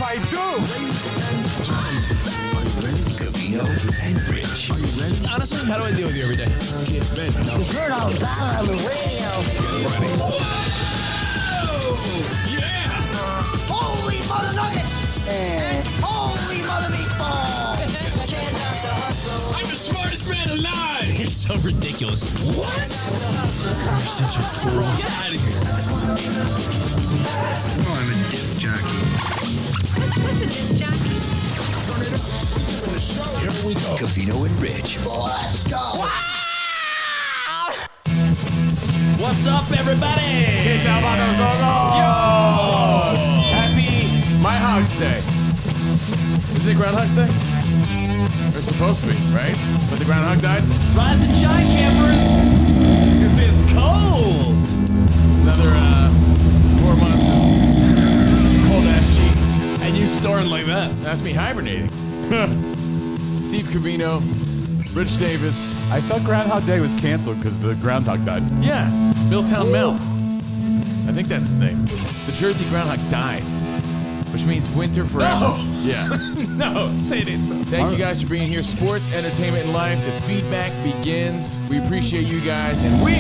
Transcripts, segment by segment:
I do. Covino and Rich. Are you ready? Honestly, how do I deal with you every day? Get ready. You heard all about it on the radio. Whoa! Yeah! Holy mother nugget! And holy mother meatball! I'm the smartest man alive! You're so ridiculous. What? You're such a fool. Get out of here. I'm a disc jockey. What's a disc jockey? Here we go. Covino and Rich. Let's go! What's up, everybody? Happy My Hogs Day. Is it Groundhog's Day? It's supposed to be, right? But the groundhog died? Rise and shine, campers! Because it's cold! Another 4 months of cold-ass cheeks. And you snoring like that. That's me hibernating. Steve Covino, Rich Davis. I thought Groundhog Day was canceled because the groundhog died. Yeah, Milltown Mel. I think that's his name. The Jersey groundhog died, which means winter forever. No. Yeah. No, say it ain't so. Thank you guys for being here. Sports, entertainment, and life. The feedback begins. We appreciate you guys, and we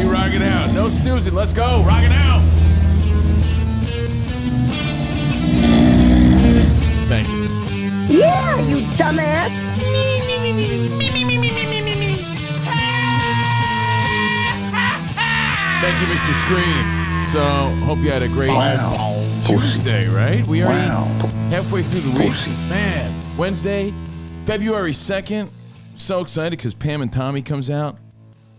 be rocking out. No snoozing. Let's go. Rocking out. Thank you. Yeah, you dumbass! Thank you, Mr. Screen. So, hope you had a great Tuesday, right? We already halfway through the week. Man, Wednesday, February 2nd. So excited because Pam and Tommy comes out.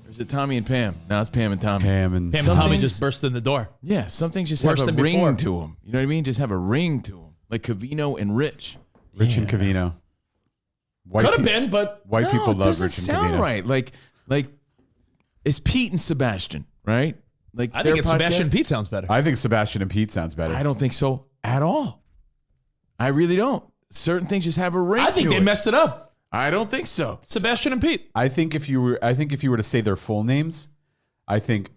Or is it Tommy and Pam? No, it's Pam and Tommy. Pam and Pam Some and Tommy things- just burst in the door. Yeah, some things just Worse have a than ring before. to them. You know what I mean? Just have a ring to them. Like Covino and Rich. Rich and Covino. White Could have pe- been, but White No, people it love doesn't Rich and sound Covino. right. Like it's Pete and Sebastian, right? Like I their think it's Sebastian podcast- and Pete sounds better. I think Sebastian and Pete sounds better. I don't think so at all. I really don't. Certain things just have a ring. I think to they it. messed it up. I don't think so. Sebastian and Pete. I think if you were to say their full names, I think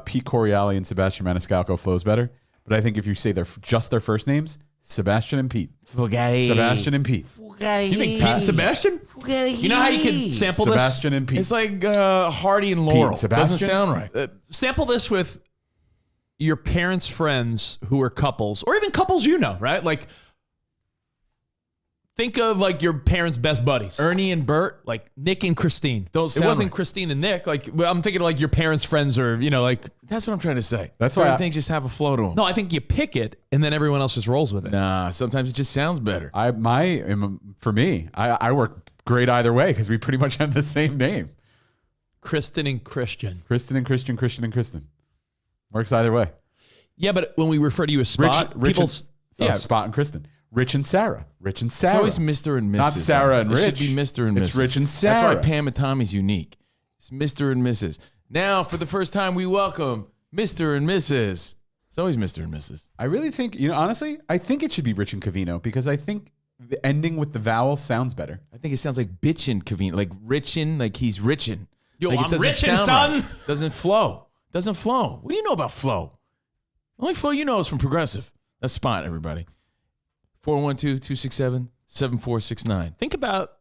Pete Coriali and Sebastian Maniscalco flows better. But I think if you say just their first names, Sebastian and Pete. Sebastian and Pete. You think Pete and Sebastian? You know how you can sample Sebastian and Pete. It's like Hardy and Laurel. Sebastian? Doesn't sound right. this? Sample this with your parents' friends who are couples, or even couples you know, right? Like, think of like your parents' best buddies. Ernie and Bert. Like Nick and Christine. Don't It sound wasn't right. Christine and Nick. Like, well, I'm thinking like your parents' friends, or like. That's what I'm trying to say. That's Certain why I- things just have a flow to them. No, I think you pick it, and then everyone else just rolls with it. Nah, sometimes it just sounds better. For me, I work great either way because we pretty much have the same name. Kristen and Christian. Kristen and Christian, Christian and Kristen. Works either way. Yeah, but when we refer to you as Spot, Rich people. and, Spot and Kristen. Rich and Sarah. Rich and Sarah. It's always Mr. and Mrs. Not Sarah and It Rich. should be Mr. and Mrs. It's Rich and That's why Sarah. Pam and Tommy's unique. It's Mr. and Mrs. Now, for the first time, we welcome Mr. and Mrs. It's always Mr. and Mrs. I really think, honestly, I think it should be Rich and Covino because I think the ending with the vowel sounds better. I think it sounds like bitchin' convenient, like richin', like he's richin'. Yo, like I'm richin', son. Doesn't flow. Doesn't flow. What do you know about flow? The only flow you know is from Progressive. That's Spot, everybody. 412-267-7469. Think about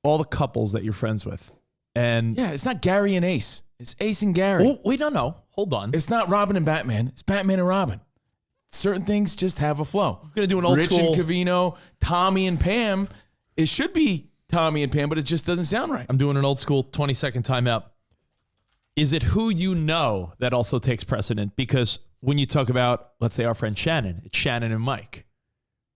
all the couples that you're friends with. And Yeah, it's not Gary and Ace. It's Ace and Gary. oh, wait, no. Hold on. It's not Robin and Batman. It's Batman and Robin. Certain things just have a flow. I'm gonna do an old Rich school. and Covino, Tommy and Pam. It should be Tommy and Pam, but it just doesn't sound right. I'm doing an old school 20-second timeout. Is it who you know that also takes precedent? Because when you talk about, let's say, our friend Shannon, it's Shannon and Mike.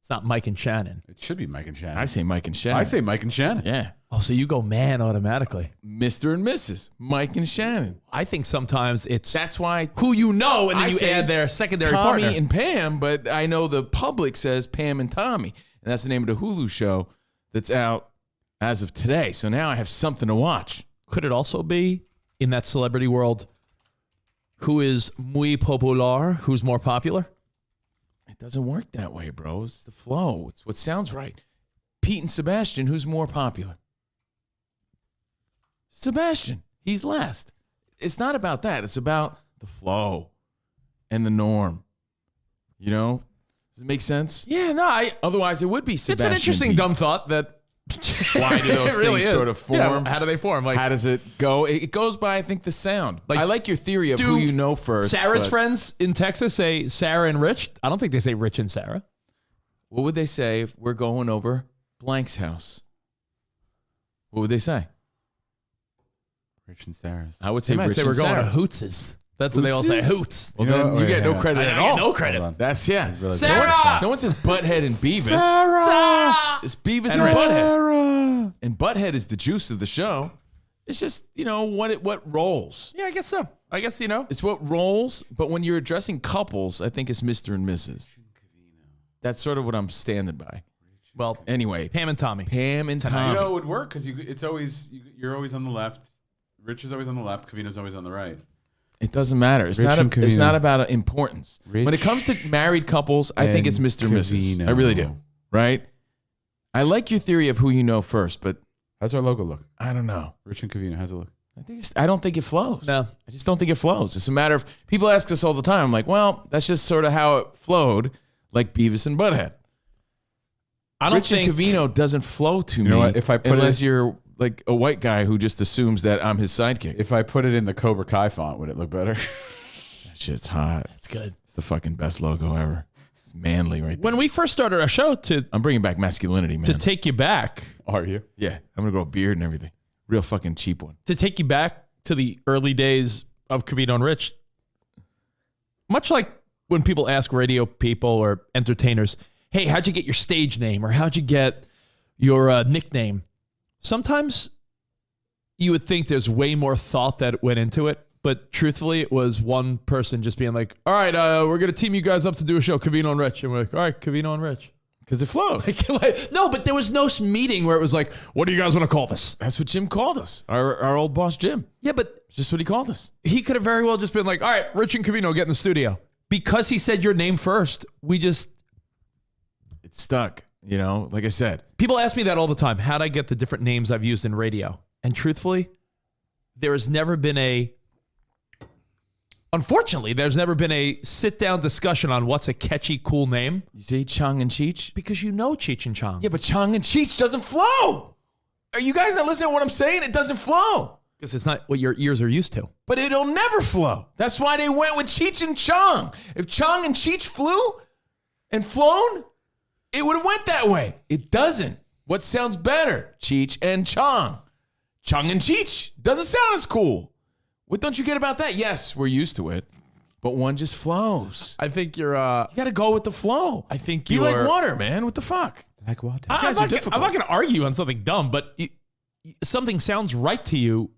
It's not Mike and Shannon. It should be Mike and Shannon. I say Mike and Shannon. I say Mike and Shannon. yeah. Oh, so you go man automatically. Mr. and Mrs. Mike and Shannon. I think sometimes it's That's why who you know, and then I you say add their secondary Tommy partner. and Pam, but I know the public says Pam and Tommy. And that's the name of the Hulu show that's out as of today. So now I have something to watch. Could it also be, in that celebrity world, who is muy popular, who's more popular? It doesn't work that way, bro. It's the flow. It's what sounds right. Pete and Sebastian, who's more popular? Sebastian. He's last. It's not about that. It's about the flow and the norm. You know, Does it make sense? Yeah, no, Otherwise, it would be Sebastian. it's an interesting Beat. dumb thought that. Why do those It really things is. sort of form? Yeah, how do they form? Like, How does it go? It goes by, I think, the sound. Like, I like your theory of do who you know first. Sarah's but friends in Texas say Sarah and Rich. I don't think they say Rich and Sarah. What would they say if we're going over Blank's house? What would they say? Rich and Sarah's. I would They say might Rich say and we're going to Sarah's. Hoots's. That's what they all say. Hoots's? Hoots. Well, You know then what? you Wait, get no hang on. credit I at get all. no credit. Hold on. That's yeah. Really Sarah! No one says Butthead and Beavis. It's Beavis and Rich. Butthead. And Butthead is the juice of the show. It's just, what rolls. Yeah, I guess so. I guess, It's what rolls, but when you're addressing couples, I think it's Mr. and Mrs. That's sort of what I'm standing by. Well, Anyway, Pam and Tommy. Pam and Tommy. You know, it would work because you're always on the left. Rich is always on the left. Covino's always on the right. It doesn't matter. It's Rich not. and It's Covino. not about importance. Rich When it comes to married couples, I think it's and Mr. and Mrs. Covino. I really do. Right? I like your theory of who you know first, but How's our logo look? I don't know. Rich and Covino. How's it look? I don't think it flows. No. I just don't think it flows. It's a matter of people ask us all the time. I'm like, well, that's just sort of how it flowed, like Beavis and Butthead. I don't Rich think and Covino doesn't flow to me know what? If I put unless it- you're like a white guy who just assumes that I'm his sidekick. If I put it in the Cobra Kai font, would it look better? That shit's hot. it's good. It's the fucking best logo ever. It's manly right there. When we first started our show to I'm bringing back masculinity, man. take you back, Are you? Yeah, I'm gonna grow a beard and everything. Real fucking cheap one. to the early days of Covino and Rich, much like when people ask radio people or entertainers, hey, how'd you get your stage name or how'd you get your nickname? Sometimes you would think there's way more thought that went into it, but truthfully, it was one person just being like, all right, we're going to team you guys up to do a show, Covino and Rich. And we're like, all right, Covino and Rich. Because it flowed. No, but there was no meeting where it was like, what do you guys want to call this? That's what Jim called us. Our old boss, Jim. Yeah, but It's just what he called us. he could have very well just been like, all right, Rich and Covino get in the studio. Because he said your name first, It stuck. Like I said. people ask me that all the time. How'd I get the different names I've used in radio? And truthfully, unfortunately, there's never been a sit-down discussion on what's a catchy, cool name. You say Chong and Cheech? Because you know Cheech and Chong. Yeah, but Chong and Cheech doesn't flow. Are you guys not listening to what I'm saying? It doesn't flow. Because it's not what your ears are used to. But it'll never flow. That's why they went with Cheech and Chong. If Chong and Cheech flew and flown, it would have went that way. It doesn't. What sounds better? Cheech and Chong. Chong and Cheech doesn't sound as cool. What don't you get about that? Yes, we're used to it, but one just flows. I think you're... You got to go with the flow. I think Be you're... like water, man. What the fuck? Like what? guys are difficult. I'm not going to argue on something dumb, but something sounds right to you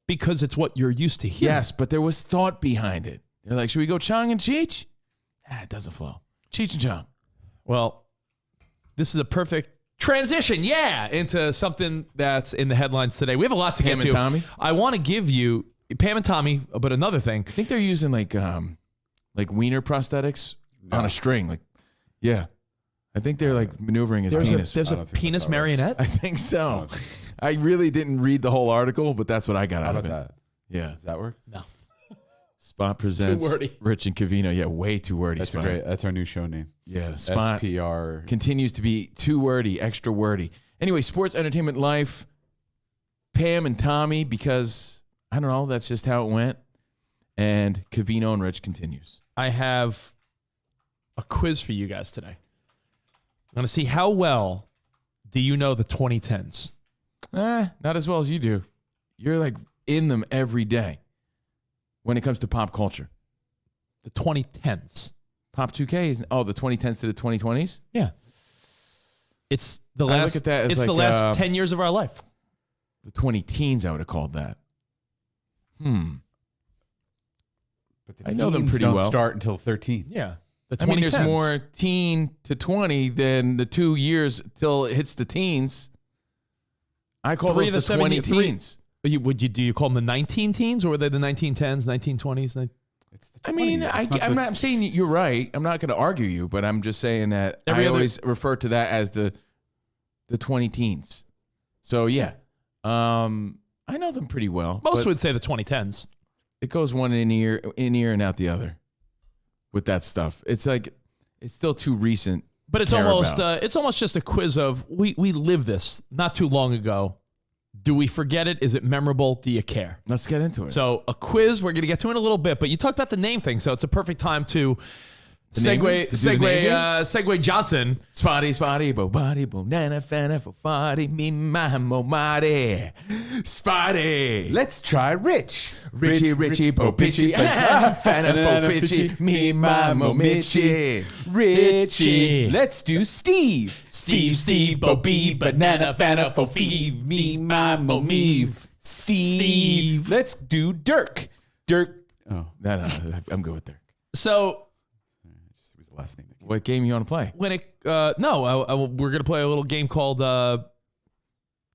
because it's what you're used to hearing. Yes, but there was thought behind it. They're like, should we go Chong and Cheech? It doesn't flow. Cheech and Chong. Well, this is a perfect transition, into something that's in the headlines today. We have a lot to Pam get to. and Tommy? I want to give you Pam and Tommy, but another thing. I think they're using like wiener prosthetics on a string. I think they're like maneuvering his penis. There's I a don't think penis that's how it works. marionette. I think so. I really didn't read the whole article, but that's what I got How out about of it. that? Yeah. Does that work? No. Spot presents wordy. Rich and Covino. Yeah, way too wordy. That's Spot. That's our new show name. Yeah, Spot SPR. continues to be too wordy, extra wordy. Anyway, sports, entertainment, life. Pam and Tommy, because I don't know, that's just how it went. And Covino and Rich continues. I have a quiz for you guys today. I'm going to see how well do you know the 2010s? Not as well as you do. You're like in them every day when it comes to pop culture. The 2010s. Pop 2K is the 2010s to the 2020s. Yeah. It's the I last look at that as it's like, the last 10 years of our life. The 20 teens, I would have called that. But the I know them teens pretty don't well. start until 13. Yeah. The 2010s. I mean, there's more teen to 20 than the 2 years till it hits the teens. I call Three those of the the 7 20 year- three- teens. Do you call them the 19 teens or were they the 1910s, 1920s? It's the 20s. I mean, I'm not saying you're right. I'm not going to argue you, but I'm just saying that Every I other- always refer to that as the 20 teens. So yeah, I know them pretty well. Most but would say the 2010s. it goes one in ear and out the other with that stuff. It's like It's still too recent. But it's almost just a quiz of we lived this not too long ago. Do we forget it? Is it memorable? Do you care? Let's get into it. So a quiz we're going to get to in a little bit, but you talked about the name thing, so it's a perfect time to segue Johnson. Spotty, bo body, bo nana, fana, fo fadi, me, my, mo, mighty. Spotty. Let's try Rich. Richie, bo pitchy, fana, fo fitchy, me, my, mo, mitchy. Richie. Let's do Steve. Steve, bo bee, banana, fana, fo fee, me, my, mo, me. Steve. Let's do Dirk. Oh, No, I'm good with Dirk. So it was the last name. What game you want to play? we're going to play a little game called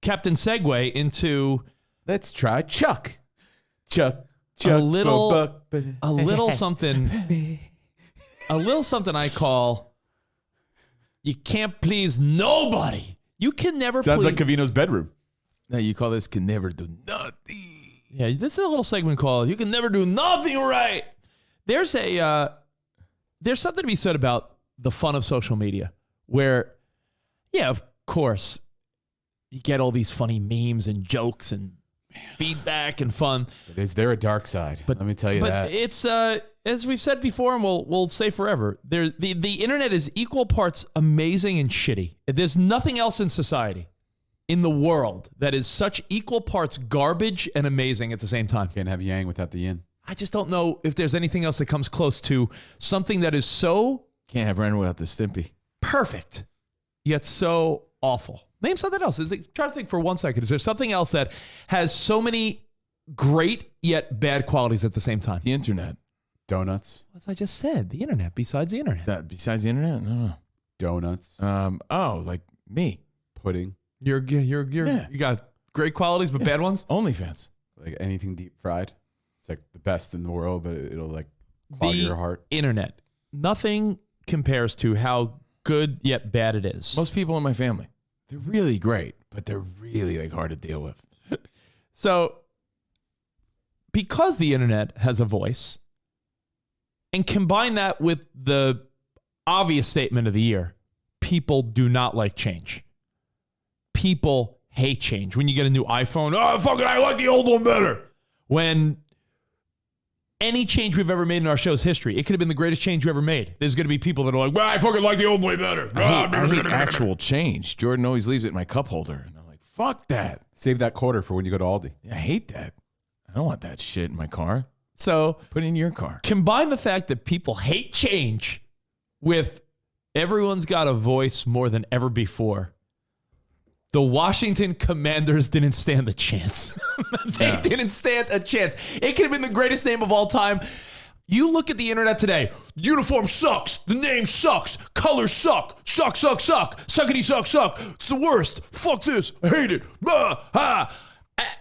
Captain Segway into Let's try Chuck. Chuck. a little something. A little something I call you can't please nobody. You can never Sounds please. like Covino's bedroom. No, you call this can never do nothing. Yeah, this is a little segment called "You Can Never Do Nothing Right." There's something to be said about the fun of social media, where, yeah, of course, you get all these funny memes and jokes and feedback and fun. Is there a dark side? Let me tell you But that. it's as we've said before, and we'll say forever. The internet is equal parts amazing and shitty. There's nothing else in society, in the world, that is such equal parts garbage and amazing at the same time. Can't have yang without the yin. I just don't know if there's anything else that comes close to something that is so Can't have Ren without the Stimpy. perfect, yet so awful. Name something else. Try to think for 1 second. Is there something else that has so many great yet bad qualities at the same time? The internet. Donuts. As I just said, the internet. Besides the internet, That besides the internet? No. Donuts. Like me. Pudding. you got great qualities but bad ones. OnlyFans. Like anything deep fried. It's like the best in the world, but it'll like clog your heart. Internet. Nothing compares to how good yet bad it is. Most people in my family, they're really great, but they're really like hard to deal with. So, because the internet has a voice, and combine that with the obvious statement of the year, people do not like change. People hate change. When you get a new iPhone, I like the old one better. When any change we've ever made in our show's history, it could have been the greatest change we ever made. There's going to be people that are like, I fucking like the old way better. I hate actual change. Jordan always leaves it in my cup holder. And I'm like, fuck that. Save that quarter for when you go to Aldi. Yeah, I hate that. I don't want that shit in my car. So Put it in your car. combine the fact that people hate change with everyone's got a voice more than ever before. The Washington Commanders didn't stand a chance. They didn't stand a chance. It could have been the greatest name of all time. You look at the internet today. Uniform sucks. The name sucks. Colors suck. Suck. Suckity suck. It's the worst. Fuck this. I hate it.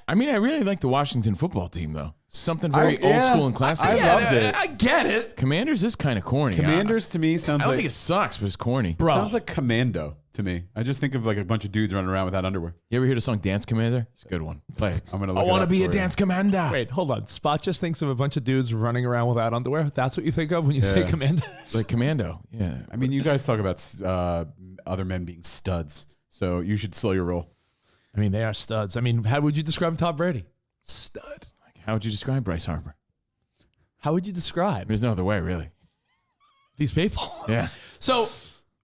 I mean, I really like the Washington football team, though. Something very old school and classic. I loved it. I get it. Commanders is kind of corny. Commanders to me sounds I don't like think it sucks, but it's corny. Bro. sounds like Commando to me. I just think of like a bunch of dudes running around without underwear. You ever hear the song Dance Commander? It's a good one. Play it. I'm gonna. I Look want to it up be a for you. dance commander. Wait, hold on. Spot just thinks of a bunch of dudes running around without underwear. That's what you think of when you say Yeah. Commanders? Like Commando. Yeah. I mean, you guys talk about other men being studs, so you should slow your roll. I mean, they are studs. I mean, how would you describe Tom Brady? Stud. How would you describe Bryce Harper? How would you describe There's no other way, really. these people? Yeah. So,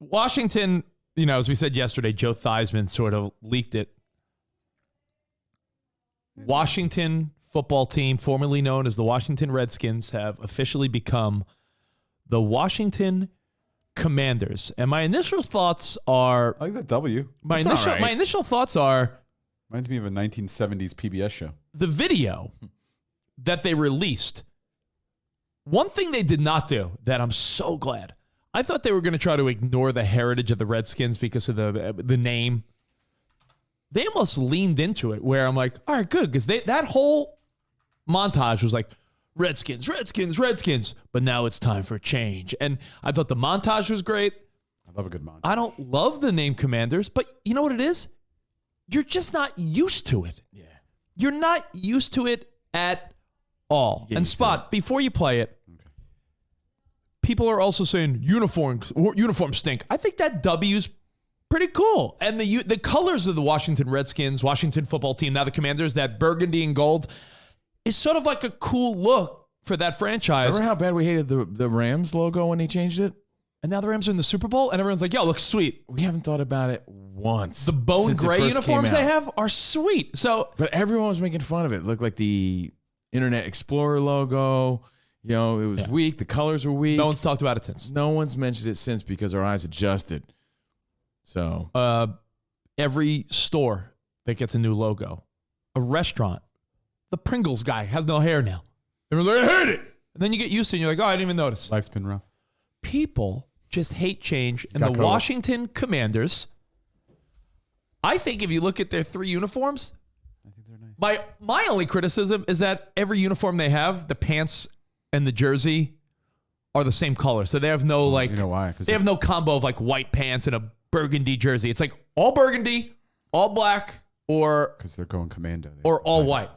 Washington, as we said yesterday, Joe Theismann sort of leaked it. Washington football team, formerly known as the Washington Redskins, have officially become the Washington Commanders. And my initial thoughts are I like that W. my That's all right. initial thoughts are Reminds me of a 1970s PBS show. the video that they released. One thing they did not do that I'm so glad. I thought they were going to try to ignore the heritage of the Redskins because of the name. They almost leaned into it where I'm like, all right, good. Because that whole montage was like, Redskins. But now it's time for change. And I thought the montage was great. I love a good montage. I don't love the name Commanders, but you know what it is? You're just not used to it. Yeah. You're not used to it at all. Yeah, And you Spot, before you play it, people are also saying uniforms stink. I think that W's pretty cool. And the colors of the Washington Redskins, Washington football team, now the Commanders, that burgundy and gold is sort of like a cool look for that franchise. Remember how bad we hated the Rams logo when they changed it? And now the Rams are in the Super Bowl, and everyone's like, yo, looks sweet. We haven't thought about it once. The bone since it gray first uniforms came they out. have are sweet. So, But everyone was making fun of it. It looked like the Internet Explorer logo. You know, it was weak. The colors were weak. no one's talked about it since. No one's mentioned it since because our eyes adjusted. So Every store that gets a new logo, a restaurant, the Pringles guy has no hair now. Everyone's like, I hate it. And then you get used to it, and you're like, oh, I didn't even notice. Life's been rough. People just hate change. And Got the COVID. Washington Commanders, I think if you look at their 3 uniforms, I think they're nice. my only criticism is that every uniform they have, the pants and the jersey are the same color. So they have no like, You know why? 'Cause they have no combo of like white pants and a burgundy jersey. It's like all burgundy, all black, or they're going commando. all white.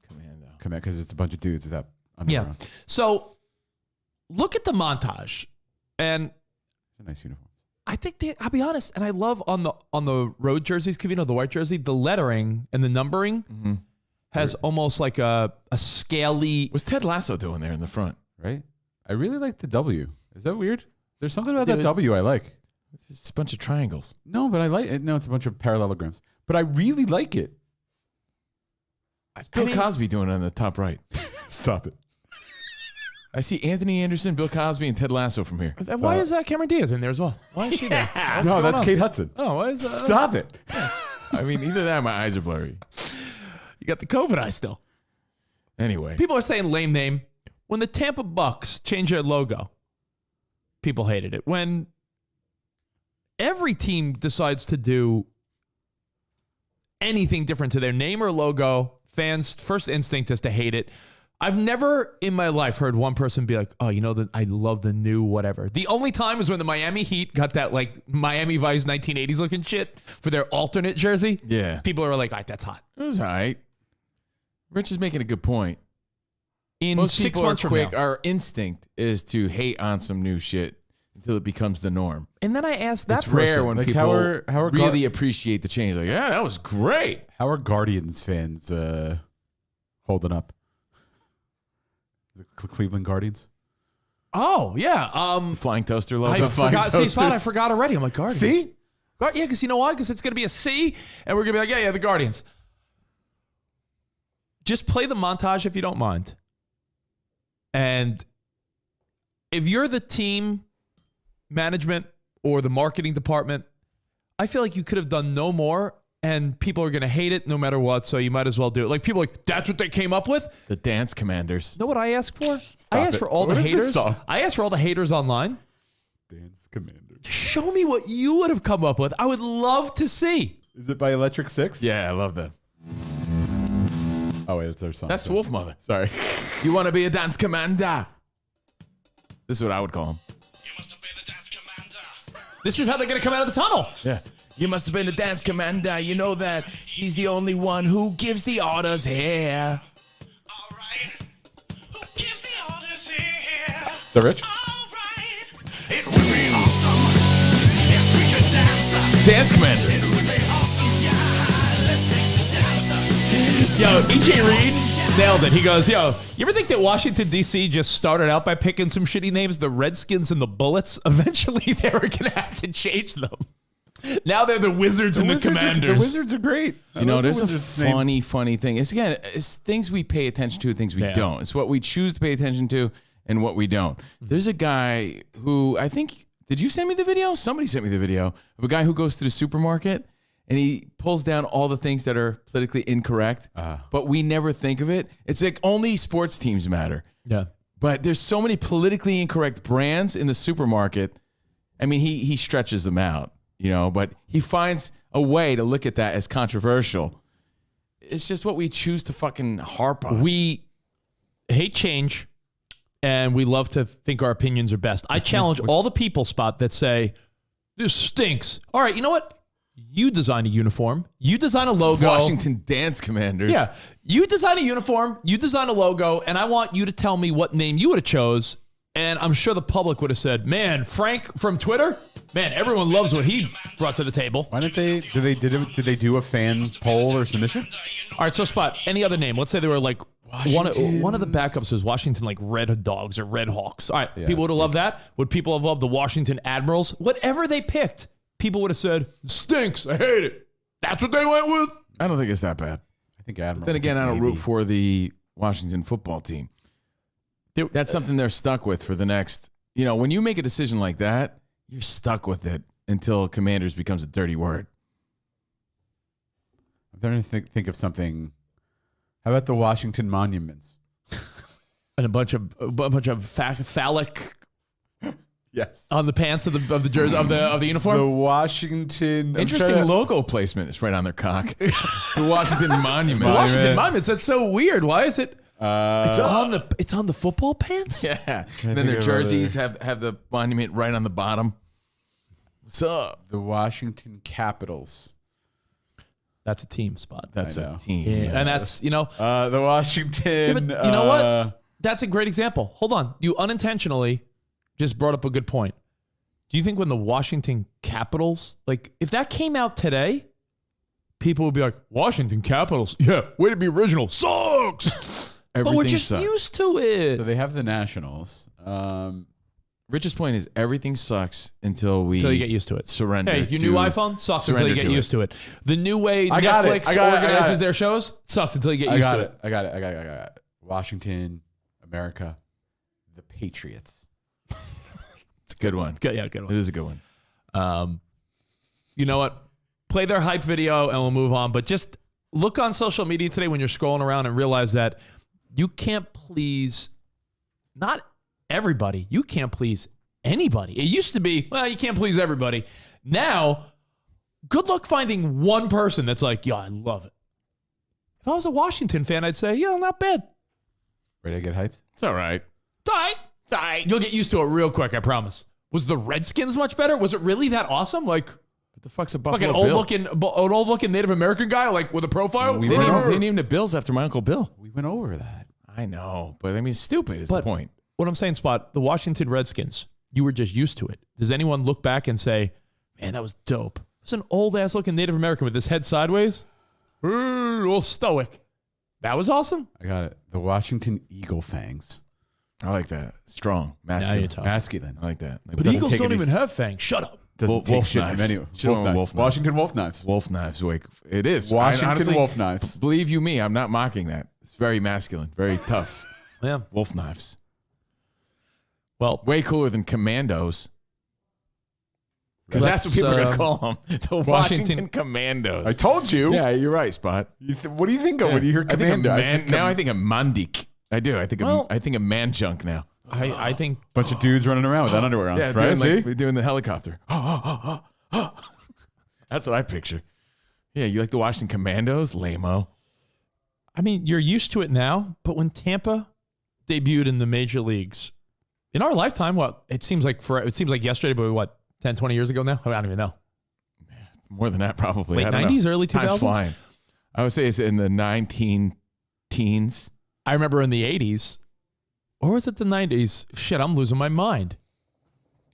Commando. Because it's a bunch of dudes without underwear on. So look at the montage, and It's a nice uniform. I think I'll be honest, and I love on the road jerseys, Covino, the white jersey, the lettering and the numbering has almost like a scaly. what's Ted Lasso doing there in the front? Right? I really like the W. Is that weird? There's something about that Dude. W I like. It's just a bunch of triangles. No, but I like it. No, it's a bunch of parallelograms. But I really like it. Bill Cosby doing it on the top right. Stop it. I see Anthony Anderson, Bill Cosby, and Ted Lasso from here. And why is Cameron Diaz in there as well? Why is she there? What's No, going that's on? Kate Hudson. Oh, why is that? Stop it. I mean, either that or my eyes are blurry. You got the COVID eye still. Anyway. People are saying lame name. When the Tampa Bucks changed their logo, people hated it. When every team decides to do anything different to their name or logo, fans' first instinct is to hate it. I've never in my life heard one person be like, oh, you know, I love the new whatever. The only time is when the Miami Heat got that like Miami Vice 1980s looking shit for their alternate jersey. Yeah. People are like, all right, that's hot. It was all right. Rich is making a good point. In Most 6 people months are from quick. now. Our instinct is to hate on some new shit until it becomes the norm. And then I asked that It's rare when Like, people how are really appreciate the change. Like, yeah, that was great. How are Guardians fans holding up? The Cleveland Guardians? Oh, yeah. Flying toaster logo. I forgot. See, Spot, I forgot already. I'm like, Guardians. See? Yeah, because you know why? Because it's going to be a C, and we're going to be like, yeah, the Guardians. Just play the montage if you don't mind. And if you're the team management or the marketing department, I feel like you could have done no more, and people are going to hate it no matter what, so you might as well do it. Like, people are like, that's what they came up with? The Dance Commanders. You know what I asked for? I asked it. for all What the is this haters. song? I asked for all the haters online. Dance Commanders. Show me what you would have come up with. I would love to see. Is it by Electric Six? Yeah, I love that. Oh, wait, that's our song. That's Wolf Mother. Sorry. You want to be a dance commander? This is what I would call him. This is how they're going to come out of the tunnel. Yeah. You must have been a dance commander. You know that he's the only one who gives the orders here. Is that Rich? Dance commander. Yo, E.J. Reed nailed it. He goes, yo, you ever think that Washington, D.C. just started out by picking some shitty names, the Redskins and the Bullets? Eventually, they were going to have to change them. Now they're the Wizards and the Commanders. The Wizards are great. You know, there's a funny thing. It's again, it's things we pay attention to, things we don't. It's what we choose to pay attention to and what we don't. There's a guy who I think, did you send me the video? Somebody sent me the video of a guy who goes to the supermarket and he pulls down all the things that are politically incorrect, but we never think of it. It's like only sports teams matter. Yeah. But there's so many politically incorrect brands in the supermarket. I mean, he stretches them out, you know, but he finds a way to look at that as controversial. It's just what we choose to fucking harp on. We hate change, and we love to think our opinions are best. I challenge all the people, Spot, that say, this stinks. All right, you know what? You design a uniform. You design a logo. Washington Dance Commanders. Yeah. You design a uniform. You design a logo, and I want you to tell me what name you would have chose And I'm sure the public would have said, man, Frank from Twitter, man, everyone loves what he brought to the table. Why didn't they? Did they do a fan poll or submission? All right, so Spot, any other name? Let's say they were like one of the backups was Washington, like Red Dogs or Red Hawks. All right, people would have loved that. Would people have loved the Washington Admirals? Whatever they picked, people would have said, stinks, I hate it. That's what they went with. I don't think it's that bad. I think Admiral. Then again, I don't root for the Washington football team. That's something they're stuck with for the next. When you make a decision like that, you're stuck with it until Commanders becomes a dirty word. I'm trying to think of something. How about the Washington Monuments? And a bunch of phallic. Yes. On the pants of the jersey of the uniform. The Washington. Interesting logo placement. It's right on their cock. The Washington Monument. The Washington Monuments. That's so weird. Why is it? It's on the football pants. Yeah. And then their jerseys have the monument right on the bottom. What's up? The Washington Capitals. That's a team Spot. That's a team. Yeah. And that's the Washington. Yeah, but you know what? That's a great example. Hold on. You unintentionally just brought up a good point. Do you think when the Washington Capitals, like if that came out today, people would be like, Washington Capitals? Yeah, way to be original. Sucks. But we're just used to it. So they have the Nationals. Rich's point is everything sucks until you get used to it. Surrender. Hey, your new iPhone sucks until you get used to it. The new way Netflix organizes their shows sucks until you get used to it. I got it. Washington, America, the Patriots. It's a good one. Good one. It is a good one. You know what? Play their hype video and we'll move on. But just look on social media today when you're scrolling around and realize that you can't please not everybody. You can't please anybody. It used to be, well, you can't please everybody. Now, good luck finding one person that's like, yeah, I love it. If I was a Washington fan, I'd say, yeah, not bad. Ready to get hyped? It's all right. It's all right. It's all right. You'll get used to it real quick, I promise. Was the Redskins much better? Was it really that awesome? Like, what the fuck's a Buffalo like an old looking Native American guy, like with a profile? They named the Bills after my Uncle Bill. We went over that. I know, but I mean, stupid is the point. What I'm saying, Spot, the Washington Redskins, you were just used to it. Does anyone look back and say, man, that was dope? It was an old-ass looking Native American with his head sideways. A little stoic. That was awesome. I got it. The Washington Eagle Fangs. I like that. Strong. Masculine. Masculine. I like that. But Eagles don't even have fangs. Shut up. Doesn't take shit from anyone. Washington Wolf Knives. Wolf Knives. It is. Washington honestly, Wolf Knives. Believe you me, I'm not mocking that. It's very masculine. Very tough. Yeah. Wolf Knives. Well, way cooler than Commandos. Because that's what people are going to call them. The Washington Commandos. I told you. Yeah, you're right, Spot. What do you think of when you hear Commando? Now I think of Mandik. I do. I think of man junk now. I think bunch of dudes running around with that underwear on. Yeah, right? Doing the helicopter. That's what I picture. Yeah, you like the Washington Commandos? Lame-o. I mean, you're used to it now, but when Tampa debuted in the major leagues, in our lifetime, it seems like yesterday, but what, 10, 20 years ago now? I don't even know. More than that, probably. Late 90s, early 2000s? Time's flying. I would say it's in the 19 teens. I remember in the 80s, or was it the 90s? Shit, I'm losing my mind.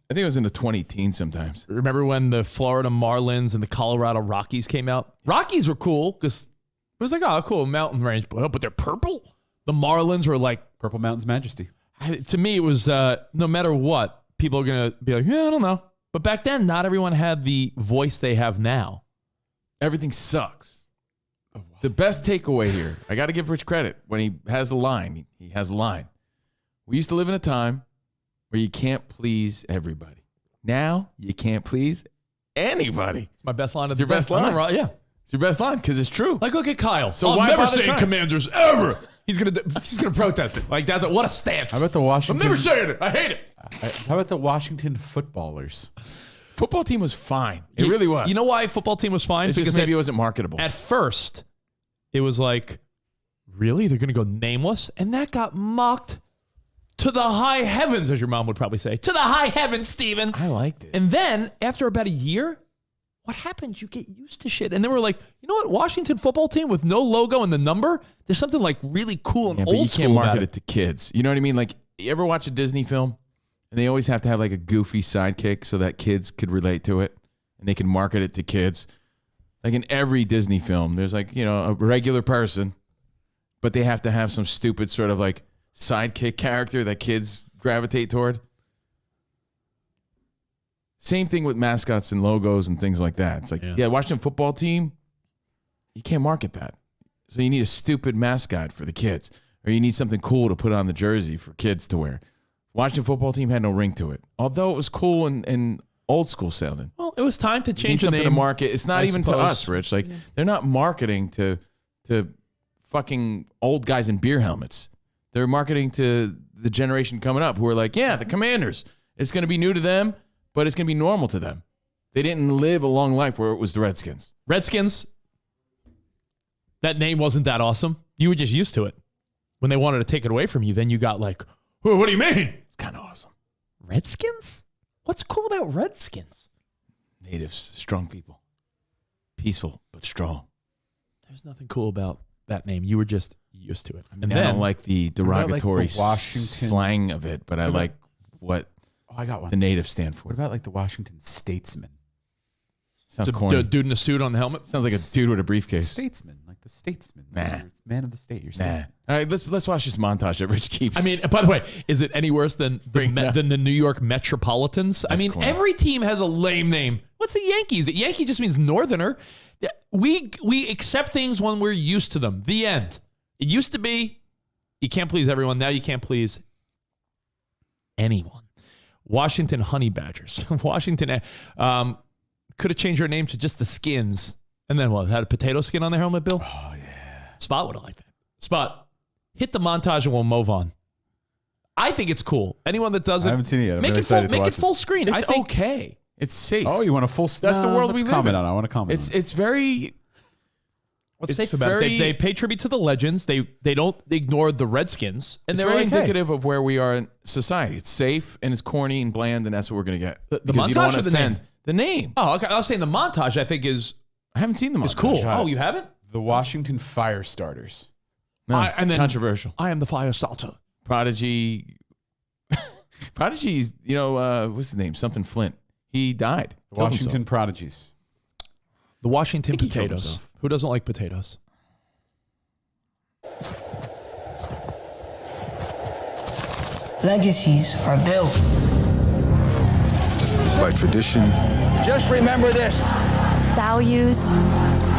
I think it was in the 20 teens sometimes. Remember when the Florida Marlins and the Colorado Rockies came out? Rockies were cool because it was like, oh, cool, mountain range, but they're purple. The Marlins were like Purple Mountain's Majesty. To me, it was no matter what, people are going to be like, yeah, I don't know. But back then, not everyone had the voice they have now. Everything sucks. The best takeaway here, I got to give Rich credit. When he has a line, he has a line. We used to live in a time where you can't please everybody. Now, you can't please anybody. It's my best line of the best line. Yeah. It's your best line because it's true. Like, look at Kyle. So I'll why never bother say trying? Commanders ever. He's gonna protest it. Like, what a stance. How about the Washington? I'm never saying it. I hate it. How about the Washington Footballers? Football team was fine. It really was. You know why football team was fine? It's because maybe it wasn't marketable. At first, it was like, really? They're going to go nameless? And that got mocked to the high heavens, as your mom would probably say. To the high heavens, Steven. I liked it. And then, after about a year, what happens? You get used to shit. And then we're like, you know what? Washington football team with no logo and the number? There's something like really cool and old school. You can't market it to kids. You know what I mean? Like, you ever watch a Disney film and they always have to have like a goofy sidekick so that kids could relate to it and they can market it to kids. Like in every Disney film, there's like, you know, a regular person, but they have to have some stupid sort of like sidekick character that kids gravitate toward. Same thing with mascots and logos and things like that. It's like, yeah, Washington football team, you can't market that. So you need a stupid mascot for the kids, or you need something cool to put on the jersey for kids to wear. Washington football team had no ring to it, although it was cool and old school sounding. Well, it was time to You need change the something name. to market. It's not I even to suppose. us, Rich. Like they're not marketing to fucking old guys in beer helmets. They're marketing to the generation coming up who are like, yeah, the Commanders. It's going to be new to them, but it's going to be normal to them. They didn't live a long life where it was the Redskins. Redskins, that name wasn't that awesome. You were just used to it. When they wanted to take it away from you, then you got like, oh, what do you mean? It's kind of awesome. Redskins? What's cool about Redskins? Natives, strong people. Peaceful, but strong. There's nothing cool about that name. You were just used to it. I mean, I don't like the derogatory the Washington- slang of it, but I like what I got one. the natives stand for. What about like the Washington Statesman? Sounds The corny. dude in a suit on the helmet? Sounds like a dude with a briefcase. Statesman, like the statesman. Nah. It's man of the state. You're Nah. statesman. All right, let's watch this montage that Rich keeps. I mean, by the way, is it any worse than than the New York Metropolitans? That's I mean, corny. every team has a lame name. What's the Yankees? Yankee just means northerner. We accept things when we're used to them. The end. It used to be you can't please everyone. Now you can't please anyone. Washington Honey Badgers. Washington could have changed their name to just the Skins. And then what? Had a potato skin on their helmet, Bill? Oh, yeah. Spot would have liked that. Spot, hit the montage and we'll move on. I think it's cool. Anyone that doesn't, I haven't seen it yet. I'm make really it full, excited to make it watch full this. screen. it's I think okay. It's safe. Oh, you want a full? That's the world we let's live comment in. on. I want to comment. It's very. what's it's safe about it. very- They pay tribute to the legends. They don't ignore the Redskins, and It's they're very like, hey, indicative of where we are in society. It's safe and it's corny and bland, and that's what we're gonna get. The Because you don't montage wanna or the offend. name? The name. Oh, okay. I was saying the montage. I think is I haven't seen the montage. cool. Got Oh, it. you haven't? the Washington Fire Starters. No, and then- controversial. I am the fire starter. Prodigy. Prodigy's, what's his name? Something Flint. He died. The Killed Washington himself. Prodigies. The Washington I think he killed potatoes. himself. Who doesn't like potatoes? Legacies are built. By tradition Just remember this. Values,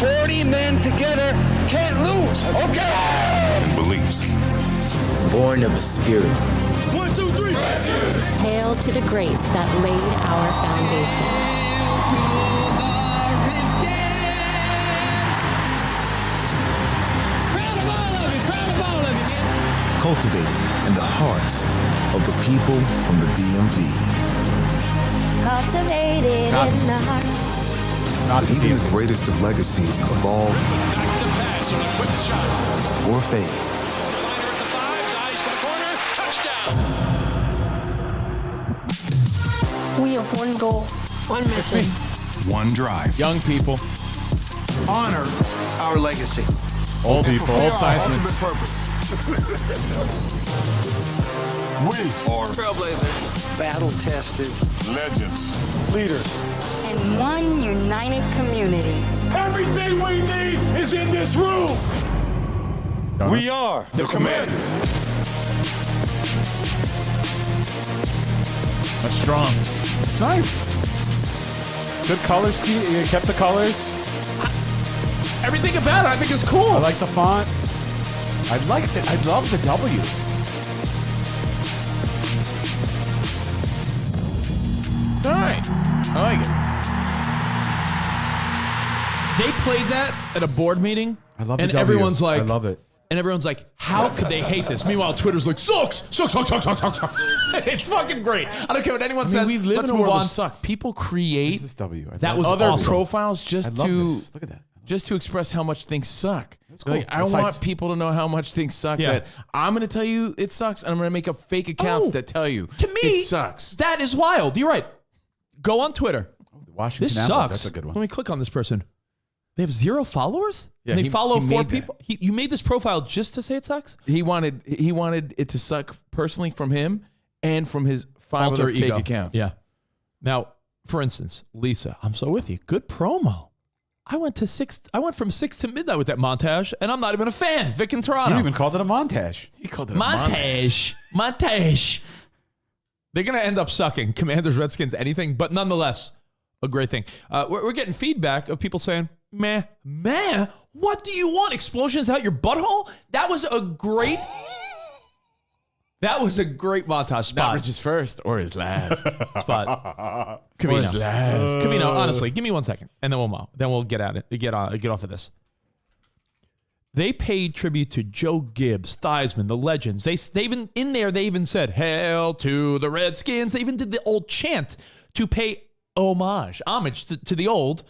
40 men together can't lose. Okay. and beliefs. Born of a spirit. hail to the greats that laid our foundation. Cultivated in the hearts of the people from the DMV. Cultivated Not- in the heart. Not But the even the DMV. greatest of legacies evolve or fade. We have one goal. One mission. One drive. Young people. Honor our legacy. Old people. Old Theismann. Purpose. We are Trailblazers. Battle tested. legends. Leaders. And one united community. Everything we need is in this room. We are the Commanders. That's strong. It's nice. Good color scheme. You kept the colors. Everything about it, I think, is cool. I like the font. I like it. I love the W. It's all right. I like it. They played that at a board meeting. I love the and W. everyone's like, I love it. And everyone's like, how could they hate this? Meanwhile, Twitter's like, sucks. It's fucking great. I don't care what anyone I says. mean, we live Let's in a move world on. of suck. People create This is W. I That love was it. other awesome. profiles I just love to this. Look at that. just to express how much things suck. cool. Like, I That's want hyped. people to know how much things suck. Yeah. That I'm going to tell you it sucks, and I'm going to make up fake accounts Oh, that tell you To me, it sucks. That is wild. You're right. Go on Twitter. Washington This Apples. sucks. That's a good Let one. me click on this person. They have 0 followers? Yeah, and they he- follow he 4 made that. people? You made this profile just to say it sucks? He wanted it to suck personally from him and from his 5 Alter other fake ego. accounts. Yeah. Now, for instance, Lisa, I'm so with you. Good promo. I went from 6 to midnight with that montage, and I'm not even a fan. Vic in Toronto. You even called it a montage. He called it a Montage. They're going to end up sucking. Commanders, Redskins, anything, but nonetheless, a great thing. We're getting feedback of people saying, meh, what do you want? Explosions out your butthole? That was a great montage spot. Not Rich's first or his last. Spot. Or his last. Covino, honestly, give me 1 second, and then we'll get at it. Get off of this. They paid tribute to Joe Gibbs, Theismann, the legends. They even in there. They even said "Hail to the Redskins." They even did the old chant to pay homage to the old.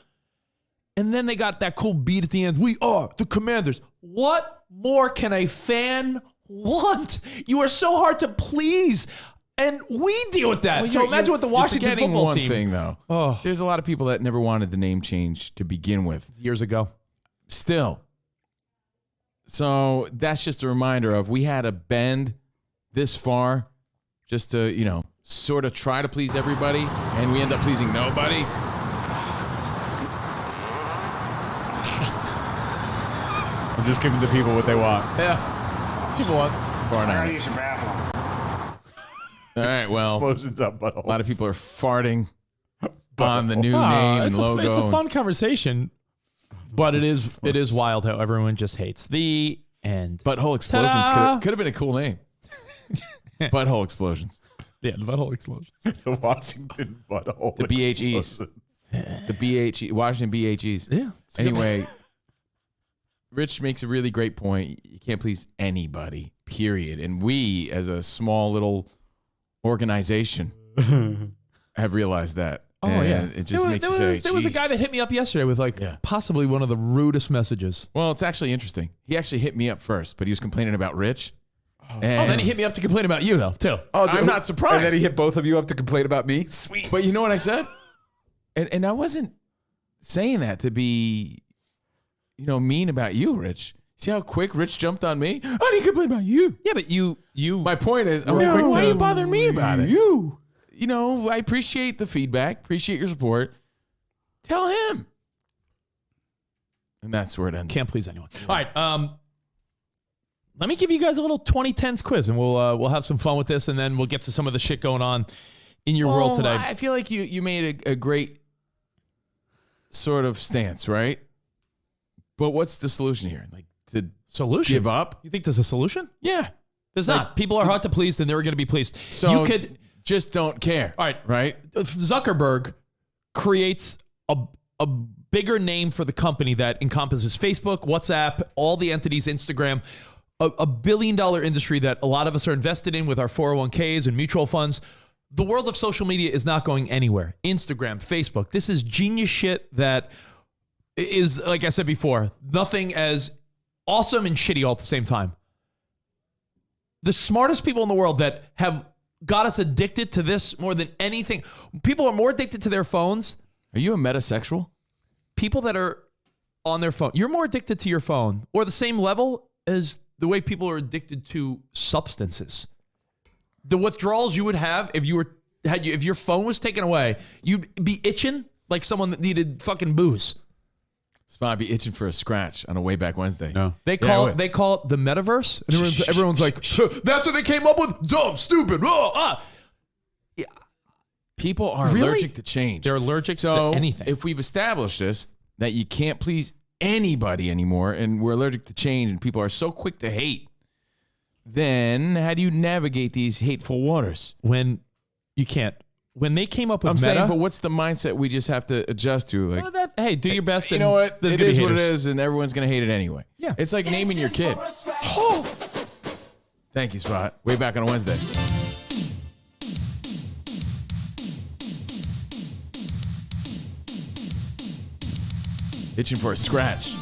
And then they got that cool beat at the end. We are the Commanders. What more can a fan want? You are so hard to please. And we deal with that. Well, so imagine what the Washington forgetting football one team. thing, though. Oh. There's a lot of people that never wanted the name change to begin with. Years ago. Still. So that's just a reminder of we had to bend this far just to, sort of try to please everybody, and we end up pleasing nobody. I'm just giving the people what they want. Yeah. People want. Far now. use the bathroom. All right, well, Explosions up buttholes. a lot of people are farting on the new name and logo. It's a fun conversation, but it is wild how everyone just hates the end. Butthole Explosions Ta-da! could have been a cool name. Butthole Explosions. Yeah, the butthole explosions. The Washington butthole. The BHEs. explosions. The BHE, Washington BHEs. Yeah. Anyway, Rich makes a really great point. You can't please anybody, period. And we, as a small little organization, have realized that. Oh, and yeah. it just makes you say, there was a guy that hit me up yesterday with possibly one of the rudest messages. Well, it's actually interesting. He actually hit me up first, but he was complaining about Rich. And then he hit me up to complain about you, though, too. Oh, I'm not surprised. And then he hit both of you up to complain about me? Sweet. But you know what I said? And I wasn't saying that to be, mean about you, Rich. See how quick Rich jumped on me? I didn't complain about you. Yeah, but you. My point is, why are you bothering me about it? I appreciate the feedback, appreciate your support. Tell him. And that's where it ends. Can't please anyone. All right. Let me give you guys a little 2010s quiz, and we'll have some fun with this, and then we'll get to some of the shit going on in your world today. I feel like you made a great sort of stance, right? But what's the solution here? Like to Solution? give up? You think there's a solution? Yeah. There's not. People are hard to please, then they're going to be pleased. So you could just don't care. All right. Right? If Zuckerberg creates a bigger name for the company that encompasses Facebook, WhatsApp, all the entities, Instagram, a $1 billion industry that a lot of us are invested in with our 401ks and mutual funds. The world of social media is not going anywhere. Instagram, Facebook. This is genius shit that is, like I said before, nothing as awesome and shitty all at the same time. The smartest people in the world that have got us addicted to this more than anything. People are more addicted to their phones. Are you a metasexual? People that are on their phone. You're more addicted to your phone or the same level as the way people are addicted to substances. The withdrawals you would have if your phone was taken away, you'd be itching like someone that needed fucking booze. Spot, I'd be itching for a scratch on a way back Wednesday. No. They call it the metaverse. And everyone's like, that's what they came up with? Dumb, stupid. Yeah. People are Really? allergic to change. They're allergic to So anything. if we've established this, that you can't please anybody anymore, and we're allergic to change, and people are so quick to hate, then how do you navigate these hateful waters? When you can't. When they came up with I'm Meta, saying, but what's the mindset we just have to adjust to? Like, hey, do your best. you and know what? there's It gonna be is what it haters. is, and everyone's going to hate it anyway. Yeah. It's like naming your kid. Oh! Thank you, Spot. Way back on a Wednesday. Itching for a scratch.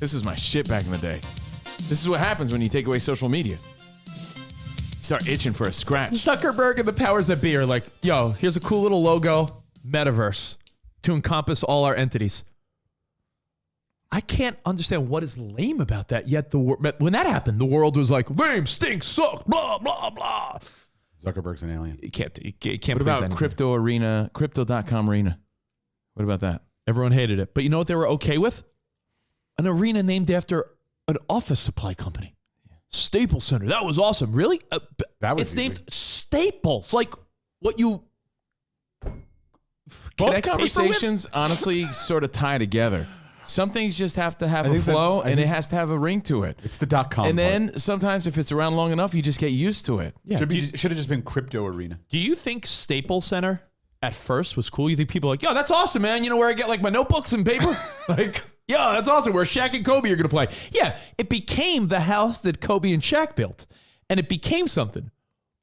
This is my shit back in the day. This is what happens when you take away social media. You start itching for a scratch. Zuckerberg and the powers that be are like, yo, here's a cool little logo, metaverse, to encompass all our entities. I can't understand what is lame about that. Yet when that happened, the world was like, lame, stinks, sucks, blah, blah, blah. Zuckerberg's an alien. You can't What please about anybody. crypto arena, crypto.com arena? What about that? Everyone hated it. But you know what they were okay with? An arena named after an office supply company. Staples Center. That was awesome. Really? It's named Staples. Like what you... Both conversations, honestly, sort of tie together. Some things just have to have a flow, and it has to have a ring to it. It's the .com. And then sometimes if it's around long enough, you just get used to it. Yeah. Should have just been Crypto Arena. Do you think Staples Center at first was cool? You think people are like, yo, that's awesome, man. You know where I get like my notebooks and paper? Like, yo, that's awesome. Where Shaq and Kobe are going to play. Yeah, it became the house that Kobe and Shaq built. And it became something.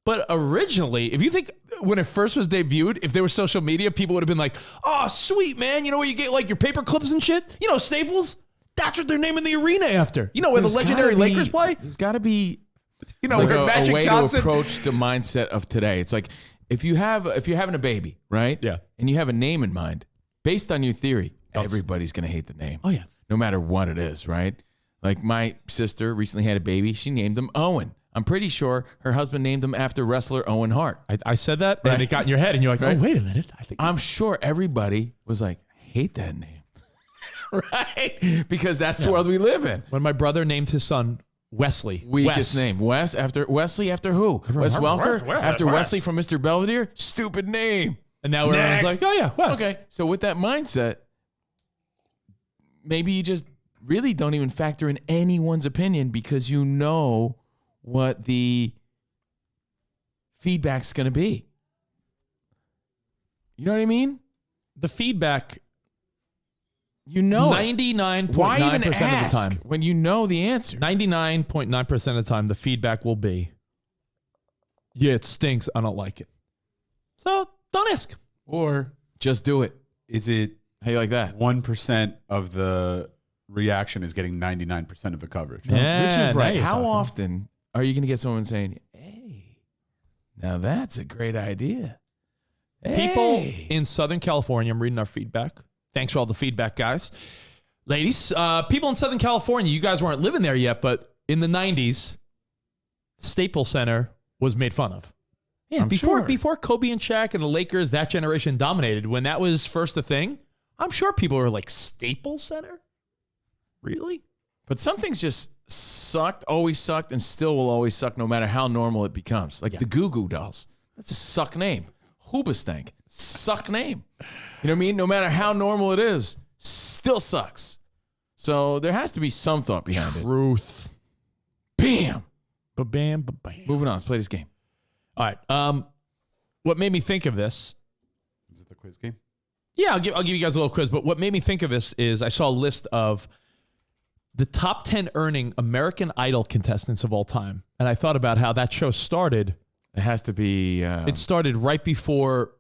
But originally, if you think when it first was debuted, if there was social media, people would have been like, oh, sweet, man. You know where you get like your paper clips and shit? You know, Staples? That's what they're naming the arena after. You know where the legendary Lakers play? There's got to be, you know, like where Magic a way Johnson. to approach the mindset of today. It's like if you're having a baby, right? Yeah. And you have a name in mind, based on your theory, everybody's going to hate the name. Oh, yeah. No matter what it is, right? Like my sister recently had a baby. She named him Owen. I'm pretty sure her husband named him after wrestler Owen Hart. I said that, and it got in your head, and you're like, oh, wait a minute. I'm sure everybody was like, I hate that name. Right? Because that's the world we live in. When my brother named his son Wesley. Weakest name. Wesley after who? Wes Welker? After Wesley from Mr. Belvedere? Stupid name. And now everyone's like, oh, yeah, Wes. Okay. So with that mindset, maybe you just really don't even factor in anyone's opinion because you know what the feedback's going to be. You know what I mean? The feedback, you know, 99.9% of the time, when you know the answer? 99.9% of the time, the feedback will be, yeah, it stinks. I don't like it. So don't ask. Or just do it. Is it how you like that? 1% of the reaction is getting 99% of the coverage? Yeah, Rich is right. How talking. often are you going to get someone saying, hey, now that's a great idea? People Hey. in Southern California, I'm reading our feedback. Thanks for all the feedback, guys. Ladies, people in Southern California, you guys weren't living there yet, but in the 90s, Staples Center was made fun of. Yeah, before Kobe and Shaq and the Lakers, that generation dominated, when that was first a thing, I'm sure people were like, Staples Center? Really? But some things just sucked, always sucked, and still will always suck no matter how normal it becomes. Like the Goo Goo Dolls. That's a suck name. Hoobastank. Suck name. You know what I mean? No matter how normal it is, still sucks. So there has to be some thought behind it. Truth. Bam. Ba-bam, ba-bam. Moving on. Let's play this game. All right. What made me think of this? Is it the quiz game? Yeah, I'll give you guys a little quiz. But what made me think of this is I saw a list of the top 10 earning American Idol contestants of all time. And I thought about how that show started. It has to be... it started right before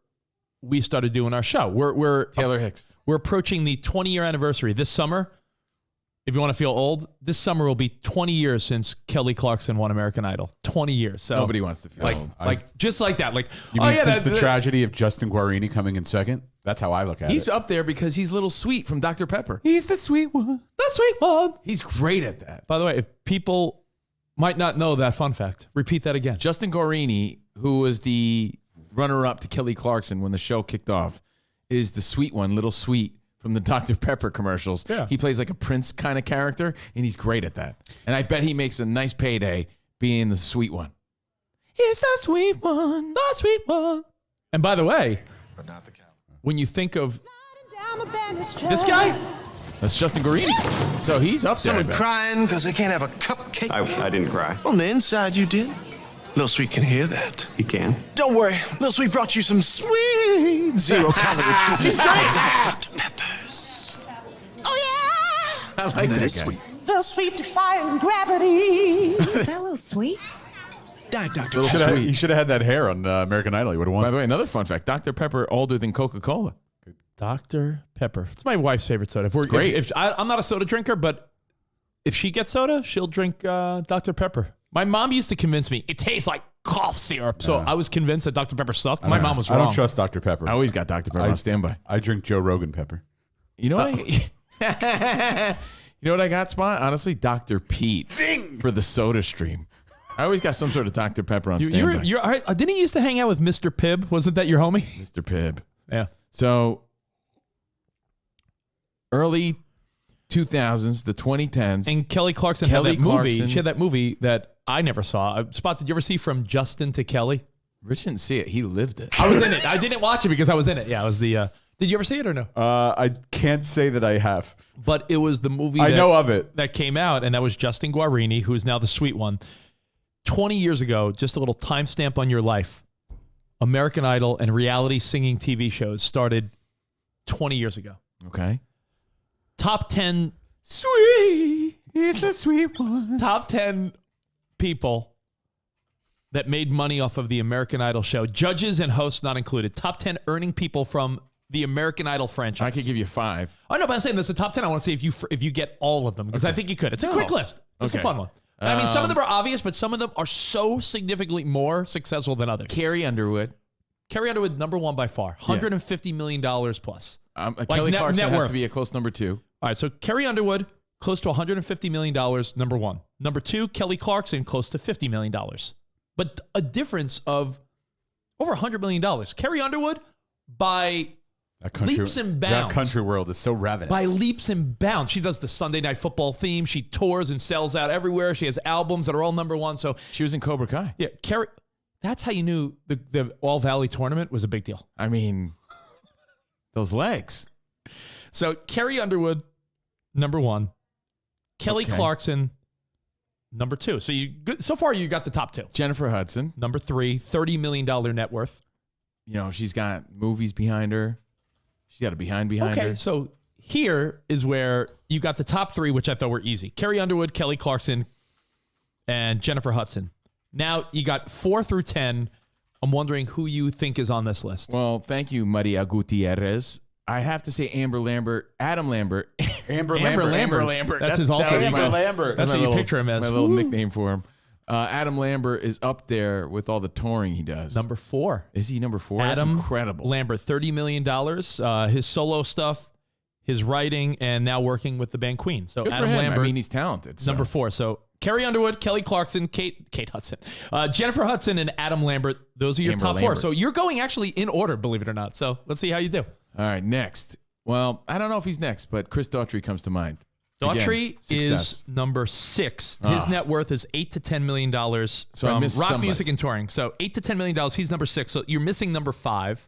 we started doing our show. We're Taylor Hicks. We're approaching the 20-year anniversary this summer. If you want to feel old, this summer will be 20 years since Kelly Clarkson won American Idol. 20 years. So nobody wants to feel old. Like just like that. Like you mean since the tragedy of Justin Guarini coming in second? That's how I look at it. He's up there because he's Little Sweet from Dr. Pepper. He's the sweet one. The sweet one. He's great at that. By the way, if people might not know that fun fact, repeat that again. Justin Guarini, who was the runner-up to Kelly Clarkson when the show kicked off, is the sweet one, Little Sweet, from the Dr. Pepper commercials. Yeah. He plays like a Prince kind of character, and he's great at that. And I bet he makes a nice payday being the sweet one. He's the sweet one. The sweet one. And by the way, But not the cow. when you think of this guy, that's Justin Guarini. So he's up there. I Someone bet. crying because they can't have a cupcake. I didn't cry. On the inside, you did. Lil Sweet can hear that. You can. Don't worry, Lil Sweet brought you some sweet zero-calorie treats. Dr. Peppers. Oh, yeah. I like that guy. Sweet. Little Sweet defying gravity. Is that a little sweet? Diet Dr. Little Pepper. Sweet. He should have had that hair on American Idol. He would have By won. the way, another fun fact, Dr. Pepper older than Coca-Cola. Dr. Pepper. It's my wife's favorite soda. If we're, great. If I'm not a soda drinker, but if she gets soda, she'll drink Dr. Pepper. My mom used to convince me it tastes like cough syrup. So I was convinced that Dr. Pepper sucked. My mom was I wrong. don't trust Dr. Pepper. I always got Dr. Pepper on standby. I drink Joe Rogan pepper. You know what? You know what I got, Spot? Honestly, Dr. Pete for the Soda Stream. I always got some sort of Dr. Pepper on standby. Didn't he used to hang out with Mr. Pibb? Wasn't that your homie? Mr. Pibb. Yeah. So early 2000s, the 2010s. And Kelly Clarkson had that movie. She had that movie that I never saw. Spot, did you ever see From Justin to Kelly? Rich didn't see it. He lived it. I was in it. I didn't watch it because I was in it. Yeah, it was the... did you ever see it or no? I can't say that I have. But it was the movie I know of it. That came out, and that was Justin Guarini, who is now the sweet one. 20 years ago, just a little timestamp on your life, American Idol and reality singing TV shows started 20 years ago. Okay. Top 10... Sweet. It's a sweet one. Top 10 people that made money off of the American Idol show. Judges and hosts not included. Top 10 earning people from the American Idol franchise. I could give you 5. Oh, no, but I'm saying this is the top 10. I want to see if you get all of them, because I think you could. It's a quick list. It's a fun one. I mean, some of them are obvious, but some of them are so significantly more successful than others. Carrie Underwood. Carrie Underwood, number one by far. $150 million plus. Kelly Clarkson has to be a close number 2. All right, so Carrie Underwood, close to $150 million, number one. Number 2, Kelly Clarkson, close to $50 million. But a difference of over $100 million. Carrie Underwood, by leaps and bounds. That country world is so ravenous. By leaps and bounds. She does the Sunday Night Football theme. She tours and sells out everywhere. She has albums that are all number one. So she was in Cobra Kai. Yeah, Carrie. That's how you knew the All Valley tournament was a big deal. I mean, those legs. So Carrie Underwood, number one. Kelly Clarkson, number 2. So far you got the top 2. Jennifer Hudson. Number 3, $30 million net worth. You know, she's got movies behind her. She's got a behind her. Okay, so here is where you got the top 3, which I thought were easy. Carrie Underwood, Kelly Clarkson, and Jennifer Hudson. Now you got 4 through 10. I'm wondering who you think is on this list. Well, thank you, Maria Gutierrez. I have to say Adam Lambert. Amber Lambert. That's his alter ego. Amber Lambert. That's what you picture him as. My little nickname for him. Adam Lambert is up there with all the touring he does. Number 4. Is he number 4? Adam That's incredible. Lambert, $30 million. His solo stuff, his writing, and now working with the band Queen. So Good Adam for him. Lambert. I mean, he's talented. So. Number 4. So Carrie Underwood, Kelly Clarkson, Kate Hudson, Jennifer Hudson, and Adam Lambert. Those are your top 4. So you're going actually in order, believe it or not. So let's see how you do. All right, next. Well, I don't know if he's next, but Chris Daughtry comes to mind. Daughtry is number 6. His net worth is $8 to $10 million from rock music and touring. So $8 to $10 million. He's number 6. So you're missing number 5.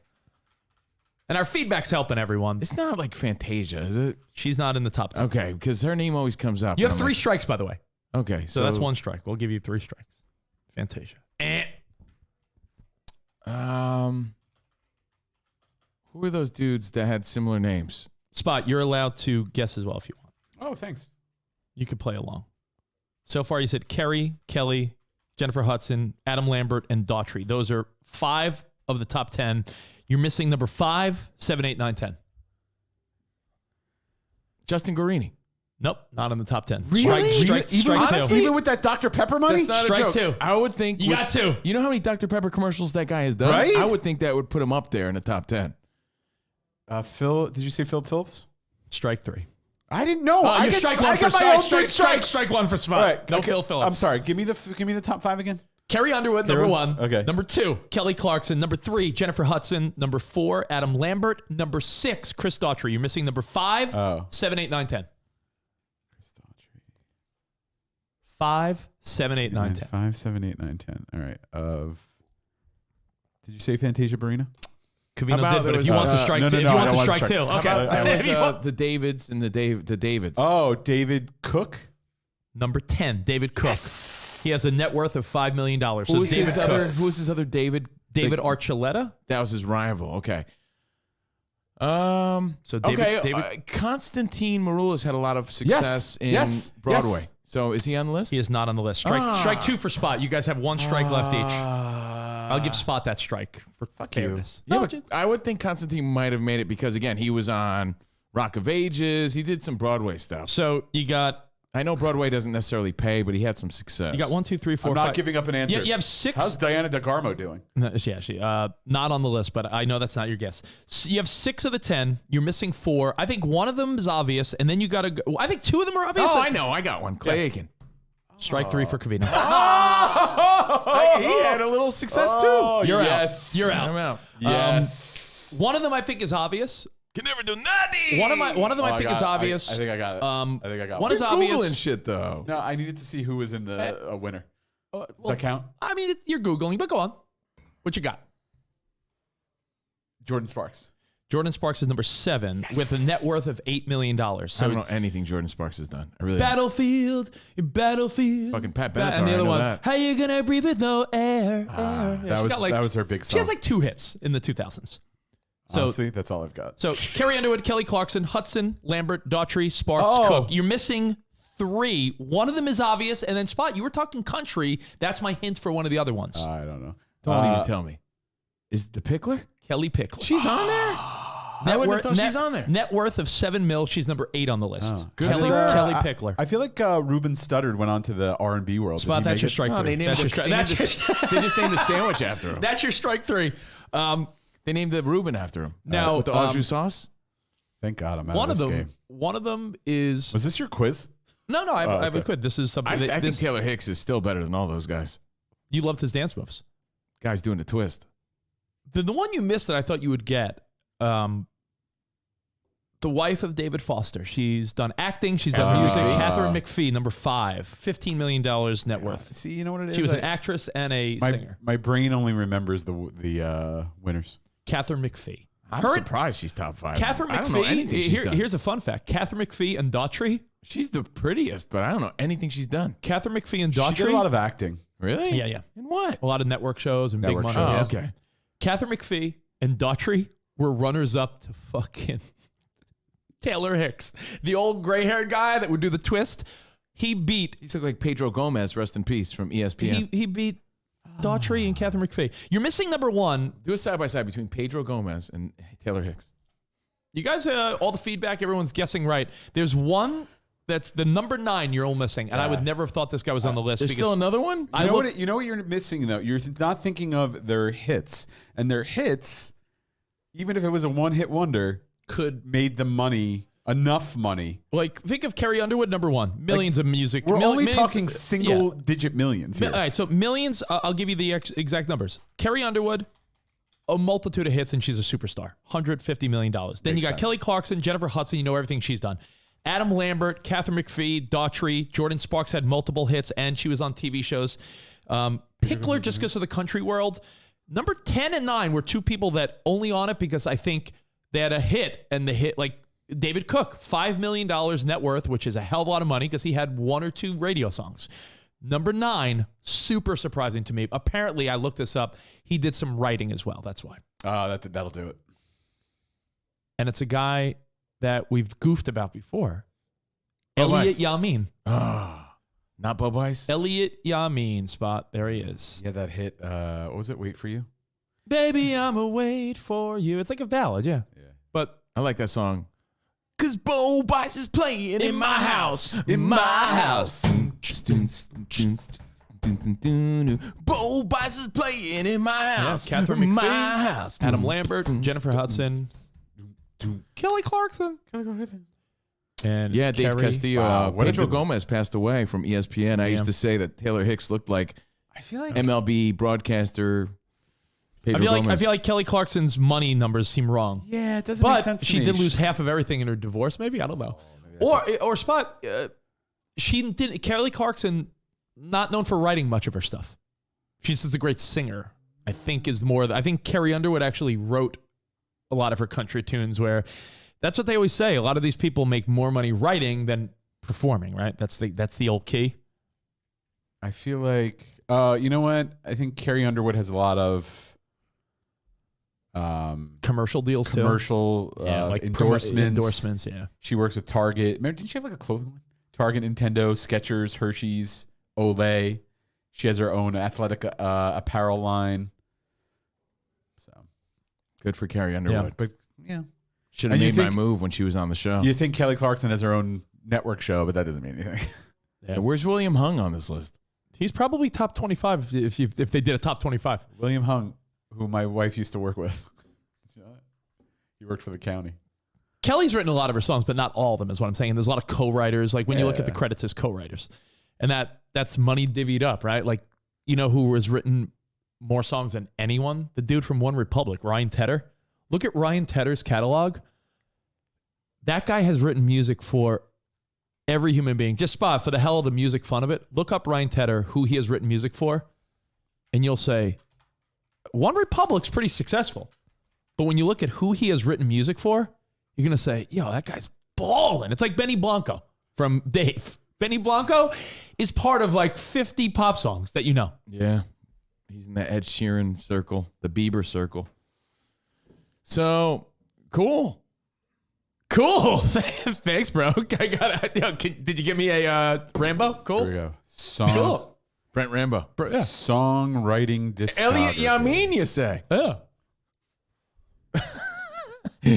And our feedback's helping everyone. It's not like Fantasia, is it? She's not in the top 10. Okay, because her name always comes up. You have 3 strikes, by the way. Okay, so that's 1 strike. We'll give you 3 strikes. Fantasia. Who are those dudes that had similar names? Spot, you're allowed to guess as well if you want. Oh, thanks. You could play along. So far, you said Carrie, Kelly, Jennifer Hudson, Adam Lambert, and Daughtry. Those are 5 of the top 10. You're missing number 5, 7, 8, 9, 10. Justin Guarini. Nope, not in the top 10. Really? Strike 2. Even with that Dr. Pepper money? That's not Strike a joke. 2. I would think... You got 2. You know how many Dr. Pepper commercials that guy has done? Right? I would think that would put him up there in the top 10. Phil, did you say Phil Phillips? Strike 3. I didn't know. I get strike my 1 for own strike. 3 strikes. Strike 1 for Spot. All right, No okay. Phil Phillips. I'm sorry. Give me the top 5 again. Carrie Underwood, number 1. Okay. Number 2, Kelly Clarkson. Number 3, Jennifer Hudson. Number 4, Adam Lambert. Number 6, Chris Daughtry. You're missing number 5, 7, 8, 9, 10. Chris Daughtry. 5, 7, 8, 9, 10. 5, 7, 8, 9, 10. All right. Did you say Fantasia Barrina? Covino did, but if you want to strike 2, if you want to strike 2, okay. That was the Davids and the Davids. Oh, David Cook? Number 10, David Cook. Yes. He has a net worth of $5 million. So who was his other David? David Archuleta? That was his rival. Okay. So David, Constantine Maroulis had a lot of success in Broadway. Yes. So is he on the list? He is not on the list. Strike 2 for Spot. You guys have 1 strike left each. I'll give Spot that strike for fairness. Yeah, but I would think Constantine might have made it because, again, he was on Rock of Ages. He did some Broadway stuff. So you got... I know Broadway doesn't necessarily pay, but he had some success. You got 1, 2, 3, 4, I'm 5. not giving up an answer. You have 6. How's Diana DeGarmo doing? No, yeah, she not on the list, but I know that's not your guess. So you have 6 of the 10. You're missing 4. I think one of them is obvious, and then you got to go. I think 2 of them are obvious. Oh, I know. I got one. Clay Aiken. Strike 3 for Covino. He had a little success too. You're yes. out. You're out. I'm out. Yes. One of them I think is obvious. Can never do nothing. One of them I think is obvious. I think I got it. I think I got one it. is obvious. Googling shit though. No, I needed to see who was in the winner. Does that count? I mean, you're Googling, but go on. What you got? Jordan Sparks. Jordan Sparks is number 7 with a net worth of $8 million. So I don't know anything Jordan Sparks has done. I really Battlefield. Fucking Pat Benatar. And the I other know one, that. how you gonna breathe with no air? That was her big song. She has like 2 hits in the 2000s. So, honestly, that's all I've got. So Carrie Underwood, Kelly Clarkson, Hudson, Lambert, Daughtry, Sparks, Cook. You're missing 3. One of them is obvious, and then Spot, you were talking country. That's my hint for one of the other ones. I don't know. Don't even tell me. Is the Pickler? Kelly Pickler. She's on there? I wouldn't have thought she's on there. Net worth of $7 million. She's number 8 on the list. Good Kelly, for her. Kelly Pickler. I feel like Ruben Studdard went on to the R&B world. Spot, that's your strike 3. They named That's your they strike. just named the sandwich after him. That's your strike 3. They named the Reuben after him. Now, with the au jus sauce. Thank God I'm out one of of this them. game. One of them is. Was this your quiz? No, I have a okay. quid. This is something. I think this, Taylor Hicks is still better than all those guys. you loved his dance moves. Guys doing the twist. The one you missed that I thought you would get. The wife of David Foster. She's done acting. She's done music. Catherine McPhee, number 5, $15 million net worth. See, you know what it is? She was an actress and a singer. My brain only remembers the winners. Catherine McPhee. I'm surprised she's top 5. Catherine I don't know anything McPhee. she's done. Here's a fun fact. Catherine McPhee and Daughtry. She's the prettiest, but I don't know anything she's done. Catherine McPhee and She Daughtry. did a lot of acting. Really? Yeah. In what? A lot of network shows and Network big money. shows. Oh, okay. Catherine McPhee and Daughtry were runners up to fucking Taylor Hicks, the old gray-haired guy that would do the twist. He He's like Pedro Gomez, rest in peace, from ESPN. he beat Daughtry and Catherine McPhee. You're missing number 1. Do a side-by-side between Pedro Gomez and Taylor Hicks. You guys, all the feedback, everyone's guessing right. There's one that's the number 9 you're all missing, and I would never have thought this guy was on the list. There's still another one? You know what you're missing, though? You're not thinking of their hits. And their hits, even if it was a one-hit wonder, could made them money, enough money. Like, think of Carrie Underwood, number 1. Millions of music. We're only millions- talking single-digit millions here. All right, so millions, I'll give you the exact numbers. Carrie Underwood, a multitude of hits, and she's a superstar. $150 million. Then Makes you got sense. Kelly Clarkson, Jennifer Hudson. You know everything she's done. Adam Lambert, Catherine McPhee, Daughtry. Jordan Sparks had multiple hits, and she was on TV shows. Pickler, just because of the country world. Number 10 and 9 were 2 people that only on it because I think they had a hit, and the hit, like David Cook, $5 million net worth, which is a hell of a lot of money because he had 1 or 2 radio songs. Number 9, super surprising to me. Apparently, I looked this up. He did some writing as well. That's why. That'll do it. And it's a guy that we've goofed about before. Bob Elliot Ice. Yamin. Not Bob Ice? Elliot Yamin, Spot. There he is. Yeah, that hit. What was it? Wait for you. Baby, I'ma wait for you. It's like a ballad, yeah. But I like that song. Cause Bob Ice is playing in my house. In my house. Bob Ice is playing in my house. Catherine in McPhee, my house. Adam Lambert, Jennifer Hudson, Kelly Clarkson. And Yeah, Dave Carrie. Castillo. Wow, what a Pedro good- Gomez passed away from ESPN. I used to say that Taylor Hicks looked like I feel like MLB broadcaster Pedro I Gomez. feel like Kelly Clarkson's money numbers seem wrong. yeah, it doesn't make But sense to she me. did lose half of everything in her divorce. Maybe I don't know. Or Spot. She didn't. Kelly Clarkson, not known for writing much of her stuff. She's just a great singer. I think is more. I think Carrie Underwood actually wrote a lot of her country tunes. Where that's what they always say. A lot of these people make more money writing than performing. Right. That's the old key. I feel like you know what? I think Carrie Underwood has a lot of Commercial deals too. commercial like endorsements. endorsements. Yeah. She works with Target. Remember, didn't she have like a clothing line? Target, Nintendo, Skechers, Hershey's, Olay. She has her own athletic apparel line. So Good for Carrie Underwood. but yeah, Should have And you made my think- move when she was on the show. you think Kelly Clarkson has her own network show, but that doesn't mean anything. Yeah, where's William Hung on this list? He's probably top 25 if they did a top 25. William Hung, who my wife used to work with. He worked for the county. Kelly's written a lot of her songs, but not all of them is what I'm saying. There's a lot of co-writers. Like when you look at the credits as co-writers. And that's money divvied up, right? Like, you know who has written more songs than anyone? The dude from One Republic, Ryan Tedder. Look at Ryan Tedder's catalog. That guy has written music for every human being. Just spot for the hell of the music fun of it. Look up Ryan Tedder, who he has written music for, and you'll say, One Republic's pretty successful. But when you look at who he has written music for, you're going to say, yo, that guy's balling. It's like Benny Blanco from Dave. Benny Blanco is part of like 50 pop songs that you know. Yeah. He's in the Ed Sheeran circle, the Bieber circle. So, cool. Cool. Thanks, bro. I got. Did you give me a Rambo? Cool. Here we go. Song. Cool. Brent Rambo. Yeah. Songwriting discography. Elliot Yamin, you say? Yeah.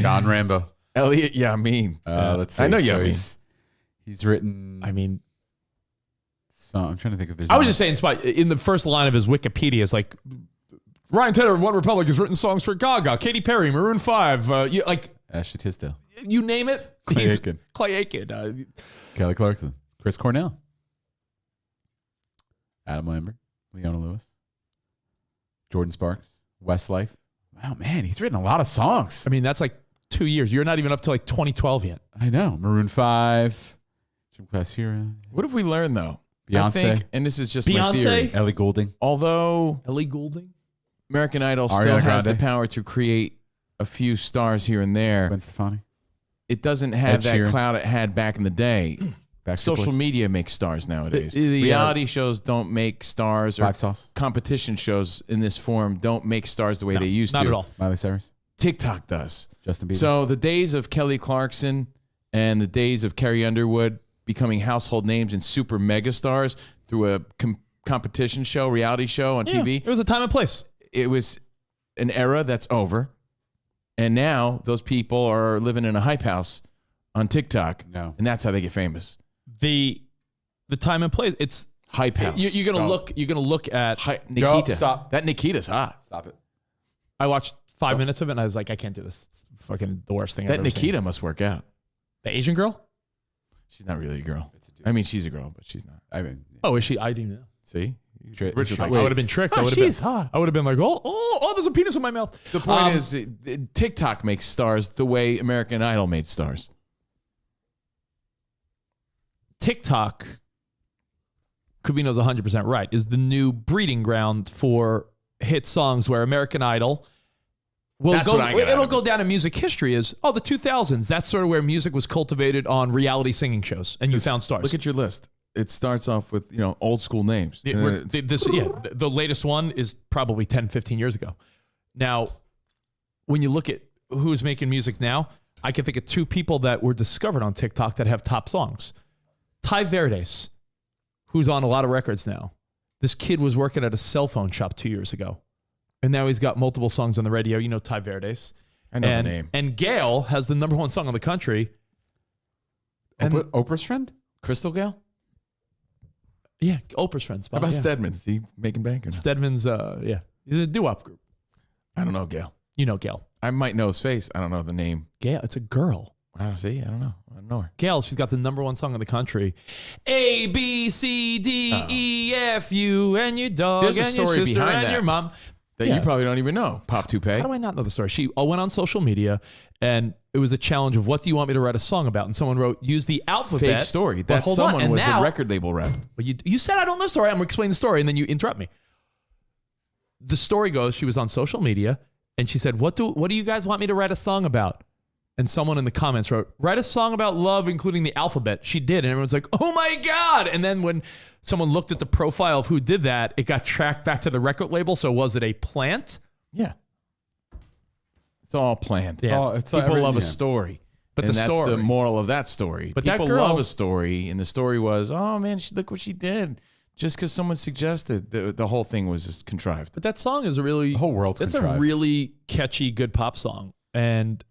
Don Rambo. Elliot Yamin. Let's see. I know So Yamin. he's written. I mean, I'm trying to think if there's. I was just saying, in the first line of his Wikipedia, it's like Ryan Tedder of One Republic has written songs for Gaga, Katy Perry, Maroon 5, like Ashley Tisdale, you name it. Clay he's- Aiken. Clay Aiken. Kelly Clarkson, Chris Cornell, Adam Lambert, Leona Lewis, Jordan Sparks, Westlife. Wow, man, he's written a lot of songs. I mean, that's like 2 years. You're not even up to like 2012 yet. I know. Maroon 5, Gym Class Hero, What have we learned, though? Beyonce. I think, and this is just my Beyonce? theory. Ellie Goulding, Although Ellie Goulding. American Idol Ariana still has the Grande. power to create a few stars here and there, Gwen Stefani, it doesn't have Ed that Sheeran. clout it had back in the day. Backstreet Social Boys, media makes stars nowadays. The, Reality shows don't make stars, or Five Sauce, competition shows in this form don't make stars the way No, they used not to. at all. Miley Cyrus, TikTok does. Justin Bieber. So the days of Kelly Clarkson and the days of Carrie Underwood becoming household names and super mega stars through a competition show, reality show on TV, There was a time and place. it was an era that's over. And now those people are living in a hype house on TikTok. No. And that's how they get famous. The time and place. It's Hype house. you're gonna Go. look. You're gonna look at. Nikita. Stop. That Nikita's hot. Stop it. I watched 5 minutes of it and I was like, I can't do this. It's fucking the worst thing. That I've ever seen. Nikita must work out. The Asian girl. She's not really a girl. It's a dude. I mean, she's a girl, but she's not. I mean, Oh, is she? I didn't know. See? Tri- Rich was Tri- like, I would have been tricked. I would have she's been. hot. I would have been like, oh, there's a penis in my mouth. The point is, TikTok makes stars the way American Idol made stars. TikTok, Covino's 100% right, is the new breeding ground for hit songs where American Idol will That's what I got out it'll of go down in music history as, the 2000s. That's sort of where music was cultivated on reality singing shows and you found stars. Look at your list. It starts off with, old school names. The latest one is probably 10, 15 years ago. Now, when you look at who's making music now, I can think of two people that were discovered on TikTok that have top songs. Ty Verdes, who's on a lot of records now. This kid was working at a cell phone shop 2 years ago. And now he's got multiple songs on the radio. You know Ty Verdes. I know the name. And Gail has the number one song in the country. And Oprah's friend? Crystal Gale? yeah, Oprah's friends. How about yeah. Stedman? Is he making bank or not? Stedman's, he's a doo-wop group. I don't know, Gale. You know Gail. I might know his face. I don't know the name. Gail, it's a girl. Wow, see? I don't know. I don't know her. Gail, she's got the number one song in the country. A, B, C, D, E, F, U, and your dog, There's a and your story sister, behind and that. your mom. That Yeah. you probably don't even know. Pop Toupee. How do I not know the story? She went on social media, and it was a challenge of what do you want me to write a song about? And someone wrote, use the alphabet. Fake story. But That hold on, someone and was now- a record label rep. But you said I don't know the story. I'm explaining the story, and then you interrupt me. The story goes, she was on social media, and she said, what do you guys want me to write a song about? And someone in the comments wrote, write a song about love, including the alphabet. She did, and everyone's like, oh my God. And then when someone looked at the profile of who did that, it got tracked back to the record label. So was it a plant? Yeah. It's all planned. Yeah. Oh, it's People love a yeah. story. But And the that's story. the moral of that story. But that People girl- love a story, and the story was, oh man, look what she did. Just because someone suggested, the whole thing was just contrived. But that song is a really The whole world's it's contrived. a really catchy, good pop song. And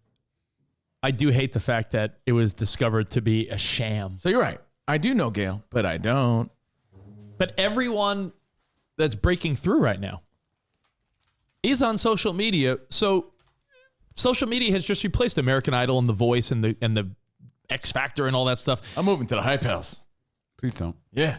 I do hate the fact that it was discovered to be a sham. So you're right. I do know Gail, but I don't. But everyone that's breaking through right now is on social media. So social media has just replaced American Idol and The Voice and the X Factor and all that stuff. I'm moving to the hype house. Please don't. Yeah.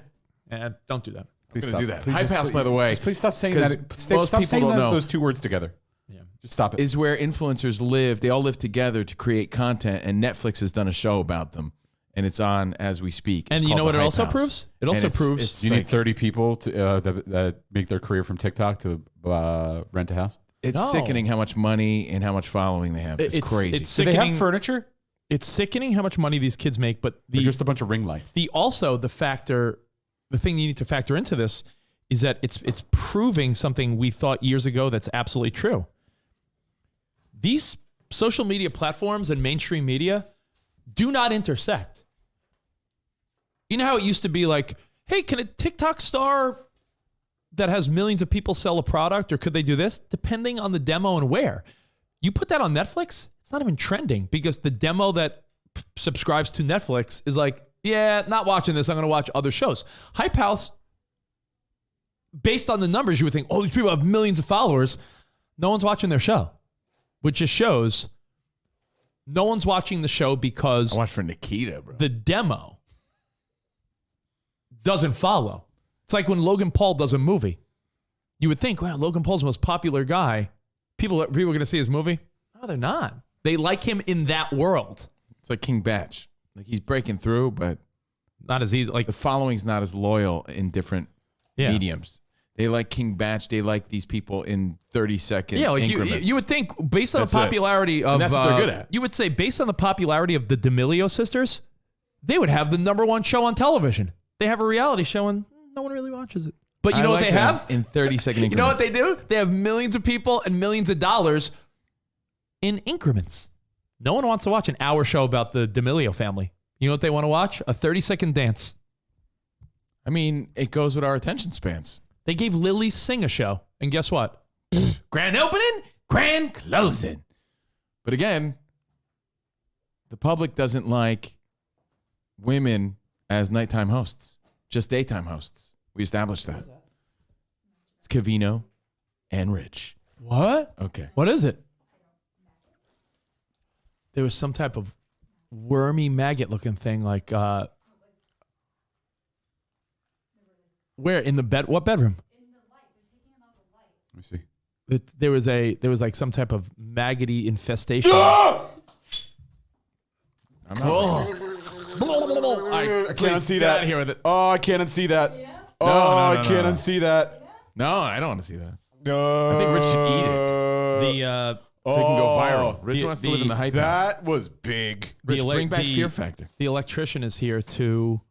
Don't do that. Please I'm stop. gonna do that. Please Hype House, by the way, just please stop saying 'cause that. most Stop people saying don't know. those two words together. Yeah. Just stop it. is where influencers live. They all live together to create content, and Netflix has done a show about them, and it's on as we speak. It's And you called know what The it Hype also House. proves? It And also it's- proves it's You like- need 30 people to that make their career from TikTok to rent a house. It's No. sickening how much money and how much following they have. It's crazy. It's Do they sickening. have furniture? It's sickening how much money these kids make, but They're just a bunch of ring lights. the thing you need to factor into this is that it's proving something we thought years ago that's absolutely true. These social media platforms and mainstream media do not intersect. You know how it used to be like, hey, can a TikTok star that has millions of people sell a product, or could they do this? Depending on the demo and where. You put that on Netflix, it's not even trending because the demo that subscribes to Netflix is like, yeah, not watching this. I'm going to watch other shows. Hype House, based on the numbers, you would think, oh, these people have millions of followers. No one's watching their show, which just shows no one's watching the show because I watched for Nikita, bro. the demo doesn't follow. It's like when Logan Paul does a movie. You would think, wow, Logan Paul's the most popular guy. People are going to see his movie. No, they're not. They like him in that world. It's like King Batch. Like he's breaking through, but Not as easy. Like the following's not as loyal in different Yeah. mediums. They like King Batch. They like these people in 30-second yeah, like increments. you would think based on That's the it. popularity of And that's what they're good at. You would say based on the popularity of the D'Amelio sisters, they would have the #1 show on television. They have a reality show and no one really watches it. But you know what they have? in 30-second increments. You know what they do? They have millions of people and millions of dollars in increments. No one wants to watch an hour show about the D'Amelio family. You know what they want to watch? A 30-second dance. I mean, it goes with our attention spans. They gave Lily Singh a show, and guess what? Grand opening, grand closing. But again, the public doesn't like women as nighttime hosts, just daytime hosts. We established that. It's Covino and Rich. What? Okay. What is it? There was some type of wormy maggot-looking thing, like where in the bed? What bedroom? Let me see. There was like some type of maggoty infestation. I'm not I can't unsee that. Out of here with it. Oh, I can't unsee that. Oh, No, I no, can't no. unsee that. No, I don't want to see that. No. I think Rich should eat it The so it can go viral. Rich the- wants to live in the hype house. That was big. Rich, bring back the- Fear Factor. The electrician is here to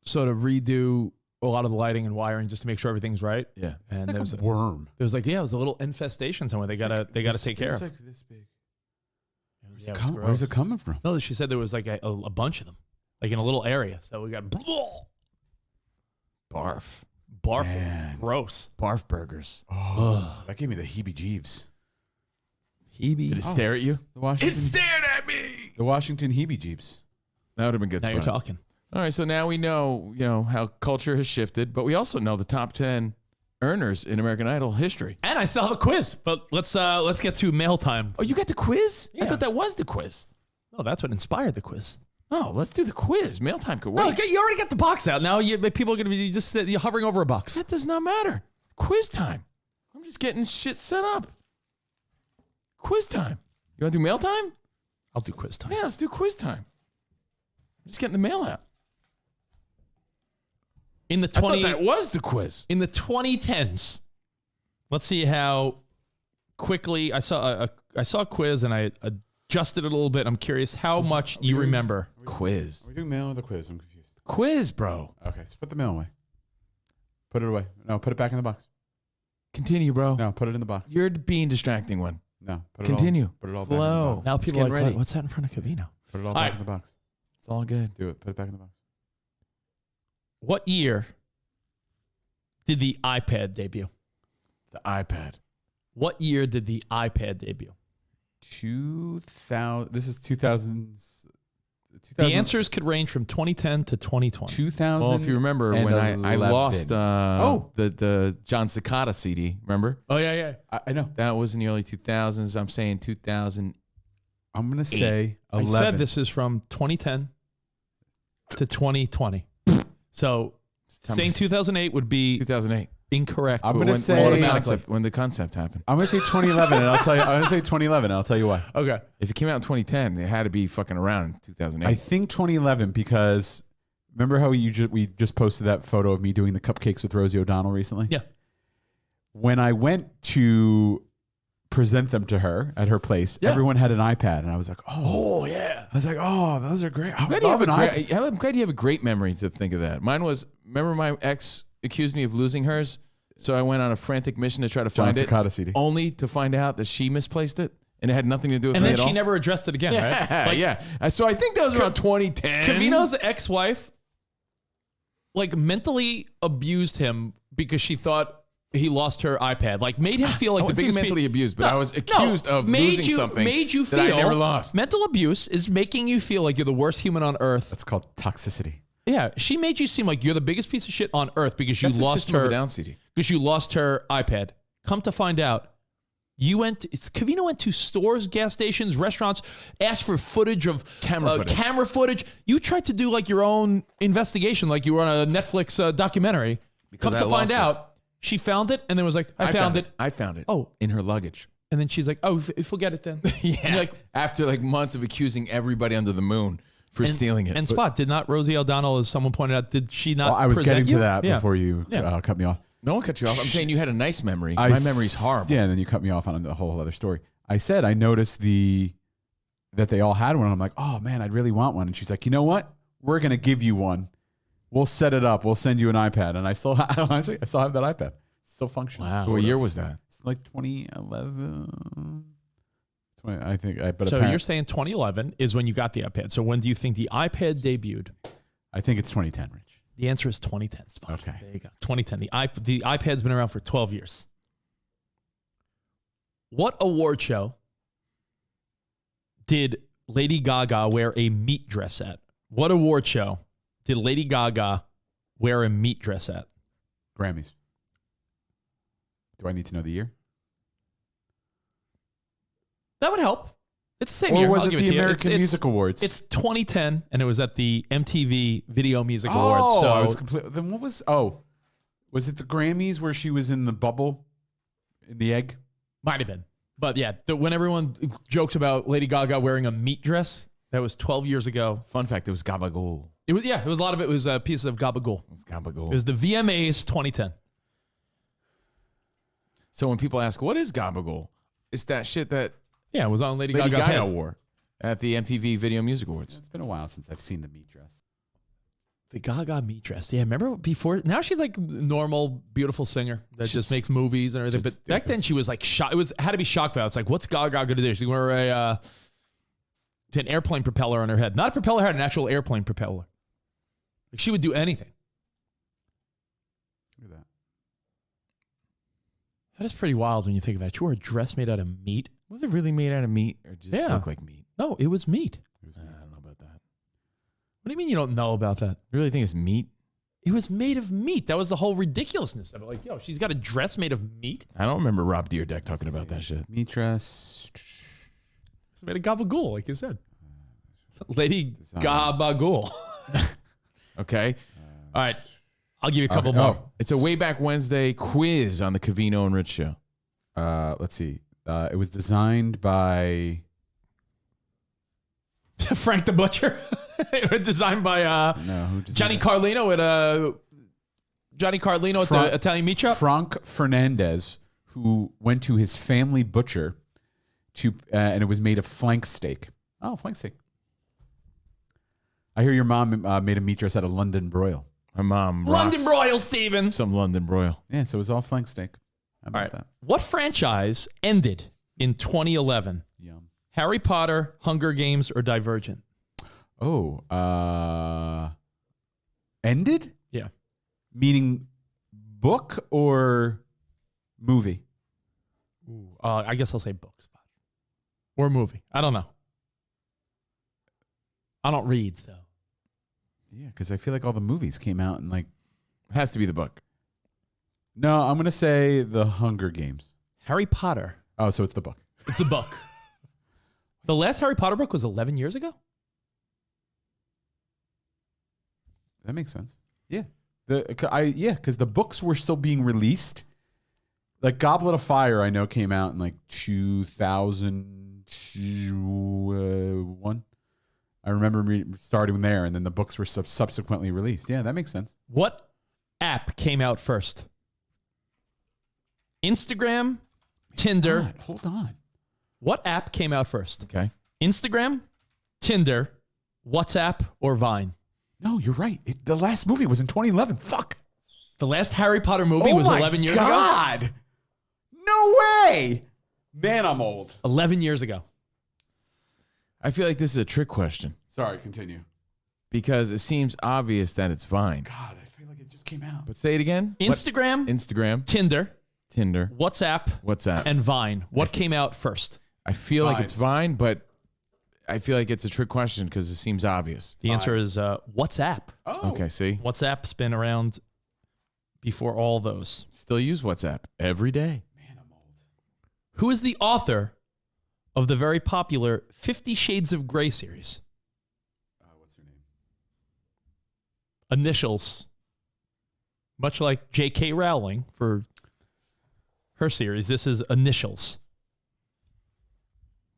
sort of redo a lot of the lighting and wiring just to make sure everything's right. Yeah. And It's like there was a worm. it was like, yeah, it was a little infestation somewhere. They gotta take care of. Like this big. Yeah, it was Where's it gross. coming from? No, she said there was like a bunch of them, like in a little area. So we got Barf. barf, Man. gross. Barf burgers. Oh, that gave me the heebie-jeebs. Hebe. Did it stare at you? The Washington, stared at me. the Washington heebie-jeebs. That would have been good. Now you're spot. talking. All right, so now we know, how culture has shifted, but we also know the top 10 earners in American Idol history. And I still have a quiz, but let's get to mail time. Oh, you got the quiz? Yeah. I thought that was the quiz. Oh, that's what inspired the quiz. Oh, let's do the quiz. Mail time could No, wait. you already got the box out. Now people are gonna be just you're hovering over a box. That does not matter. Quiz time. I'm just getting shit set up. Quiz time. You want to do mail time? I'll do quiz time. Yeah, let's do quiz time. I'm just getting the mail out. In the I thought 20 that was the quiz. in the 2010s, let's see how quickly I saw a quiz and I adjusted it a little bit. I'm curious how much you remember. Quiz. Are we doing mail or the quiz? I'm confused. Quiz, bro. Okay, so put the mail away. Put it away. No, put it back in the box. Continue, bro. No, put it in the box. You're the being distracting one. No, put Continue. it all. Put it all back in Flow. the box. Now Just people are get like, ready. what's that in front of Covino? Put it all All back right. in the box. It's all good. Do it. Put it back in the box. What year did the iPad debut? The iPad. What year did the iPad debut? 2000. This is 2000. The answers could range from 2010 to 2020. 2000. Well, if you remember when I lost the John Cicada CD, remember? Oh yeah. I know. That was in the early 2000s. I'm saying 2000. I'm gonna say I 11. said this is from 2010 to 2020. So Saying 2008 would be 2008. incorrect. I'm gonna When say the concept happened. I'm gonna say 2011, and I'll tell you. I'm gonna say 2011, and I'll tell you why. Okay. If it came out in 2010, it had to be fucking around in 2008. I think 2011 because remember how we just posted that photo of me doing the cupcakes with Rosie O'Donnell recently? Yeah. When I went to present them to her at her place, everyone had an iPad, and I was like, "Oh yeah!" I was like, "Oh, those are great." I'm glad you have a great memory to think of that. Mine was, remember my ex accused me of losing hers, so I went on a frantic mission to try to find it, CD. only to find out that she misplaced it, and it had nothing to do with me at all. And then she never addressed it again, right? Like, yeah. So I think that was around 2010. Covino's ex-wife, like, mentally abused him because she thought he lost her iPad. Like, made him feel like I the wouldn't say biggest mentally abused, but I was accused of made losing something made you that feel I never lost. Mental abuse is making you feel like you're the worst human on earth. That's called toxicity. Yeah, she made you seem like you're the biggest piece of shit on earth because you That's the lost System of her a Down CD. because you lost her iPad. Come to find out, Covino went to stores, gas stations, restaurants, asked for footage of camera footage. You tried to do like your own investigation, like you were on a Netflix documentary. Because Come to find out, she found it and then was like, I found it. I found it. Oh. In her luggage. And then she's like, oh, forget it then. Yeah. And you're like, After like months of accusing everybody under the moon for stealing it. And Spot, did not Rosie O'Donnell, as someone pointed out, did she not Well, I was present getting you? to that Yeah. before you Yeah. cut me off. No one cut you off. I'm saying you had a nice memory. My memory's horrible. Yeah, and then you cut me off on a whole other story. I said I noticed that they all had one. I'm like, oh man, I'd really want one. And she's like, you know what? We're gonna give you one. We'll set it up. We'll send you an iPad. And I still honestly, I still have that iPad. It still functions. Wow. So what year was that? It's like 2011. I think. But So you're saying 2011 is when you got the iPad. So when do you think the iPad debuted? I think it's 2010, Rich. The answer is 2010. Spot. Okay. There you go. 2010. The iPad's been around for 12 years. What award show did Lady Gaga wear a meat dress at? What award show did Lady Gaga wear a meat dress at? Grammys. Do I need to know the year? That would help. It's the same Or year. was I'll it give the to you. American Music Awards? It's 2010, and it was at the MTV Video Music Awards. So I was completely. Then what was? Oh, was it the Grammys where she was in the bubble, in the egg? might have been. But yeah, when everyone jokes about Lady Gaga wearing a meat dress, that was 12 years ago. Fun fact, it was gabagool. It was a lot of it was pieces of gabagool. It was gabagool. It was the VMAs 2010. So when people ask, what is gabagool? It's that shit that Yeah, it was on Lady Lady Gaga's Gaga head. wore at the MTV Video Music Awards. It's been a while since I've seen the meat dress. The Gaga meat dress. Yeah, remember before? Now she's like a normal, beautiful singer that just makes movies and everything. But back then she was like shock. It had to be shock value. It's like, what's Gaga going to do? She's going to wear an airplane propeller on her head. Not a propeller head, an actual airplane propeller. Like she would do anything. Look at that. That is pretty wild when you think about it. She wore a dress made out of meat. Was it really made out of meat or just Yeah. look like meat? No, it was meat. I don't know about that. What do you mean you don't know about that? You really think it's meat? It was made of meat. That was the whole ridiculousness of it. Like, yo, she's got a dress made of meat. I don't remember Rob Deerdeck talking about that shit. Meat dress. It's made of gabagool, like you said. Lady Gabagool. Okay. All right. I'll give you a couple Okay. more. Oh. It's a Way Back Wednesday quiz on the Covino and Rich show. Let's see. It was designed by. Frank the Butcher. It was designed by No, who designed Johnny it? Carlino at the Italian meat shop. Frank Fernandez, who went to his family butcher and it was made of flank steak. Oh, flank steak. I hear your mom made a meat dress out of London broil. My mom London rocks broil, Steven. some London broil. Yeah, so it was all flank steak. How about All right. that? What franchise ended in 2011? Yum. Harry Potter, Hunger Games, or Divergent? Oh, ended? Yeah. Meaning book or movie? I guess I'll say book spot. Or movie. I don't know. I don't read, so. Yeah, because I feel like all the movies came out and like. It has to be the book. No, I'm gonna say the Hunger Games. Harry Potter. Oh, so it's the book. It's a book. The last Harry Potter book was 11 years ago? That makes sense. Yeah. Because the books were still being released. Like Goblet of Fire, I know came out in like 2001. I remember starting there, and then the books were subsequently released. Yeah, that makes sense. What app came out first? Instagram, Tinder. God, hold on. What app came out first? Okay. Instagram, Tinder, WhatsApp, or Vine? No, you're right. The last movie was in 2011. Fuck. The last Harry Potter movie was 11 years ago? God. No way. Man, I'm old. 11 years ago. I feel like this is a trick question Sorry, continue. because it seems obvious that it's Vine. God, I feel like it just came out. But say it again. Instagram, Instagram, Tinder, Tinder, WhatsApp, WhatsApp. and Vine. What came out first? I feel like Vine. it's Vine, but I feel like it's a trick question because it seems obvious. The answer is WhatsApp. Oh. Okay, see? WhatsApp's been around before all those. Still use WhatsApp every day. Man, I'm old. Who is the author of the very popular 50 Shades of Grey series? What's her name? Initials. Much like J.K. Rowling for her series, this is initials.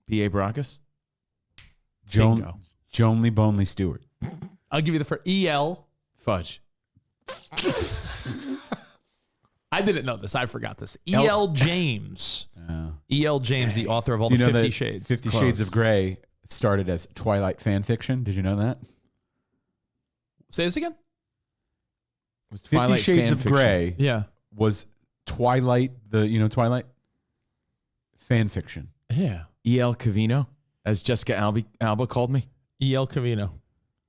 B.A. Baracus? Bingo. Joan Lee Bonely Stewart. I'll give you the first. E.L. Fudge. I didn't know this. I forgot this. E.L. James. E.L. James, the author of all You the know 50 that Shades. 50 Close. Shades of Grey started as Twilight fan fiction. Did you know that? Say this again? Was 50 Twilight Shades fan of fiction. Grey Yeah. was Twilight, Twilight? Fan fiction. Yeah. E.L. Covino, as Jessica Alba called me. E.L. Covino.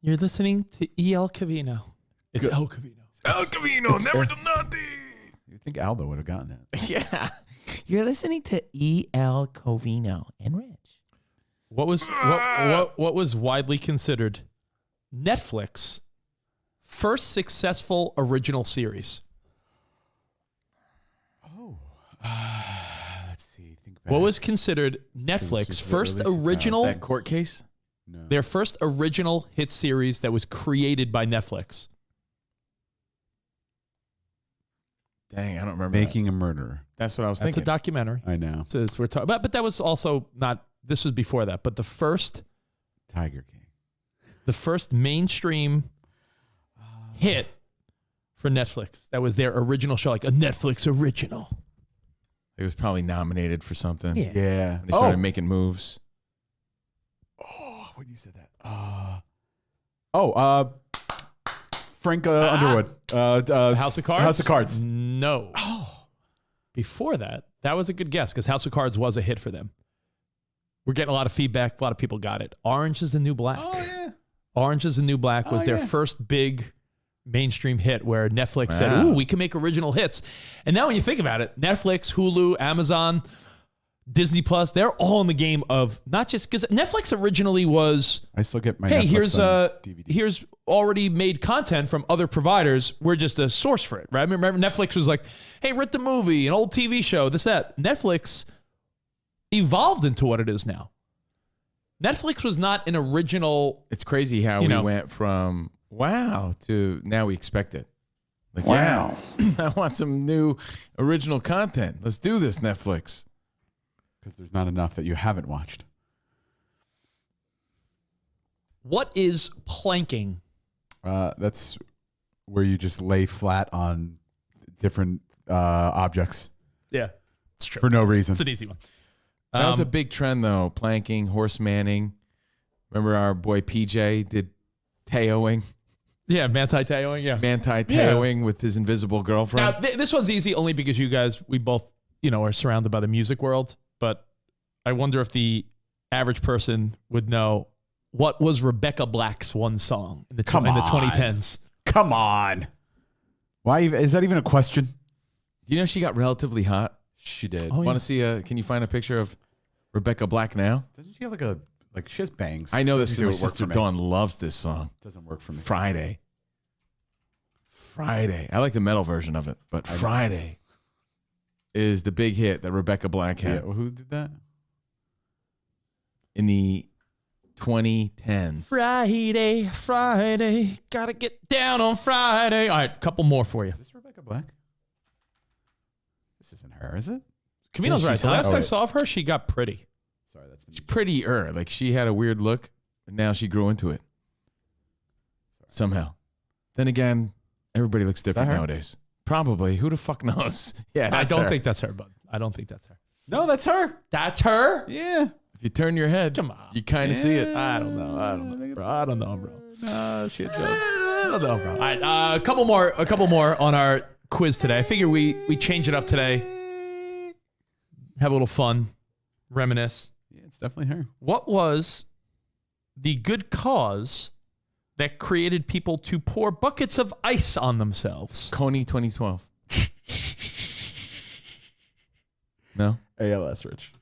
You're listening to E.L. Covino. It's El Covino. El Covino, never do nothing. You think Aldo would have gotten that? Yeah. You're listening to E.L. Covino and Rich. What was widely considered Netflix first successful original series? Let's see. Think back. What was considered Netflix just first released in original, That court case? No. their first original hit series that was created by Netflix? Dang, I don't remember. Making a Murderer. That's what I was That's thinking. a documentary. I know. Says we're talking, but that was also not. This was before that. But the first Tiger King. mainstream hit for Netflix that was their original show, like a Netflix original. It was probably nominated for something. Yeah. Yeah. When they started making moves. When you said that. Frank Underwood. House of Cards. House of Cards. No. Oh. Before that was a good guess because House of Cards was a hit for them. We're getting a lot of feedback. A lot of people got it. Orange is the New Black. Oh, yeah. Orange is the New Black was their first big mainstream hit where Netflix said, ooh, we can make original hits. And now when you think about it, Netflix, Hulu, Amazon, Disney Plus, they're all in the game of not just because Netflix originally was, I still get my hey, Netflix on DVDs. here's already made content from other providers. We're just a source for it, right? Remember Netflix was like, hey, rent the movie, an old TV show, this, that. Netflix evolved into what it is now. Netflix was not an original. It's crazy how we went from wow to now we expect it. Like, wow. Yeah, I want some new original content. Let's do this, Netflix. Because there's not enough that you haven't watched. What is planking? That's where you just lay flat on different objects Yeah, it's true. for no reason. It's an easy one. That was a big trend, though. Planking, horse manning. Remember our boy PJ did taoing? Yeah, manti-taoing, yeah. Manti-taoing with his invisible girlfriend. Now, this one's easy only because you guys, we both, are surrounded by the music world. But I wonder if the average person would know what was Rebecca Black's one song in the 2010s. Come on. Why is that even a question? Do you know she got relatively hot? She did. Oh, Want to see can you find a picture of Rebecca Black now? Doesn't she have she has bangs? I know this Doesn't because my work sister for me. Dawn loves this song. Doesn't work for me. Friday. I like the metal version of it, but Friday is the big hit that Rebecca Black had Yeah, well, who did that? in the 2010s. Friday, gotta get down on Friday. All right, couple more for you. Is this Rebecca Black? This isn't her, is it? Covino's right. The last I saw of her, she got pretty. Sorry, that's the She's prettier. Like she had a weird look, and now she grew into it. Somehow. Then again, everybody looks different her? nowadays. Probably. Who the fuck knows? Yeah, I that's don't her. think that's her, bud. I don't think that's her. No, that's her. That's her? Yeah. If you turn your head, Come on. you kind of see it. I don't know, bro. I don't know, bro. No, she had jokes. I don't know, bro. All right, a couple more on our quiz today. I figure we change it up today. Have a little fun, reminisce. Yeah, it's definitely her. What was the good cause that created people to pour buckets of ice on themselves? Coney 2012. No? ALS, Rich.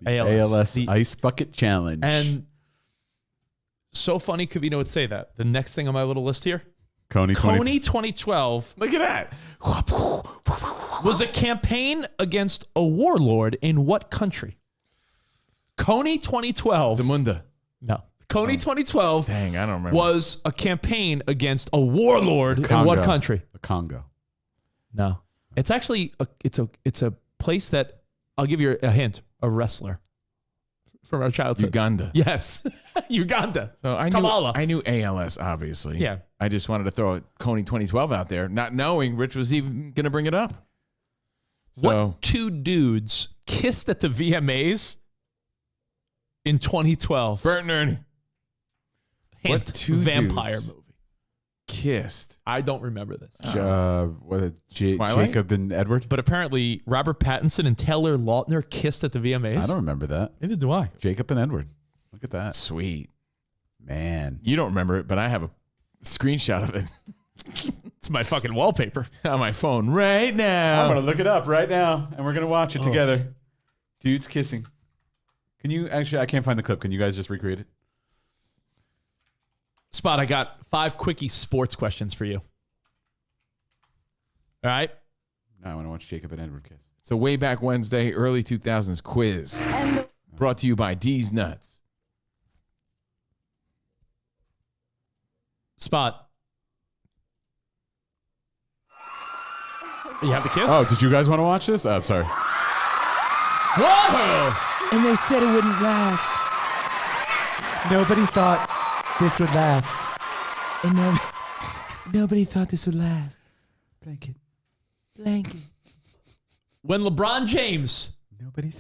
ALS. The Ice Bucket Challenge. And so funny Covino would say that. The next thing on my little list here, Coney 2012 Look at that. was a campaign against a warlord in what country? Coney 2012. Zamunda. No. Coney 2012 Dang, I don't remember. was a campaign against a warlord in Congo. what country? The Congo. No. It's actually it's a place that I'll give you a hint, a wrestler from our childhood. Uganda. Yes. Uganda. So I knew ALS, obviously. Yeah. I just wanted to throw Coney 2012 out there, not knowing Rich was even going to bring it up. So, What two dudes kissed at the VMAs in 2012? Bert and Ernie Hint, what two vampire dudes? movie. Kissed. I don't remember this. Twilight? Jacob and Edward? But apparently Robert Pattinson and Taylor Lautner kissed at the VMAs. I don't remember that. Neither do I. Jacob and Edward. Look at that. Sweet. Man. You don't remember it, but I have a screenshot of it It's my fucking wallpaper. on my phone right now. I'm going to look it up right now, and we're going to watch it together. Dudes kissing. Can you actually, I can't find the clip. Can you guys just recreate it? Spot, I got 5 quickie sports questions for you. All right? No, I want to watch Jacob and Edward kiss. It's a way back Wednesday, early 2000s quiz. Brought to you by D's Nuts. Spot. You have the kiss? Oh, did you guys want to watch this? I'm sorry. Whoa! And they said it wouldn't last. Nobody thought this would last. And nobody thought this would last. Blanket. When LeBron James Nobody.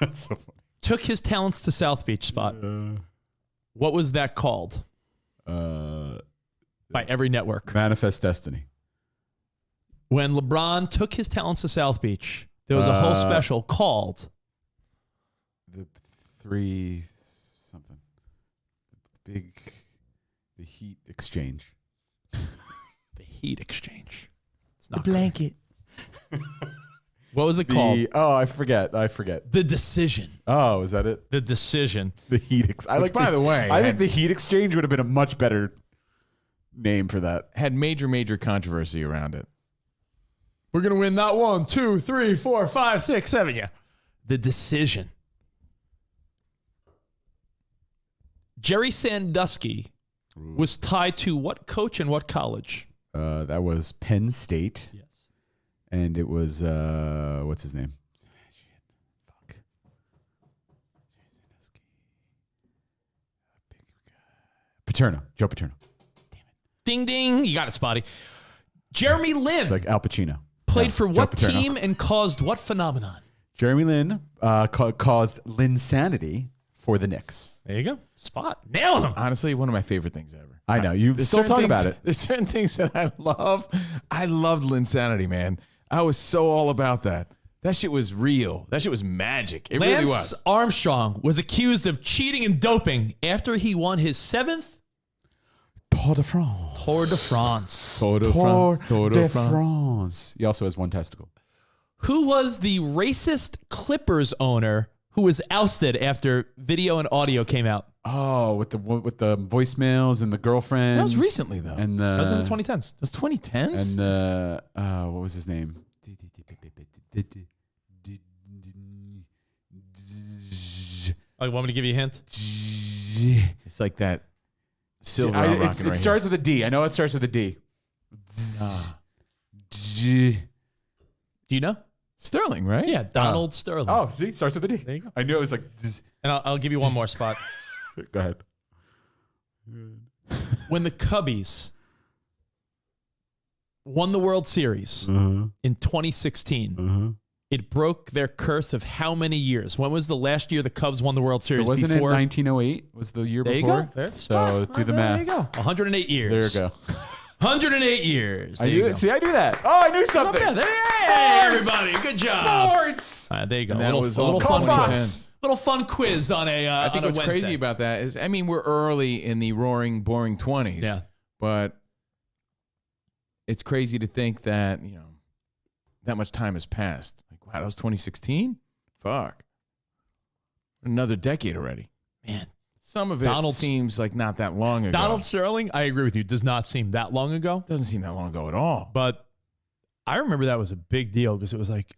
That's so funny. took his talents to South Beach, Spot, what was that called by every network? Manifest Destiny. When LeBron took his talents to South Beach, there was a whole special called The three something. The Heat Exchange. the Heat Exchange. It's The not blanket. What was it called? I forget. The Decision. Oh, is that it? The Decision. The Heat Exchange. By the way, I think the Heat Exchange would have been a much better name for that. had major controversy around it. We're going to win not 1, 2, 3, 4, 5, 6, 7. Yeah. The Decision. Jerry Sandusky was tied to what coach and what college? That was Penn State. Yes. And it was, what's his name? Fuck. Paterno. Joe Paterno. Ding, ding. You got it, Spotty. Jeremy Lin It's like Al Pacino. played No, for Joe what Paterno. team and caused what phenomenon? Jeremy Lin caused Linsanity for the Knicks. There you go. Spot. Nailing him. Honestly, one of my favorite things ever. I know. You There's still certain talk about things- it. There's certain things that I love. I loved Linsanity, man. I was so all about that. That shit was real. That shit was magic. It Lance really was. Armstrong was accused of cheating and doping after he won his 7th Tour de France. Tour de France. Tour de France. He also has one testicle. Who was the racist Clippers owner who was ousted after video and audio came out? Oh, with the voicemails and the girlfriend. That was recently, though. And That was in the 2010s. That's 2010s? and what was his name? Oh, you want me to give you a hint? It's like that silver. I'm rocking It right starts with a D. I know it starts with a D. Do you know? Sterling, right? Yeah, Donald Sterling. Oh, see, it starts with a D. There you go. I knew it was like. And I'll give you one more spot. Go ahead. When the Cubbies won the World Series in 2016, it broke their curse of how many years? When was the last year the Cubs won the World Series? So wasn't before? it 1908? Was the year There before? you go. Fair So spot. do the There math. you go. 108 years. There you go. 108 years. There you go. See, I knew that. Oh, I knew something. Yeah, hey, everybody. Good job. Sports. There you go. And that was a all little fun Fox. Little fun quiz on a I think on a what's Wednesday. crazy about that is, I mean, we're early in the roaring, boring 20s. Yeah. But it's crazy to think that, you know, that much time has passed. Like, wow, that was 2016? Fuck. Another decade already. Man. Some of it seems like not that long ago. Donald Sterling, I agree with you, does not seem that long ago. Doesn't seem that long ago at all. But I remember that was a big deal because it was like,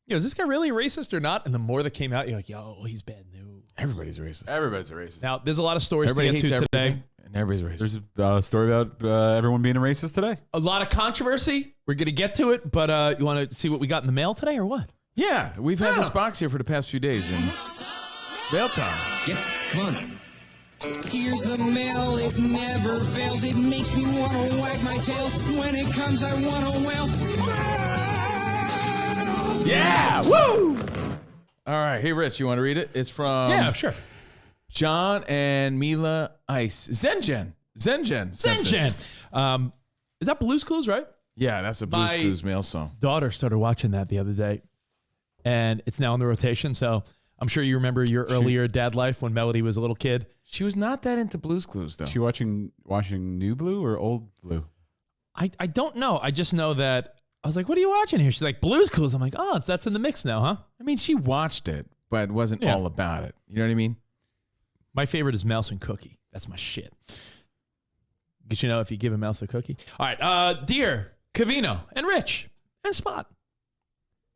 yo, is this guy really racist or not? And the more that came out, you're like, yo, he's bad news. Everybody's racist. Everybody's a racist. Now, there's a lot of stories Everybody to get hates to today. everything, and everybody's racist. There's a story about everyone being a racist today. A lot of controversy. We're going to get to it, but you want to see what we got in the mail today or what? Yeah, we've had this box here for the past few days. And mail time. Yep, come on. Here's the mail, it never fails. It makes me want to wag my tail. When it comes, I want to wail. Yeah, woo! All right, hey, Rich, you want to read it? It's from Yeah, sure. John and Mila Ice. Zengen. sent this. Is that Blue's Clues, right? Yeah, that's a Blue's My Clues mail song. Daughter started watching that the other day, and it's now on the rotation, so I'm sure you remember your earlier dad life when Melody was a little kid. She was not that into Blue's Clues, though. She watching New Blue or Old Blue? I don't know. I just know that I was like, what are you watching here? She's like, Blue's Clues. I'm like, oh, that's in the mix now, huh? I mean, she watched it, but wasn't all about it. You know what I mean? My favorite is Mouse and Cookie. That's my shit. Because you know, if you give a mouse a cookie. All right. Dear Covino and Rich and Spot,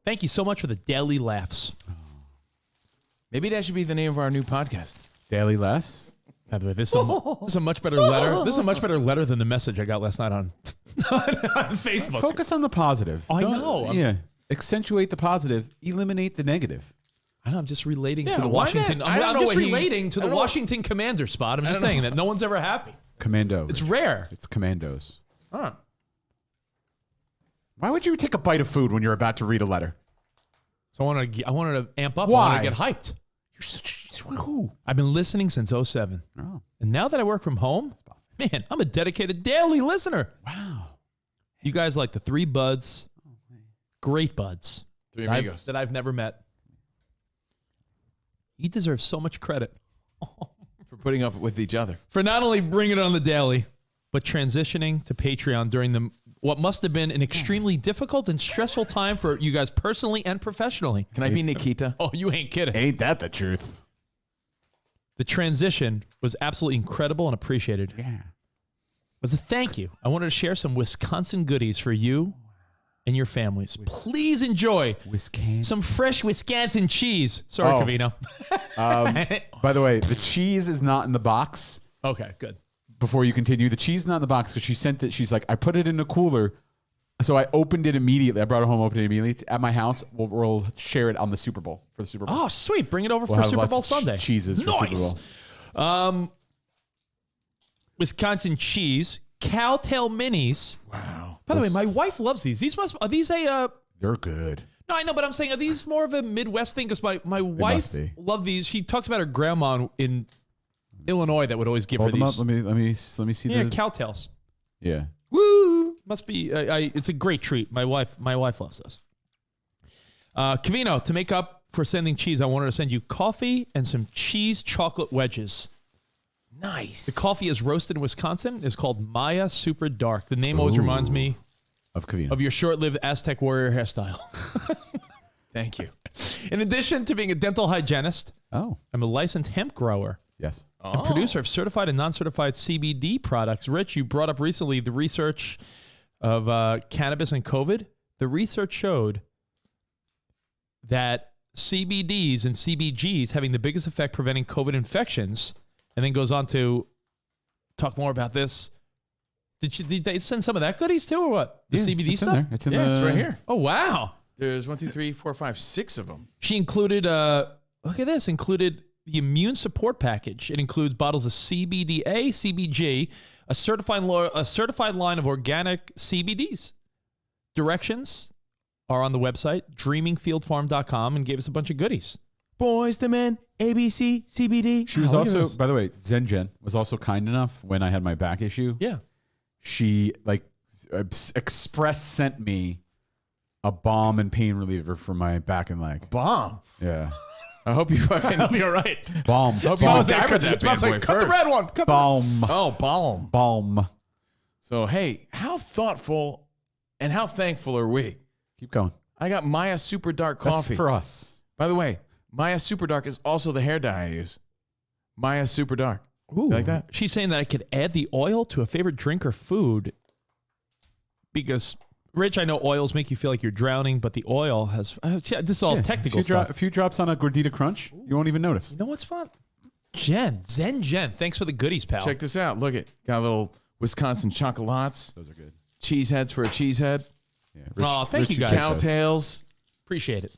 thank you so much for the daily laughs. Maybe that should be the name of our new podcast. Daily Laughs? By the way, this is a much better letter. This is a much better letter than the message I got last night on Facebook. Focus on the positive. I know. Yeah. Accentuate the positive. Eliminate the negative. I know. I'm just relating Yeah, to the why Washington. not? I don't I'm know just what he- relating to I the don't know- Washington Commander Spot. I'm just saying that no one's ever happy. Commando. It's Rich. rare. It's commandos. Huh. Why would you take a bite of food when you're about to read a letter? So I wanted to amp up. Why? I want to get hyped. You're such who? I've been listening since 07. Oh. And now that I work from home, man, I'm a dedicated daily listener. Wow. You guys like the three buds, great buds Three that amigos. that I've never met. You deserve so much credit For putting up with each other. for not only bringing it on the daily, but transitioning to Patreon during what must have been an extremely difficult and stressful time for you guys personally and professionally. Can I be Nikita? Oh, you ain't kidding. Ain't that the truth? The transition was absolutely incredible and appreciated. Yeah. As a thank you, I wanted to share some Wisconsin goodies for you and your families. Please enjoy Wisconsin. some fresh Wisconsin cheese. Sorry, Oh. Covino. By the way, the cheese is not in the box. Okay, good. Before you continue, the cheese is not in the box because she sent it. She's like, I put it in a cooler. So I opened it immediately. I brought it home, opened it immediately. It's at my house. We'll share it on the Super Bowl for the Super Bowl. Oh, sweet. Bring it over We'll for have Super lots Bowl of Sunday. cheeses for Super Nice. Bowl. Wisconsin cheese, Cowtail Minis. Wow. By the way, my wife loves these. Are these a... They're good. No, I know, but I'm saying, are these more of a Midwest thing? Because my wife must be. loved these. She talks about her grandma in Illinois that would always give Hold her them these. up. Let me see Yeah, the. Cowtails. Yeah. Woo! Must be. It's a great treat. My wife loves this. Covino, to make up for sending cheese, I wanted to send you coffee and some cheese chocolate wedges. Nice. The coffee is roasted in Wisconsin. It's called Maya Super Dark. The name always reminds me Of Covino. of your short-lived Aztec warrior hairstyle. Thank you. In addition to being a dental hygienist, Oh. I'm a licensed hemp grower Yes. and producer of certified and non-certified CBD products. Rich, you brought up recently the research of cannabis and COVID. The research showed that CBDs and CBGs having the biggest effect preventing COVID infections and then goes on to talk more about this. Did they send some of that goodies too, or what? The CBD it's stuff? In there. It's in It's right here. Oh, wow. There's 1, 2, 3, 4, 5, 6 of them. She included, look at this, included the immune support package. It includes bottles of CBDA, CBG, a certified line of organic CBDs. Directions are on the website, dreamingfieldfarm.com, and gave us a bunch of goodies. Boys to Men, ABC, CBD. She was also, by the way, Zen Jen was also kind enough when I had my back issue. Yeah. She express sent me a balm and pain reliever for my back and leg. Bomb. Yeah. I hope you fucking. I'll be all right. Balm. Hope Balm. you cut the red one. Balm. Oh, balm. Balm. So, hey, how thoughtful and how thankful are we? Keep going. I got Maya Super Dark Coffee. That's for us. By the way, Maya Super Dark is also the hair dye I use. Maya Super Dark. Ooh. You like that? She's saying that I could add the oil to a favorite drink or food because, Rich, I know oils make you feel like you're drowning, but the oil has... this is all technical stuff. A few drops on a Gordita Crunch, you won't even notice. You know what's fun? Zen Jen. Thanks for the goodies, pal. Check this out. Look it. Got a little Wisconsin chocolates. Those are good. Cheese heads for a cheese head. Yeah, thank you guys. Cow tails. Appreciate it.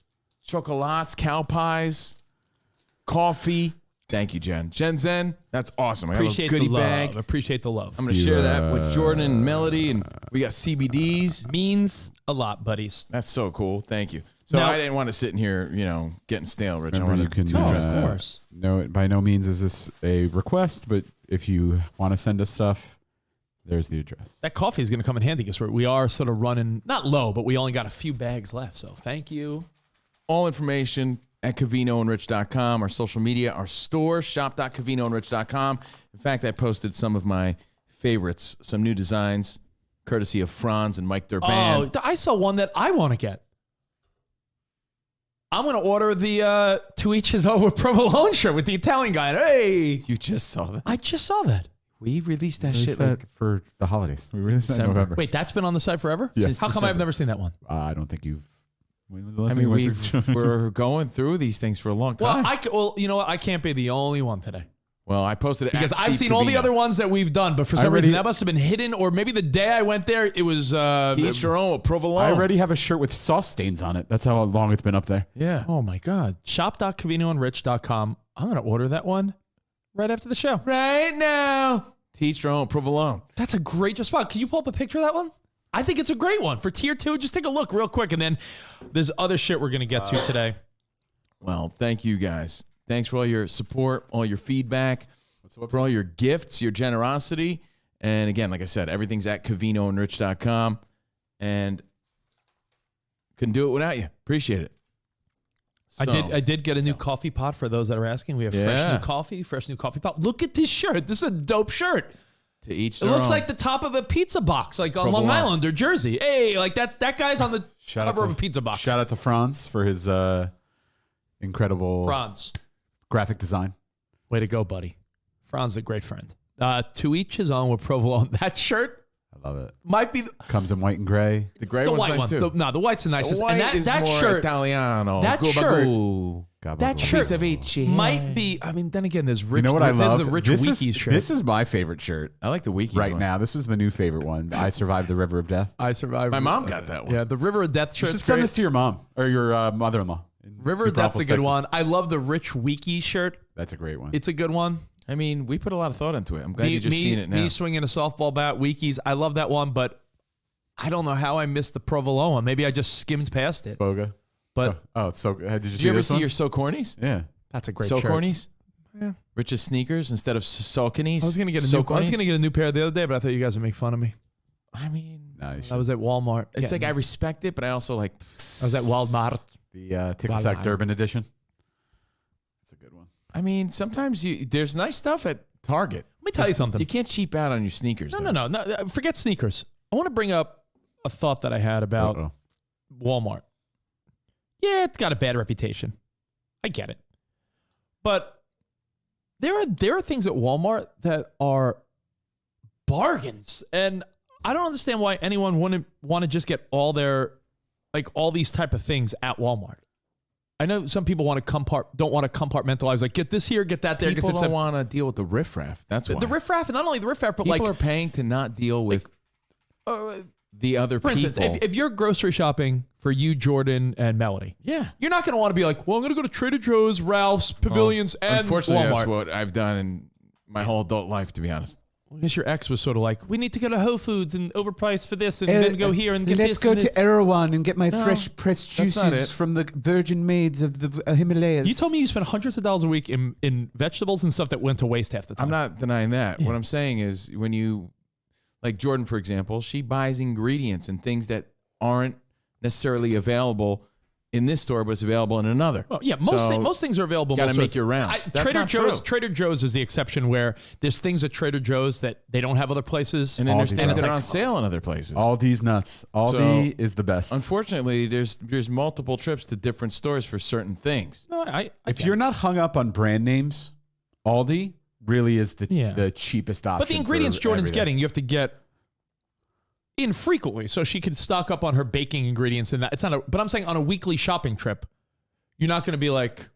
Chocolates, cow pies, coffee. Thank you, Jen. Zen, that's awesome. I got Appreciate a goodie the love. bag. Appreciate the love. I'm going to share that with Jordan and Melody, and we got CBDs. Means a lot, buddies. That's so cool. Thank you. So Now- I didn't want to sit in here, getting stale, Rich. Remember, I you wanted can to address of that. course. No, by no means is this a request, but if you want to send us stuff, there's the address. That coffee is going to come in handy because we are sort of running, not low, but we only got a few bags left. So thank you. All information at CovinoandRich.com, our social media, our store, shop.CovinoandRich.com. In fact, I posted some of my favorites, some new designs, courtesy of Franz and Mike Durban. Oh, I saw one that I want to get. I'm going to order the To Each His Own with Provolone shirt with the Italian guy. Hey, You just saw that. I just saw that. We released that Released shit that for the holidays. We released that in December. November. Wait, that's been on the site forever? Yes. How come December. I've never seen that one? I don't think you've. When was the last I time mean, you went through- we're going through these things for a long time. Well, you know what? I can't be the only one today. Well, I posted it Because at I've Steve seen all the Covino. other ones that we've done, but for I some reason already- that must have been hidden, or maybe the day I went there, it was. Each your own with provolone. I already have a shirt with sauce stains on it. That's how long it's been up there. Yeah. Oh my God. Shop.CovinoandRich.com. I'm going to order that one right after the show. Right now. Teach your own provolone. That's a great spot. Can you pull up a picture of that one? I think it's a great one. For tier 2, just take a look real quick. And then there's other shit we're going to get to today. Well, thank you guys. Thanks for all your support, all your feedback, for all your gifts, your generosity. And again, like I said, everything's at CovinoandRich.com. And couldn't do it without you. Appreciate it. I did get a new coffee pot for those that are asking. We have fresh new coffee pot. Look at this shirt. This is a dope shirt. To each It their looks own. like the top of a pizza box, like on Long Provolone. Island or Jersey. Hey, like that guy's on the cover of a pizza box. Shout out to Franz for his incredible Franz. graphic design. Way to go, buddy. Franz is a great friend. To each his own with provolone. That shirt I love it. might be Comes in white and gray. The gray the one's white nice one. too. The white's the nicest. The white and is that more shirt, Italiano. that Gabagoo. shirt- that shirt might be. I mean, then again, there's Rich. You know what I love? There's the Rich this Wiki is, shirt. This is my favorite shirt I like the Wiki right one. now. This is the new favorite one. I Survived the River of Death. I survived. My mom got that one. Yeah, the River of Death You shirt. should send this to your mom or your mother-in-law. in River New of Death's a Braunfels, good Texas. one. I love the Rich Wiki shirt. That's a great one. It's a good one. I mean, we put a lot of thought into it. I'm glad you just seen it now. Me swinging a softball bat, Wikis. I love that one, but I don't know how I missed the provolone one. Maybe I just skimmed past it. Spoga. But Oh, it's so good. Did you Did see you ever this see one? your So Cornies? Yeah. that's a great So shirt. Cornies? Yeah. Rich's sneakers instead of Sauconys? I was gonna get a new pair the other day, but I thought you guys would make fun of me. I mean, No, you I should. was at Walmart. it's like I respect it, but I also like. I was at Walmart. The Tickle Sack Durban edition. That's a good one. I mean, sometimes there's nice stuff at Target. Let me tell you something. You can't cheap out on your sneakers. No. Forget sneakers. I want to bring up a thought that I had about Uh-oh. Walmart. Yeah, it's got a bad reputation. I get it. But there are things at Walmart that are bargains. And I don't understand why anyone wouldn't want to just get all these type of things at Walmart. I know some people don't want to compartmentalize. Like, get this here, get that there. People don't want to deal with the riffraff. That's why. The riffraff, and not only the riffraff, but people are paying to not deal with the other for people. instance, if you're grocery shopping for you, Jordan, and Melody, you're not going to want to be like, well, I'm going to go to Trader Joe's, Ralph's, Pavilions, and unfortunately, Walmart. that's what I've done in my whole adult life, to be honest. I guess your ex was sort of like, we need to go to Whole Foods and overpriced for this, and then go here and get let's this. Let's go to Erewhon and get my fresh pressed juices from the virgin maids of the Himalayas. You told me you spent hundreds of dollars a week in vegetables and stuff that went to waste half the time. I'm not denying that. What I'm saying is when you, like Jordan, for example, she buys ingredients and things that aren't necessarily available in this store, but it's available in another. Well, yeah, most things are available. Got to make your rounds. That's Trader not Joe's. true. Trader Joe's is the exception where there's things at Trader Joe's that they don't have other places, And then there's things that are on sale in other places. Aldi's nuts. Aldi is the best. Unfortunately, there's multiple trips to different stores for certain things. No, if you're not hung up on brand names, Aldi really is the cheapest option. But the ingredients Jordan's everything. getting, you have to get infrequently, so she can stock up on her baking ingredients and that. It's not but I'm saying on a weekly shopping trip, you're not going to be like,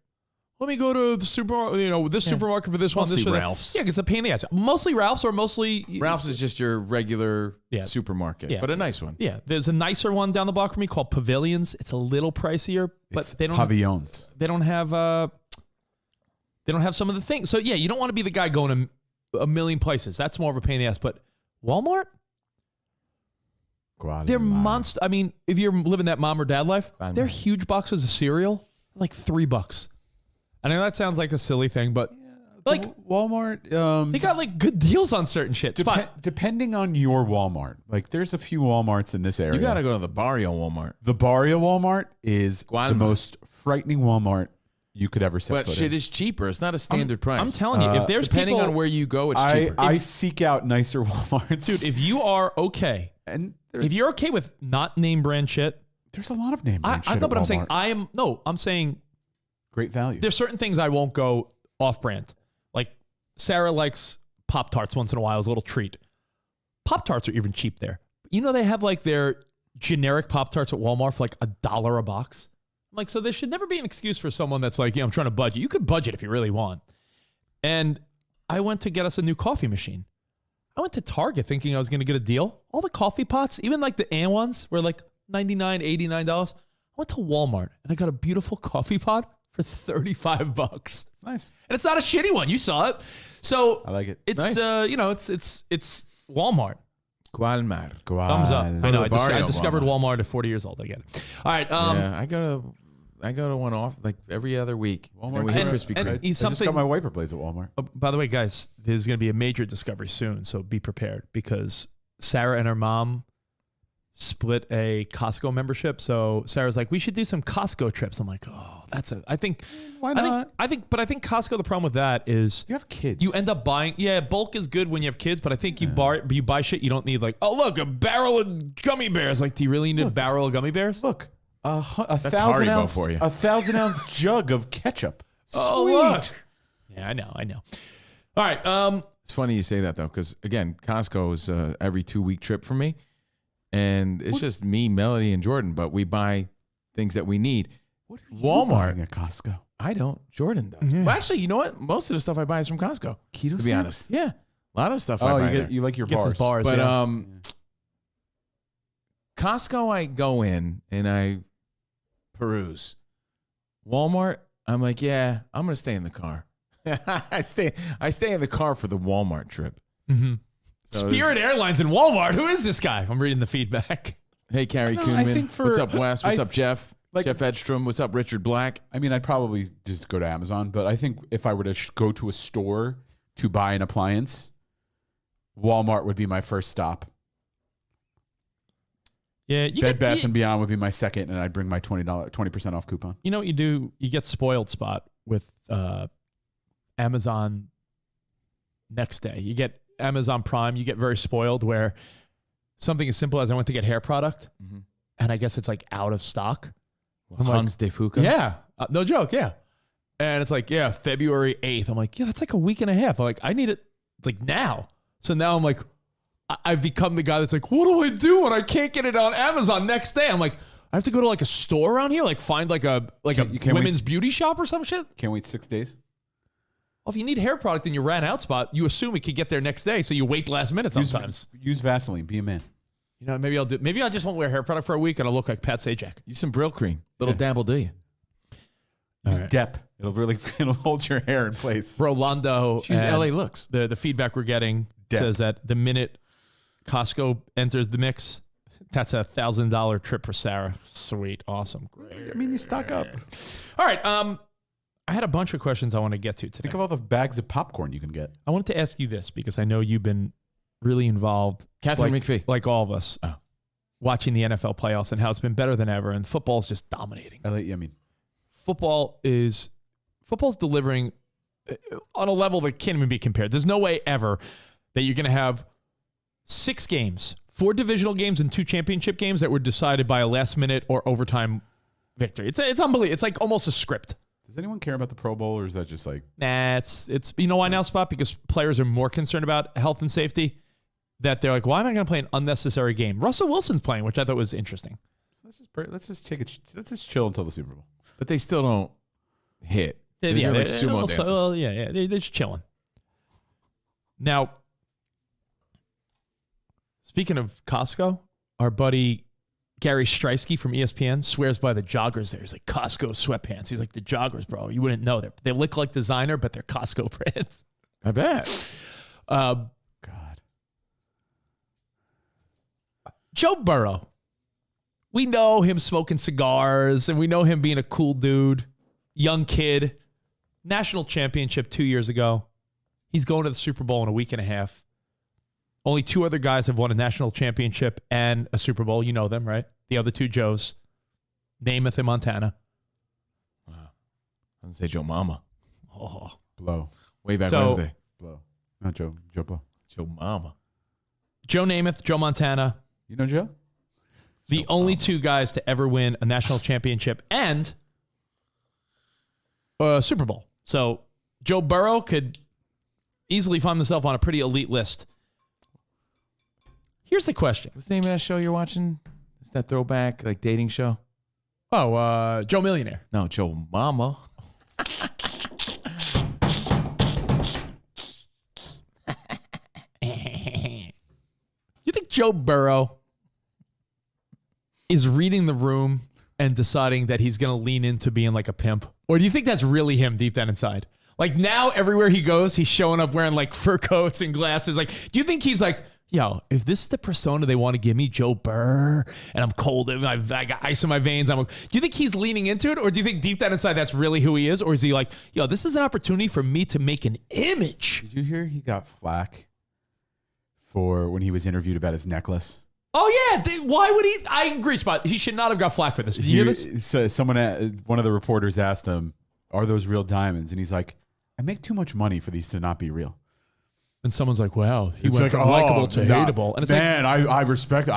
let me go to the supermarket, this supermarket for this Mostly one, this for Ralph's. that. Yeah, because it's a pain in the ass. Mostly Ralph's or mostly... Ralph's is just your regular supermarket, but a nice one. Yeah, there's a nicer one down the block from me called Pavilions. It's a little pricier, but they don't... Pavillons. They don't have some of the things. So yeah, you don't want to be the guy going to a million places. That's more of a pain in the ass. But Walmart? They're monster. I mean, if you're living that mom or dad life, they're huge boxes of cereal, like $3. I know that sounds like a silly thing, but like Walmart, they got like good deals on certain shit. Depending on your Walmart, like there's a few Walmarts in this area. You got to go to the Barrio Walmart. The Barrio Walmart is the most frightening Walmart you could ever set But foot shit in. is cheaper. It's not a standard price. I'm telling you, if there's depending people, on where you go, it's cheaper. I seek out nicer Walmarts, dude. If you are okay, and if you're okay with not name brand shit, there's a lot of name brand shit. I know, but at I'm Walmart. saying great value. There's certain things I won't go off brand. Like Sarah likes Pop-Tarts once in a while as a little treat. Pop-Tarts are even cheap there. You know, they have like their generic Pop-Tarts at Walmart for like $1 a box. I'm like, so there should never be an excuse for someone that's like, I'm trying to budget. You could budget if you really want. And I went to get us a new coffee machine. I went to Target thinking I was going to get a deal. All the coffee pots, even like the Ann ones, were like $99, $89. I went to Walmart and I got a beautiful coffee pot for $35. It's nice. And it's not a shitty one. You saw it. So I like it. It's Nice. It's Walmart. Walmart. Thumbs up. I know. I discovered Walmart at 40 years old. I get it. All right. Yeah, I go to one off like every other week. Walmart. And we hit Krispy Kreme. I just got my wiper blades at Walmart. By the way, guys, there's going to be a major discovery soon, so be prepared because Sarah and her mom split a Costco membership. So Sarah's like, we should do some Costco trips. I'm like, I think why not? I think Costco, the problem with that is you have kids. You end up buying, bulk is good when you have kids, but I think you buy shit you don't need. Like, oh look, a barrel of gummy bears. Like, do you really need a barrel of gummy bears? Look, a That's 1,000 Haribo ounce for you. a 1,000 ounce jug of ketchup. Oh, Sweet. look. Yeah, I know. All right. It's funny you say that though, because again, Costco is every 2-week trip for me, and it's just me, Melody, and Jordan. But we buy things that we need. What are you Walmart buying at Costco? I don't. Jordan does. Yeah. Well, actually, you know what? Most of the stuff I buy is from Costco. Keto to be snacks? honest, yeah, a lot of stuff. I buy there. you like your Gets his bars. bars. But Costco, I go in and I peruse. Walmart, I'm like, yeah, I'm gonna stay in the car. I stay in the car for the Walmart trip. Mm-hmm. So Spirit Airlines and Walmart. Who is this guy? I'm reading the feedback. Hey, Carrie I Kuhnman. think What's up, Wes? What's up, Jeff? like- Jeff Edstrom. What's up, Richard Black? I mean, I'd probably just go to Amazon, but I think if I were to go to a store to buy an appliance, Walmart would be my first stop. Yeah, Bed Bath and Beyond would be my second, and I'd bring my $20% off coupon. You know what you do? You get spoiled spot with Amazon next day. You get Amazon Prime. You get very spoiled where something as simple as I went to get hair product, and I guess it's like out of stock. Hans de Fuca? Yeah. No joke. Yeah. And it's like, yeah, February 8th. I'm like, yeah, that's like a week and a half. I'm like, I need it like now. So now I'm like, I've become the guy that's like, what do I do when I can't get it on Amazon next day? I'm like, I have to go to like a store around here, like find like a women's beauty shop or some shit. Can't wait 6 days. Well, if you need hair product and you ran out spot, you assume it could get there next day, so you wait last minute sometimes. Use Vaseline. Be a man. You know, maybe I just won't wear hair product for a week and I'll look like Pat Sajak. Use some Brill cream. Little dabble, do you? Use Dep. It'll hold your hair in place. Rolando. Use LA Looks. The feedback we're getting says that the minute Costco enters the mix, that's $1,000 trip for Sarah. Sweet. Awesome. Great. I mean, you stock up. All right. I had a bunch of questions I want to get to today. Think of all the bags of popcorn you can get. I wanted to ask you this because I know you've been really involved. Catherine McPhee. Like all of us. Watching the NFL playoffs and how it's been better than ever. And football's just dominating. Football's delivering on a level that can't even be compared. There's no way ever that you're going to have 6 games, 4 divisional games and 2 championship games that were decided by a last minute or overtime victory. It's unbelievable. It's like almost a script. Does anyone care about the Pro Bowl, or is that just like... Nah, it's you know why now, Spot? Because players are more concerned about health and safety, that they're like, why am I going to play an unnecessary game? Russell Wilson's playing, which I thought was interesting. Let's just chill until the Super Bowl. But they still don't hit. They're like sumo dances. Well, they're just chilling. Now, speaking of Costco, our buddy Gary Streisky from ESPN swears by the joggers there. He's like, Costco sweatpants. He's like, the joggers, bro. You wouldn't know. They look like designer, but they're Costco brands. I bet. God. Joe Burrow. We know him smoking cigars, and we know him being a cool dude, young kid. National championship 2 years ago. He's going to the Super Bowl in a week and a half. Only 2 other guys have won a national championship and a Super Bowl. You know them, right? The other 2 Joes. Namath and Montana. Wow. I was going to say Joe Mama. Oh. Blow. Way back Wednesday. Blow. Not Joe. Joe Blow. Joe Mama. Joe Namath, Joe Montana. You know Joe? The only 2 guys to ever win a national championship and a Super Bowl. So Joe Burrow could easily find himself on a pretty elite list. Here's the question. What's the name of that show you're watching? Is that throwback, like dating show? Oh, Joe Millionaire. No, Joe Mama. You think Joe Burrow is reading the room and deciding that he's going to lean into being like a pimp? Or do you think that's really him deep down inside? Like now everywhere he goes, he's showing up wearing like fur coats and glasses. Like, do you think he's like, yo, if this is the persona they want to give me, Joe Burr, and I'm cold, and I got ice in my veins, do you think he's leaning into it? Or do you think deep down inside that's really who he is? Or is he like, yo, this is an opportunity for me to make an image? Did you hear he got flack for when he was interviewed about his necklace? Oh, yeah. Why would he? I agree, Spot. He should not have got flack for this. Did you hear this? So one of the reporters asked him, are those real diamonds? And he's like, I make too much money for these to not be real. And someone's like, wow, he went from likable to hateable. And it's man, like, I respect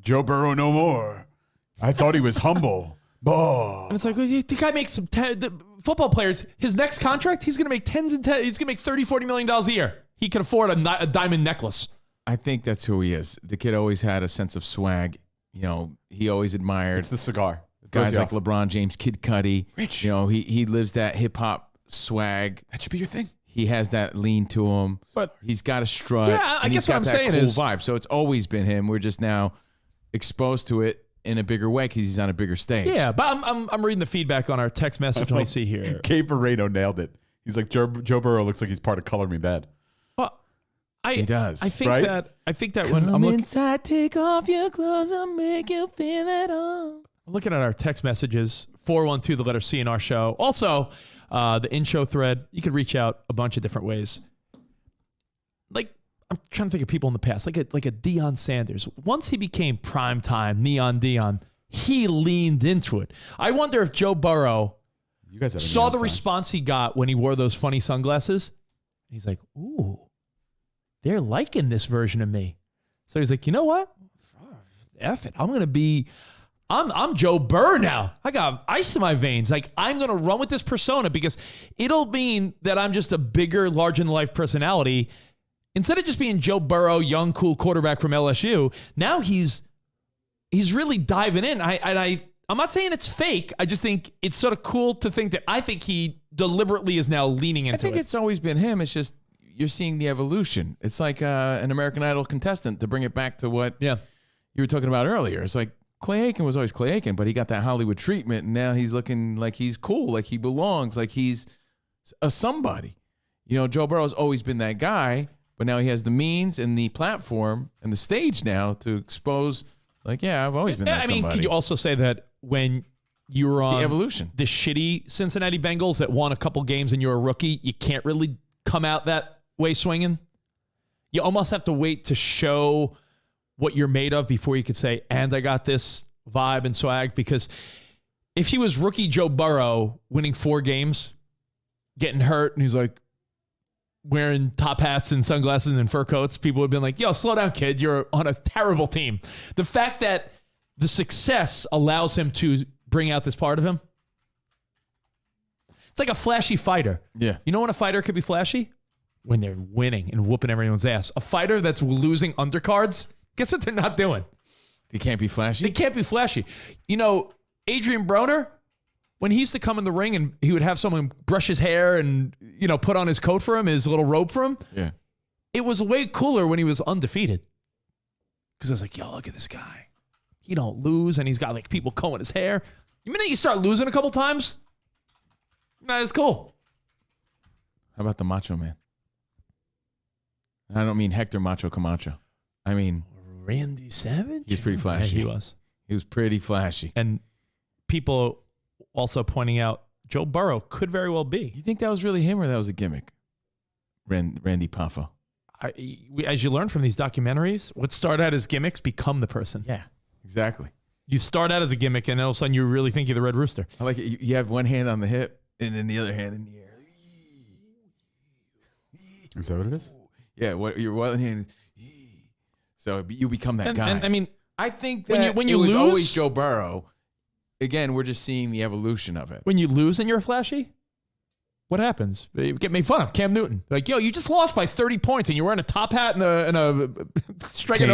Joe Burrow no more. I thought he was humble. And it's like, well, the guy makes the football players, his next contract, he's going to make he's going to make $30-40 million a year. He can afford a diamond necklace. I think that's who he is. The kid always had a sense of swag. You know, he always admired. It's the cigar. Guys like LeBron James, Kid Cudi. Rich. You know, he lives that hip hop swag. That should be your thing. He has that lean to him. But he's got a strut. Yeah, I guess what I'm saying cool is vibe. So it's always been him. We're just now exposed to it in a bigger way because he's on a bigger stage. Yeah, but I'm reading the feedback on our text message. Let me see here. Gabe Barreto nailed it. He's like, Joe Burrow looks like he's part of Color Me Bad. He does. I think right? that when I'm inside, take off your clothes and make you feel at home. I'm looking at our text messages, 412, the letter C in our show. Also, the in-show thread, you could reach out a bunch of different ways. Like, I'm trying to think of people in the past, like a Deion Sanders. Once he became primetime Neon Deion, he leaned into it. I wonder if Joe Burrow saw the response he got when he wore those funny sunglasses. He's like, ooh, they're liking this version of me. So he's like, you know what? F it. I'm Joe Burr now. I got ice in my veins. Like, I'm going to run with this persona because it'll mean that I'm just a bigger, larger-than-life personality. Instead of just being Joe Burrow, young, cool quarterback from LSU, now he's he's really diving in. I'm not saying it's fake. I just think it's sort of cool to think that I think he deliberately is now leaning into it. I think it's always been him. It's just you're seeing the evolution. It's like an American Idol contestant, to bring it back to what you were talking about earlier. It's like Clay Aiken was always Clay Aiken, but he got that Hollywood treatment, and now he's looking like he's cool, like he belongs, like he's a somebody. You know, Joe Burrow's always been that guy, but now he has the means and the platform and the stage now to expose, like, yeah, I've always been that somebody. Could you also say that when you were on the evolution, the shitty Cincinnati Bengals that won a couple games and you're a rookie, you can't really come out that way swinging? You almost have to wait to show what you're made of before you could say, and I got this vibe and swag. Because if he was rookie Joe Burrow winning 4 games, getting hurt, and he's like wearing top hats and sunglasses and fur coats, people would have been like, yo, slow down, kid. You're on a terrible team. The fact that the success allows him to bring out this part of him. It's like a flashy fighter. Yeah. You know when a fighter could be flashy? When they're winning and whooping everyone's ass. A fighter that's losing undercards, guess what they're not doing? They can't be flashy? They can't be flashy. You know, Adrian Broner, when he used to come in the ring and he would have someone brush his hair and, you know, put on his coat for him, his little robe for him. Yeah. It was way cooler when he was undefeated. Because I was like, yo, look at this guy. He don't lose, and he's got like people combing his hair. The minute you start losing a couple times, that is cool. How about the Macho Man? I don't mean Hector Macho Camacho. I mean Randy Savage? He's pretty flashy. Yeah, he was. He was pretty flashy. And people also pointing out Joe Burrow could very well be. You think that was really him or that was a gimmick? Randy Poffo. As you learn from these documentaries, what started out as gimmicks become the person. Yeah, exactly. You start out as a gimmick, and all of a sudden you really think you're the Red Rooster. I like it. You have one hand on the hip and then the other hand in the air. Is that what it is? Yeah, your one hand is. So you become that guy. And, I mean, I think that when you lose, always Joe Burrow. Again, we're just seeing the evolution of it. When you lose and you're flashy, what happens? You get made fun of. Cam Newton. Like, yo, you just lost by 30 points and you're wearing a top hat and a Strega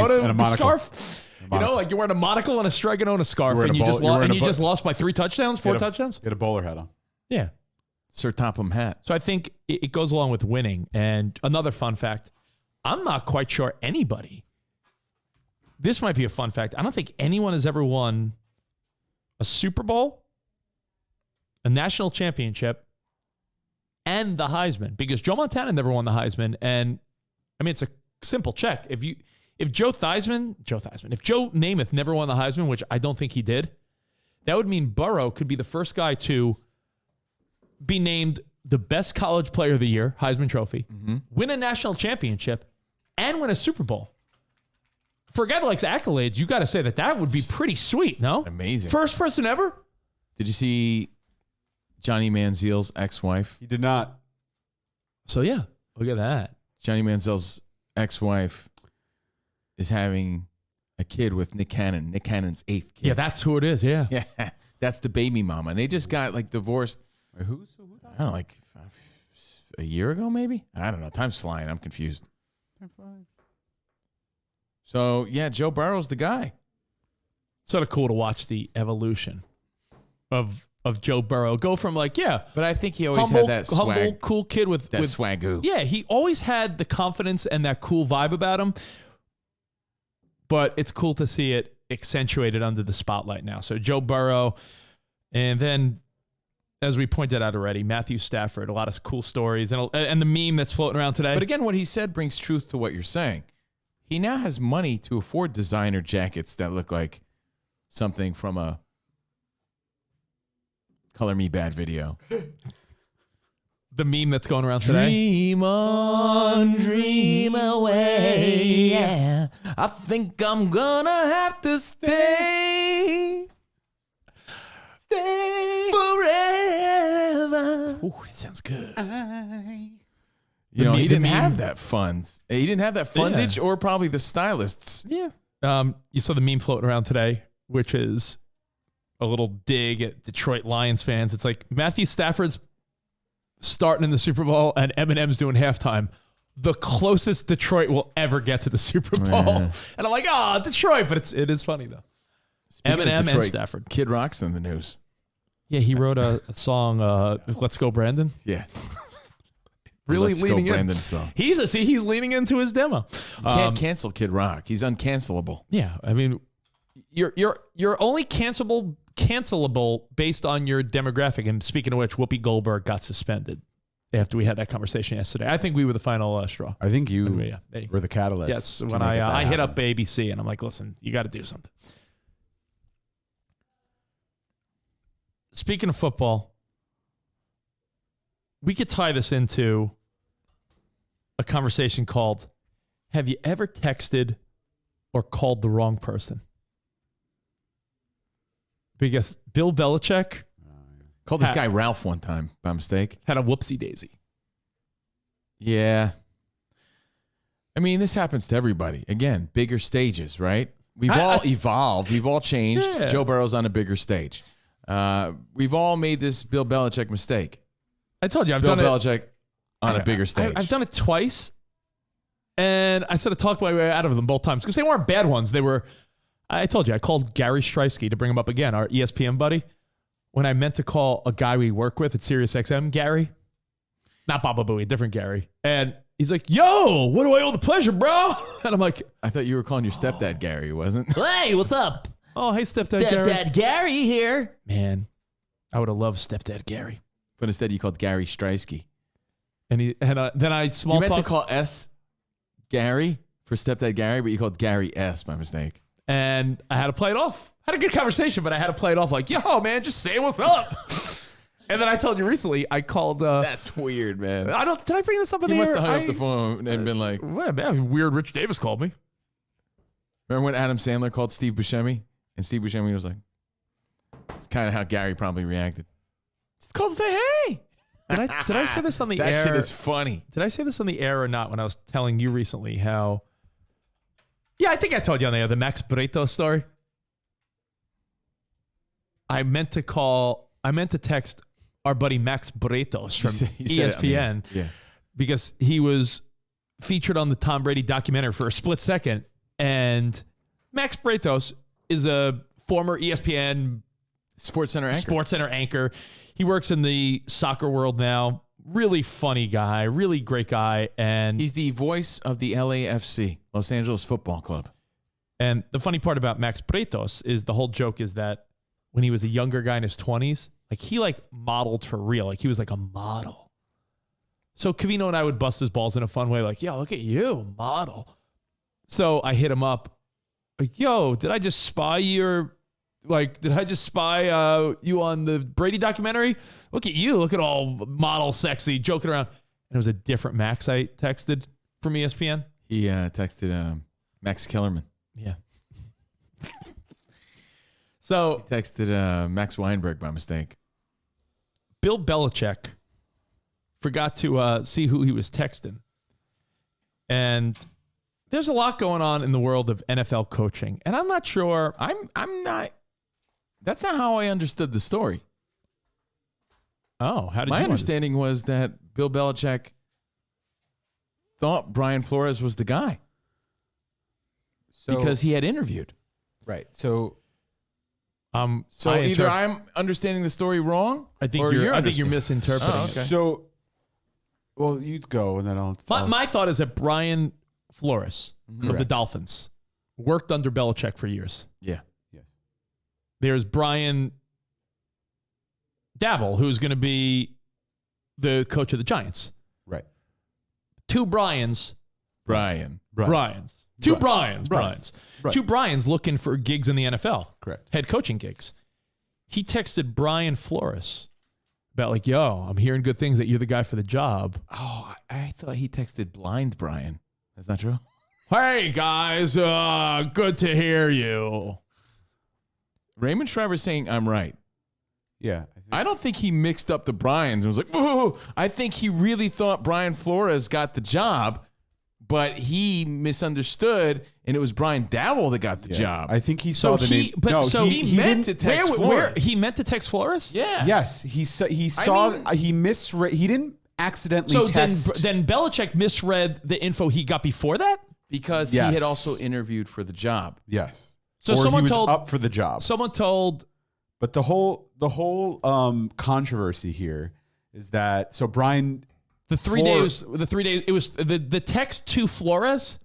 scarf. You know, like you're wearing a monocle and a Strega scarf, and you just lost by 3 touchdowns, 4 touchdowns. Get a bowler hat on. Yeah. Sir Topham hat. So I think it goes along with winning. And another fun fact, I'm not quite sure anybody. This might be a fun fact. I don't think anyone has ever won a Super Bowl, a national championship, and the Heisman, because Joe Montana never won the Heisman. And I mean, it's a simple check. If Joe Namath never won the Heisman, which I don't think he did, that would mean Burrow could be the first guy to be named the best college player of the year, Heisman Trophy, win a national championship, and win a Super Bowl. For a guy that likes accolades, you got to say that would be pretty sweet, no? Amazing. First person ever? Did you see Johnny Manziel's ex-wife? He did not. So, yeah, look at that. Johnny Manziel's ex-wife is having a kid with Nick Cannon. Nick Cannon's 8th kid. Yeah, that's who it is, yeah. Yeah, that's the baby mama. And they just got, like, divorced. Wait, who? I don't know, like a year ago, maybe? I don't know. Time's flying. I'm confused. Time flies. So, yeah, Joe Burrow's the guy. Sort of cool to watch the evolution of Joe Burrow go from like, yeah. But I think he always had that swag. Humble, cool kid with swagoo. Yeah, he always had the confidence and that cool vibe about him. But it's cool to see it accentuated under the spotlight now. So Joe Burrow, and then, as we pointed out already, Matthew Stafford, a lot of cool stories, and the meme that's floating around today. But again, what he said brings truth to what you're saying. He now has money to afford designer jackets that look like something from a Color Me Bad video. The meme that's going around today. Dream on, dream away. Yeah, I think I'm gonna have to stay forever. Ooh, it sounds good. You know, he didn't have that funds. He didn't have that fundage or probably the stylists. Yeah. You saw the meme floating around today, which is a little dig at Detroit Lions fans. It's like Matthew Stafford's starting in the Super Bowl and Eminem's doing halftime. The closest Detroit will ever get to the Super Bowl. And I'm like, Detroit. But it is funny, though. Speaking of Eminem and Detroit, Stafford. Kid Rock's in the news. Yeah, he wrote a song, Let's Go Brandon. Yeah. Really Let's leaning Go in. Brandon song. He's leaning into his demo. You can't cancel Kid Rock. He's uncancelable. Yeah, I mean, you're only cancelable based on your demographic. And speaking of which, Whoopi Goldberg got suspended after we had that conversation yesterday. I think we were the final straw. I think you were the catalyst. Yes, when I hit up ABC and I'm like, listen, you got to do something. Speaking of football, we could tie this into a conversation called, have you ever texted or called the wrong person? Because Bill Belichick Called this guy Ralph one time by mistake. Had a whoopsie daisy. Yeah. I mean, this happens to everybody. Again, bigger stages, right? We've all evolved. We've all changed. Yeah. Joe Burrow's on a bigger stage. We've all made this Bill Belichick mistake. I told you, Bill Belichick on a bigger stage. I've done it twice, and I sort of talked my way out of them both times because they weren't bad ones. They were, I told you, I called Gary Streisky to bring him up again, our ESPN buddy, when I meant to call a guy we work with at SiriusXM, Gary. Not Baba Booey, different Gary. And he's like, yo, what do I owe the pleasure, bro? And I'm like, I thought you were calling your stepdad Gary, wasn't? Hey, what's up? Oh, hey, Stepdad Gary. Stepdad Gary here. Man, I would have loved Stepdad Gary. But instead you called Gary Streisky. And then I small You meant talk. to call S Gary for Stepdad Gary, but you called Gary S by mistake. And I had to play it off. Had a good conversation, but I had to play it off like, yo, man, just say what's up. And then I told you recently, I called. That's weird, man. Did I bring this up in You the must air? have hung up the phone and been like, well, man, weird Rich Davis called me. Remember when Adam Sandler called Steve Buscemi? And Steve Buscemi was like, it's kind of how Gary probably reacted. Just called to say, hey. Did I say this on the that air? That shit is funny. Did I say this on the air or not when I was telling you recently how... Yeah, I think I told you on the air, the Max Bretos story. I meant to text our buddy Max Bretos from ESPN because he was featured on the Tom Brady documentary for a split second. And Max Bretos is a former ESPN SportsCenter anchor. He works in the soccer world now. Really funny guy, really great guy. And he's the voice of the LAFC, Los Angeles Football Club. And the funny part about Max Bretos is the whole joke is that when he was a younger guy in his 20s, like he modeled for real. Like he was like a model. So Covino and I would bust his balls in a fun way. Like, yo, look at you, model. So I hit him up. Like, yo, did I just spy you on the Brady documentary? Look at you. Look at all model sexy, joking around. And it was a different Max I texted from ESPN. He texted Max Kellerman. Yeah. So he texted Max Weinberg by mistake. Bill Belichick forgot to see who he was texting. And there's a lot going on in the world of NFL coaching. And I'm not sure. I'm not. That's not how I understood the story. Oh, how did my you understanding was that Bill Belichick thought Brian Flores was the guy because he had interviewed. Right. So either I'm understanding the story wrong, I think you're misinterpreting. Oh, okay. So, well, you go and then I'll. My thought is that Brian Flores of the Dolphins worked under Belichick for years. Yeah. Yes. There's Brian Dabble, who's going to be the coach of the Giants. Right. Two Brians. Brians. Two Brians. Right. Two Brians looking for gigs in the NFL. Correct. Head coaching gigs. He texted Brian Flores about like, yo, I'm hearing good things that you're the guy for the job. Oh, I thought he texted blind Brian. That's not true. Hey, guys. Good to hear you. Raymond Shriver's saying I'm right. Yeah. I don't think he mixed up the Bryans and was like, boo. I think he really thought Brian Flores got the job, but he misunderstood, and it was Brian Dabble that got the job. I think he saw the name. He meant to text Flores. He meant to text Flores? Yeah. Yes. He saw. He misread. He didn't accidentally text. So then Belichick misread the info he got before that? Because he had also interviewed for the job. Yes. So or someone he was told up for the job. Someone told. But the whole controversy here is that Brian. The 3 days. It was the text to Flores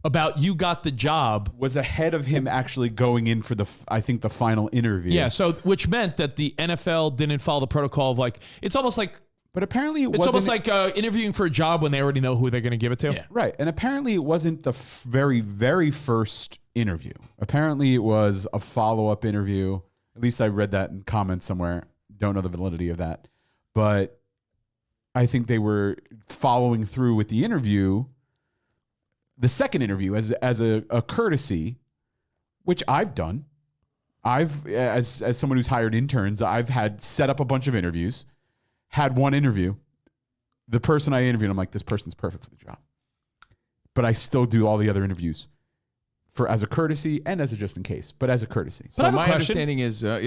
about you got the job was ahead of him actually going in for the final interview. Yeah, so which meant that the NFL didn't follow the protocol of it's almost like. But apparently it's almost like interviewing for a job when they already know who they're going to give it to. Yeah. Right, and apparently it wasn't the very, very first interview. Apparently it was a follow-up interview. At least I read that in comments somewhere. Don't know the validity of that, but I think they were following through with the interview. The second interview as a courtesy, which I've done. As someone who's hired interns, I've had set up a bunch of interviews, had one interview. The person I interviewed, I'm like, this person's perfect for the job. But I still do all the other interviews as a courtesy and as a just in case, but as a courtesy. So my understanding is, so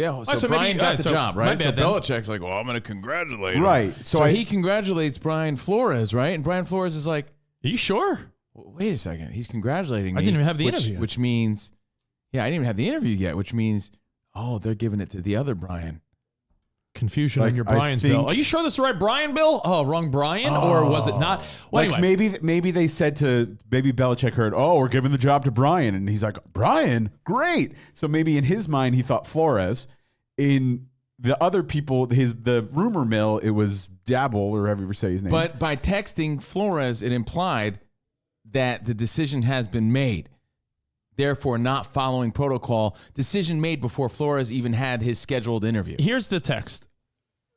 Brian got the job, right? So Belichick's like, well, I'm going to congratulate him. Right. So he congratulates Brian Flores, right? And Brian Flores is like, are you sure? Wait a second. He's congratulating me. I didn't even have the interview. Which means, I didn't even have the interview yet, which means, they're giving it to the other Brian. Confusion on your Brian's bill. Are you sure this is the right Brian bill? Oh, wrong Brian? Or was it not? Well, anyway. maybe they said maybe Belichick heard, we're giving the job to Brian. And he's like, Brian? Great. So maybe in his mind, he thought Flores. In the other people, the rumor mill, it was Dabble, or however you say his name. But by texting Flores, it implied that the decision has been made. Therefore, not following protocol. Decision made before Flores even had his scheduled interview. Here's the text.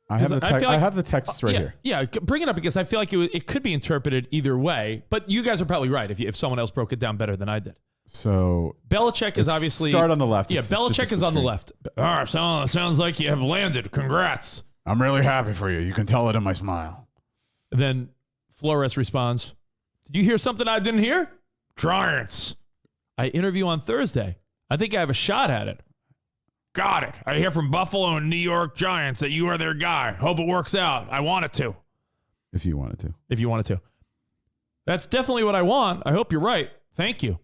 I have the texts right here. Yeah, bring it up because I feel like it could be interpreted either way. But you guys are probably right if someone else broke it down better than I did. So Belichick is obviously start on the left. Yeah, Belichick is on the left. Sounds like you have landed. Congrats. I'm really happy for you. You can tell it in my smile. Then Flores responds, "Did you hear something I didn't hear? Giants. I interview on Thursday. I think I have a shot at it. Got it. I hear from Buffalo and New York Giants that you are their guy. Hope it works out. I want it to." If you wanted to. That's definitely what I want. I hope you're right. Thank you.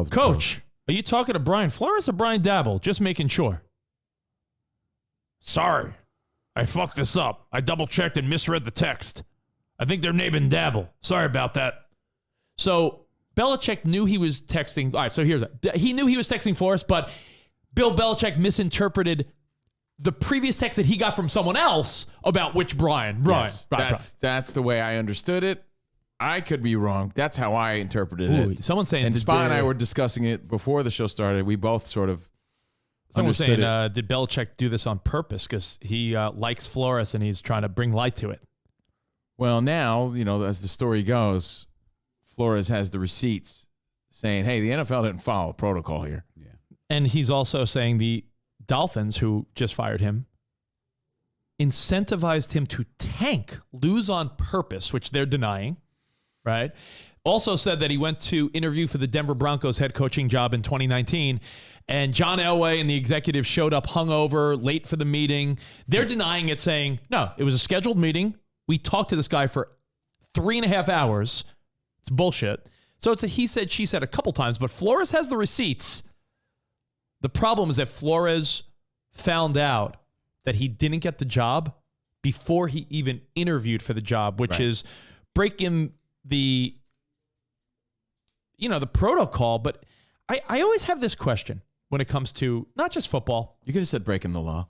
Coach, are you talking to Brian Flores or Brian Dabble? Just making sure. Sorry. I fucked this up. I double-checked and misread the text. I think they're naming Dabble. Sorry about that. So Belichick knew he was texting. All right, so here's that. He knew he was texting Flores, but Bill Belichick misinterpreted the previous text that he got from someone else about which Brian. Yes, that's the way I understood it. I could be wrong. That's how I interpreted it. Someone's saying, and Spot and I were discussing it before the show started. We both sort of understood it. Did Belichick do this on purpose because he likes Flores and he's trying to bring light to it? Well, now, as the story goes, Flores has the receipts saying, hey, the NFL didn't follow protocol here. Yeah. And he's also saying the Dolphins, who just fired him, incentivized him to lose on purpose, which they're denying, right? Also said that he went to interview for the Denver Broncos head coaching job in 2019, and John Elway and the executive showed up hungover, late for the meeting. They're denying it, saying, no, it was a scheduled meeting. We talked to this guy for 3.5 hours. It's bullshit. So it's a he said, she said a couple times, but Flores has the receipts. The problem is that Flores found out that he didn't get the job before he even interviewed for the job, which is breaking the protocol. But I always have this question when it comes to not just football. You could have said breaking the law.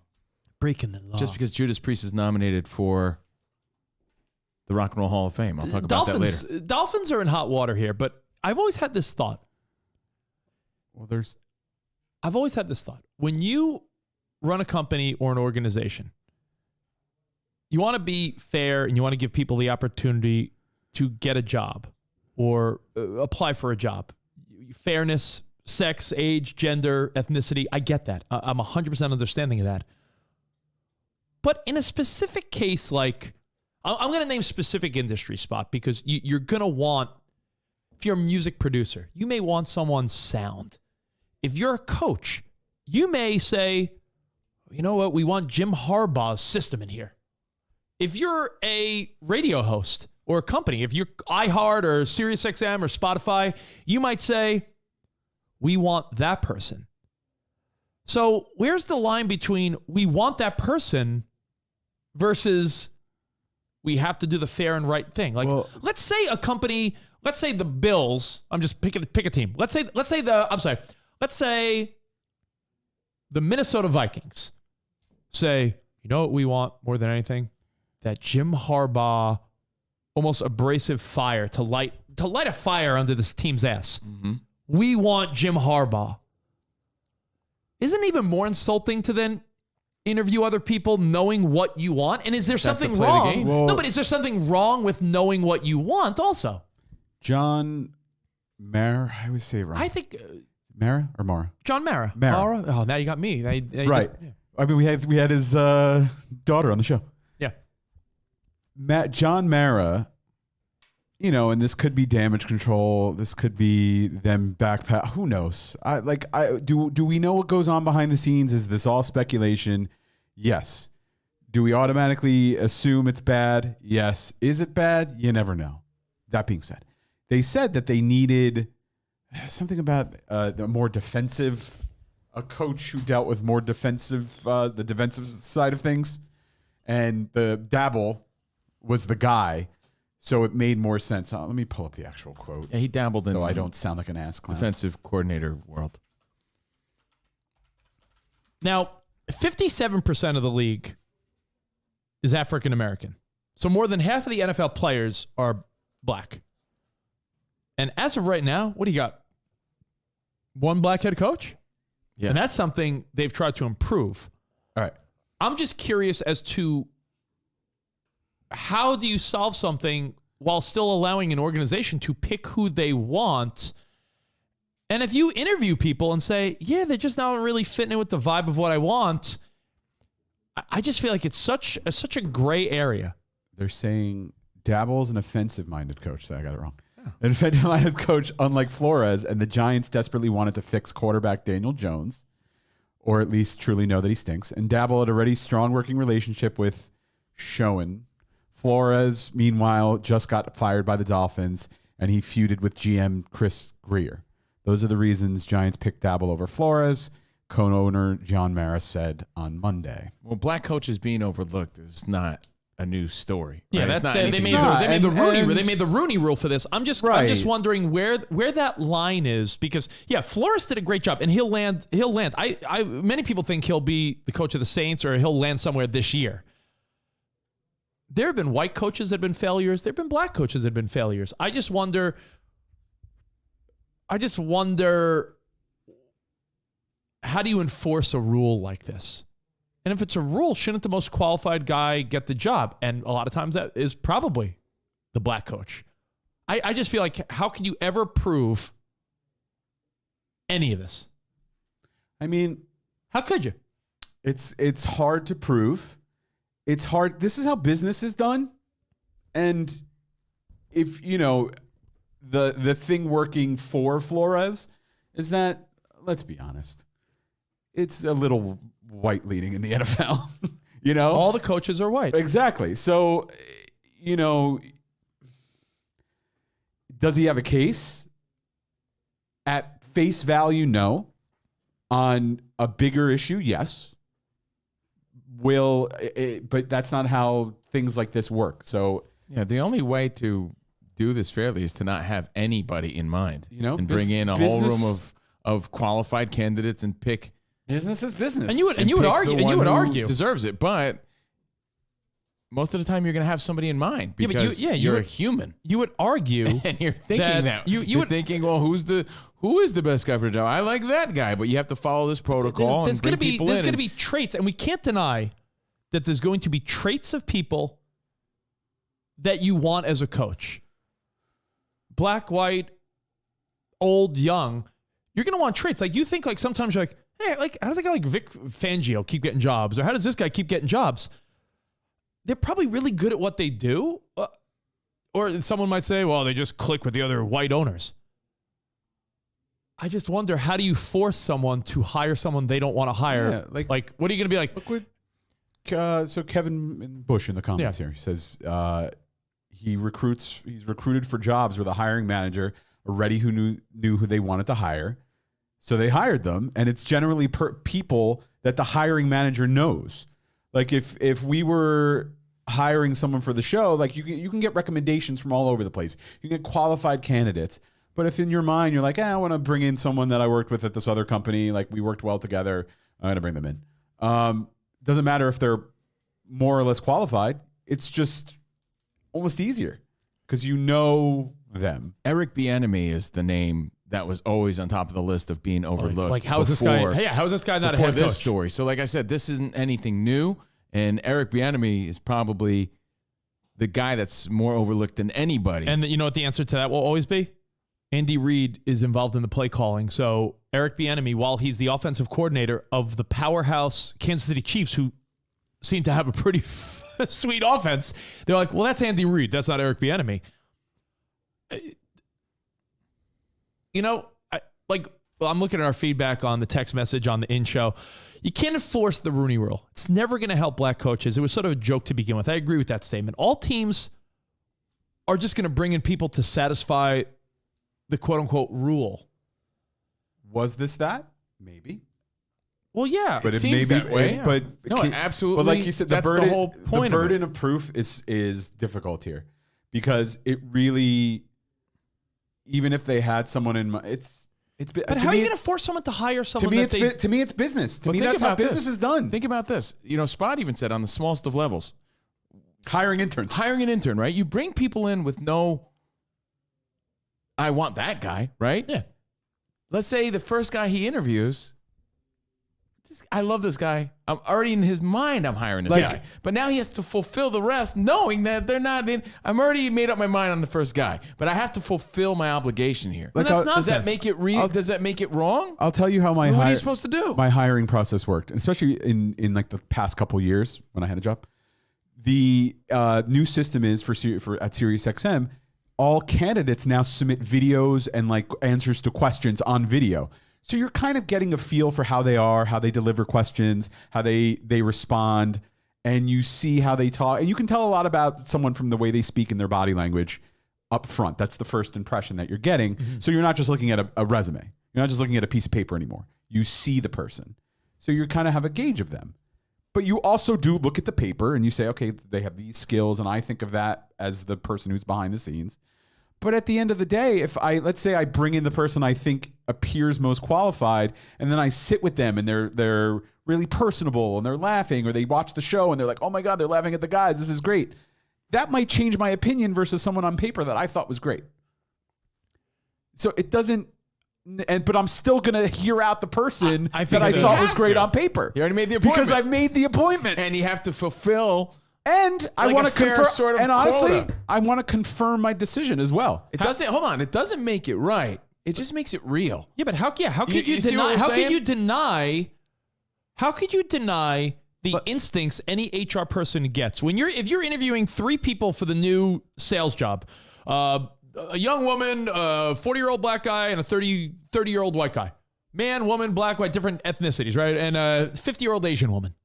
Breaking the law. Just because Judas Priest is nominated for the Rock and Roll Hall of Fame. I'll talk about that later. Dolphins are in hot water here, but I've always had this thought. I've always had this thought. When you run a company or an organization, you want to be fair and you want to give people the opportunity to get a job or apply for a job. Fairness, sex, age, gender, ethnicity, I get that. I'm 100% understanding of that. But in a specific case, like, I'm going to name specific industry, Spot, because you're going to want, if you're a music producer, you may want someone's sound. If you're a coach, you may say, you know what, we want Jim Harbaugh's system in here. If you're a radio host or a company, if you're iHeart or SiriusXM or Spotify, you might say, we want that person. So where's the line between we want that person versus we have to do the fair and right thing? Like, let's say a company, let's say the Bills. I'm just pick a team. Let's say the Minnesota Vikings say, you know what we want more than anything? That Jim Harbaugh almost abrasive fire to light a fire under this team's ass. Mm-hmm. We want Jim Harbaugh. Isn't it even more insulting to then interview other people knowing what you want? And is there something wrong? No, but is there something wrong with knowing what you want also? John Mara, I always say it wrong. I think Mara or Mara? John Mara. Mara. Oh, now you got me. Right. I mean, we had his daughter on the show. Yeah. John Mara, you know, and this could be damage control. This could be them backpack. Who knows? Do we know what goes on behind the scenes? Is this all speculation? Yes. Do we automatically assume it's bad? Yes. Is it bad? You never know. That being said, they said that they needed something about the more defensive, a coach who dealt with more defensive, the defensive side of things, and the Dabble was the guy. So it made more sense. Let me pull up the actual quote. Yeah, he dabbled in so I don't sound like an ass clown. Defensive coordinator world. Now, 57% of the league is African American. So more than half of the NFL players are black. And as of right now, what do you got? One black head coach? Yeah. And that's something they've tried to improve. All right. I'm just curious as to how do you solve something while still allowing an organization to pick who they want? And if you interview people and say, yeah, they're just not really fitting in with the vibe of what I want, I just feel like it's such a gray area. They're saying Dabble's an offensive-minded coach. So I got it wrong. Yeah. An offensive-minded coach, unlike Flores, and the Giants desperately wanted to fix quarterback Daniel Jones, or at least truly know that he stinks. And Dabble had already strong working relationship with Schoen. Flores, meanwhile, just got fired by the Dolphins, and he feuded with GM Chris Greer. Those are the reasons Giants picked Dabble over Flores, co-owner John Maris said on Monday. Well, black coaches being overlooked is not a new story. Yeah, right? they made the Rooney Rule for this. I'm just wondering where that line is, because Flores did a great job, and he'll land. Many people think he'll be the coach of the Saints, or he'll land somewhere this year. There have been white coaches that have been failures. There have been black coaches that have been failures. I just wonder how do you enforce a rule like this? And if it's a rule, shouldn't the most qualified guy get the job? And a lot of times that is probably the black coach. I just feel like, how can you ever prove any of this? I mean, how could you? It's hard to prove. It's hard. This is how business is done. And if, you know, the thing working for Flores is that, let's be honest, it's a little white leading in the NFL. You know? All the coaches are white. Exactly. So, you know, does he have a case? At face value, no. On a bigger issue, yes. But that's not how things like this work. So yeah, the only way to do this fairly is to not have anybody in mind, you know, and bring in a whole room of qualified candidates and pick. Business is business, and you would argue deserves it, but most of the time you're going to have somebody in mind because you're a human. You would argue, and you're thinking that you're thinking, well, who is the best guy for the job? I like that guy, but you have to follow this protocol. There's going to be traits, and we can't deny that there's going to be traits of people that you want as a coach. Black, white, old, young. You're going to want traits. Like, you think, like, sometimes you're like, hey, like, how does a guy like Vic Fangio keep getting jobs? Or how does this guy keep getting jobs? They're probably really good at what they do. Or someone might say, well, they just click with the other white owners. I just wonder, how do you force someone to hire someone they don't want to hire? Yeah, like what are you going to be like? So Kevin Bush in the comments here, he says he's recruited for jobs where the hiring manager already knew who they wanted to hire. So they hired them, and it's generally people that the hiring manager knows. Like if we were hiring someone for the show, like you can get recommendations from all over the place. You can get qualified candidates. But if in your mind you're like, I want to bring in someone that I worked with at this other company, like we worked well together, I'm going to bring them in. Doesn't matter if they're more or less qualified. It's just almost easier because you know them. Eric Bieniemy is the name that was always on top of the list of being overlooked. Like, how is this guy? Hey, how is this guy not a head coach? This story. So, like I said, this isn't anything new, and Eric Bieniemy is probably the guy that's more overlooked than anybody. And you know what the answer to that will always be? Andy Reid is involved in the play calling. So Eric Bieniemy, while he's the offensive coordinator of the powerhouse Kansas City Chiefs, who seem to have a pretty sweet offense, they're like, well, that's Andy Reid. That's not Eric Bieniemy. You know, I'm looking at our feedback on the text message on the in-show. You can't enforce the Rooney Rule. It's never going to help black coaches. It was sort of a joke to begin with. I agree with that statement. All teams are just going to bring in people to satisfy the quote-unquote rule. Was this that? Maybe. Well, yeah. But it seems that way. But no, absolutely. But like you said, the whole point. The burden of proof is difficult here because it really, even if they had someone in mind, it's. But how are you going to force someone to hire someone? To me, it's business. To me, that's how business is done. Think about this. You know, Spot even said on the smallest of levels, hiring interns. Hiring an intern, right? You bring people in with no, I want that guy, right? Yeah. Let's say the first guy he interviews, I love this guy. I'm already in his mind, I'm hiring this guy. But now he has to fulfill the rest, knowing that they're not. I'm already made up my mind on the first guy, but I have to fulfill my obligation here. Like, that's does that make it does that make it wrong? I'll tell you how what are you supposed to do? My hiring process worked, especially in like the past couple years when I had a job. The new system is for at SiriusXM. All candidates now submit videos and like answers to questions on video. So you're kind of getting a feel for how they are, how they deliver questions, how they respond, and you see how they talk. And you can tell a lot about someone from the way they speak and their body language up front. That's the first impression that you're getting. Mm-hmm. So you're not just looking at a resume. You're not just looking at a piece of paper anymore. You see the person. So you kind of have a gauge of them. But you also do look at the paper and you say, okay, they have these skills, and I think of that as the person who's behind the scenes. But at the end of the day, let's say I bring in the person I think appears most qualified, and then I sit with them and they're really personable and they're laughing, or they watch the show and they're like, oh my God, they're laughing at the guys. This is great. That might change my opinion versus someone on paper that I thought was great. So it doesn't, but I'm still going to hear out the person that I thought was great on paper. You already made the appointment. Because I've made the appointment. And you have to fulfill. And I want to confirm, sort of and honestly, quota. I want to confirm my decision as well. It doesn't make it right. It just makes it real. Yeah, but how could you deny the instincts any HR person gets if you're interviewing 3 people for the new sales job, a young woman, a 40-year-old black guy, and a 30-year-old white guy, man, woman, black, white, different ethnicities, right, and a 50-year-old Asian woman.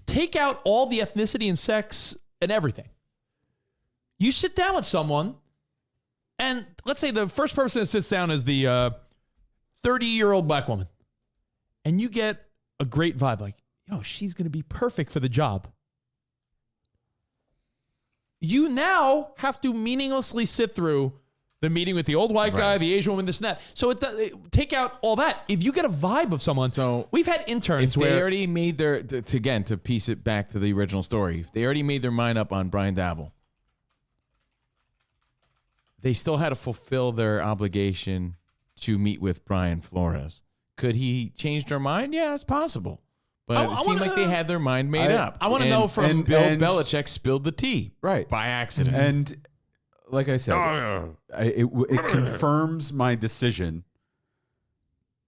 Take out all the ethnicity and sex and everything. You sit down with someone, and let's say the first person that sits down is the 30-year-old black woman, and you get a great vibe, like, yo, she's going to be perfect for the job. You now have to meaninglessly sit through the meeting with the old white guy, the Asian woman, this and that. So take out all that. If you get a vibe of someone, so we've had interns if they already made to piece it back to the original story, if they already made their mind up on Brian Daboll, they still had to fulfill their obligation to meet with Brian Flores. Could he change their mind? Yeah, it's possible. But it seemed like they had their mind made up. I want to know from Bill Belichick spilled the tea. Right. By accident. And like I said, it confirms my decision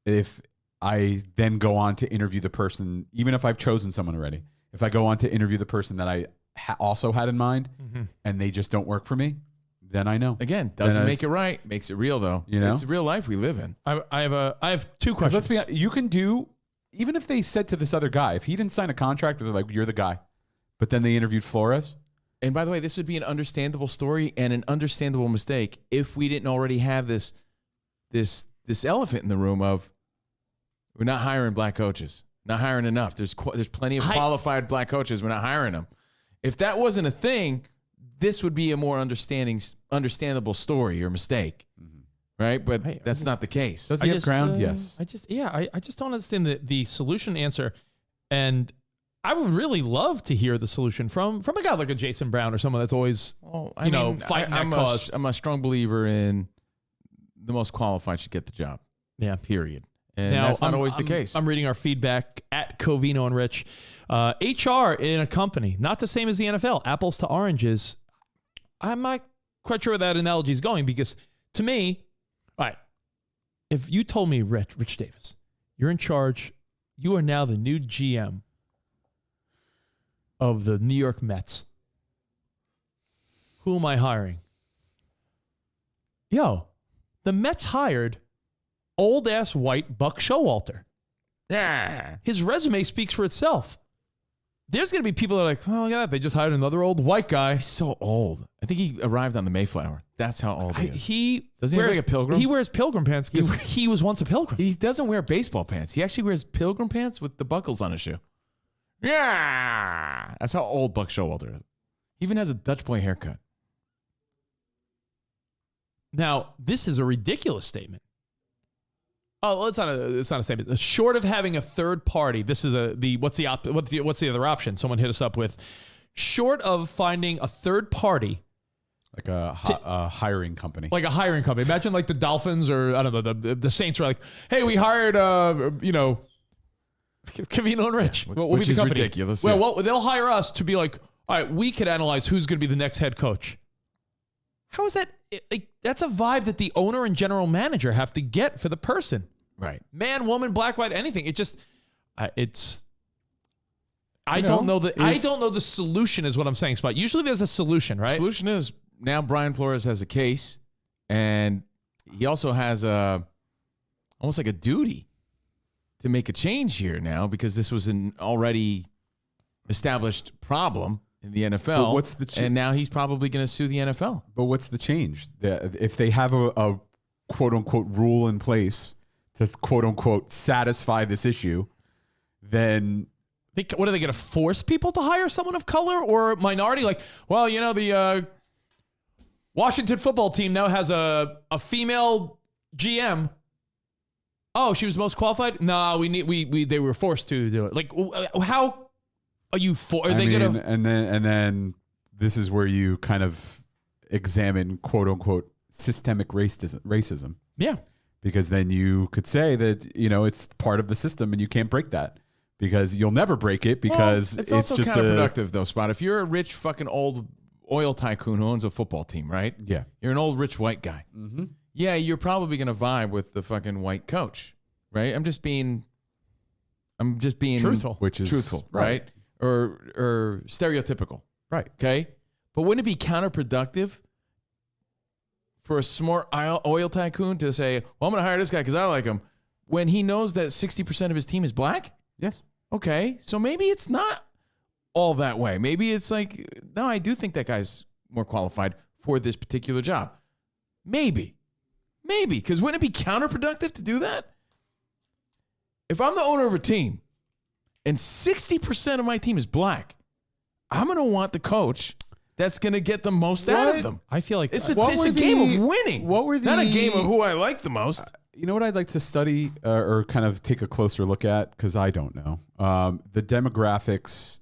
if I then go on to interview the person, even if I've chosen someone already. If I go on to interview the person that I also had in mind, and they just don't work for me, then I know. Again, doesn't make it right. Makes it real, though. You know? It's real life we live in. I have 2 questions. Let's be honest, you can do, even if they said to this other guy, if he didn't sign a contract, they're like, you're the guy. But then they interviewed Flores. And by the way, this would be an understandable story and an understandable mistake if we didn't already have this this elephant in the room of we're not hiring black coaches, not hiring enough. There's plenty of qualified black coaches. We're not hiring them. If that wasn't a thing, this would be a more understandable story or mistake, right? But that's not the case. Does he have ground? Yes. I just don't understand the solution answer, and I would really love to hear the solution from a guy like a Jason Brown or someone that's always fighting that cause. I'm a strong believer in the most qualified should get the job. Yeah. Period. And now, that's not always the case. I'm reading our feedback at Covino and Rich. HR in a company, not the same as the NFL. Apples to oranges. I'm not quite sure where that analogy is going because to me, all right, if you told me, Rich Davis, you're in charge, you are now the new GM of the New York Mets. Who am I hiring? Yo, the Mets hired old-ass white Buck Showalter. Yeah. His resume speaks for itself. There's going to be people that are like, oh, yeah, they just hired another old white guy. He's so old. I think he arrived on the Mayflower. That's how old he is. Doesn't he wear a pilgrim? He wears pilgrim pants because he was once a pilgrim. He doesn't wear baseball pants. He actually wears pilgrim pants with the buckles on his shoe. Yeah. That's how old Buck Showalter is. He even has a Dutch boy haircut. Now, this is a ridiculous statement. Oh, well, it's not a statement. Short of having a third party, this is what's the other option? Someone hit us up with. Short of finding a third party, like a hiring company, Imagine like the Dolphins or I don't know the Saints are like, hey, we hired Covino and Rich. Yeah, which is ridiculous. Well, they'll hire us to be like, all right, we could analyze who's going to be the next head coach. How is that? That's a vibe that the owner and general manager have to get for the person. Right. Man, woman, black, white, anything. It just, I don't know the solution is what I'm saying, Spot. Usually there's a solution, right? The solution is now Brian Flores has a case and he also has almost like a duty to make a change here now because this was an already established problem in the NFL. And now he's probably going to sue the NFL. But what's the change? If they have a quote unquote rule in place to quote unquote satisfy this issue, then what are they going to force people to hire someone of color or minority? Like, well, the Washington football team now has a female GM. Oh, she was most qualified? No, they were forced to do it. Like, how are you for? Are they going to? And then this is where you kind of examine quote unquote systemic racism. Yeah. Because then you could say that, it's part of the system and you can't break that because you'll never break it because it's also just counterproductive though, Spot. If you're a rich fucking old oil tycoon who owns a football team, right? Yeah. You're an old rich white guy. Mm-hmm. Yeah, you're probably going to vibe with the fucking white coach, right? I'm just being truthful. Which is truthful, right? Or stereotypical. Right. Okay? But wouldn't it be counterproductive for a smart oil tycoon to say, well, I'm going to hire this guy because I like him, when he knows that 60% of his team is black? Yes. Okay, so maybe it's not all that way. Maybe it's like, no, I do think that guy's more qualified for this particular job. Maybe, because wouldn't it be counterproductive to do that? If I'm the owner of a team and 60% of my team is black, I'm going to want the coach that's going to get the most out of them. I feel like it's a game of winning. Not a game of who I like the most. You know what I'd like to study or kind of take a closer look at, because I don't know. The demographics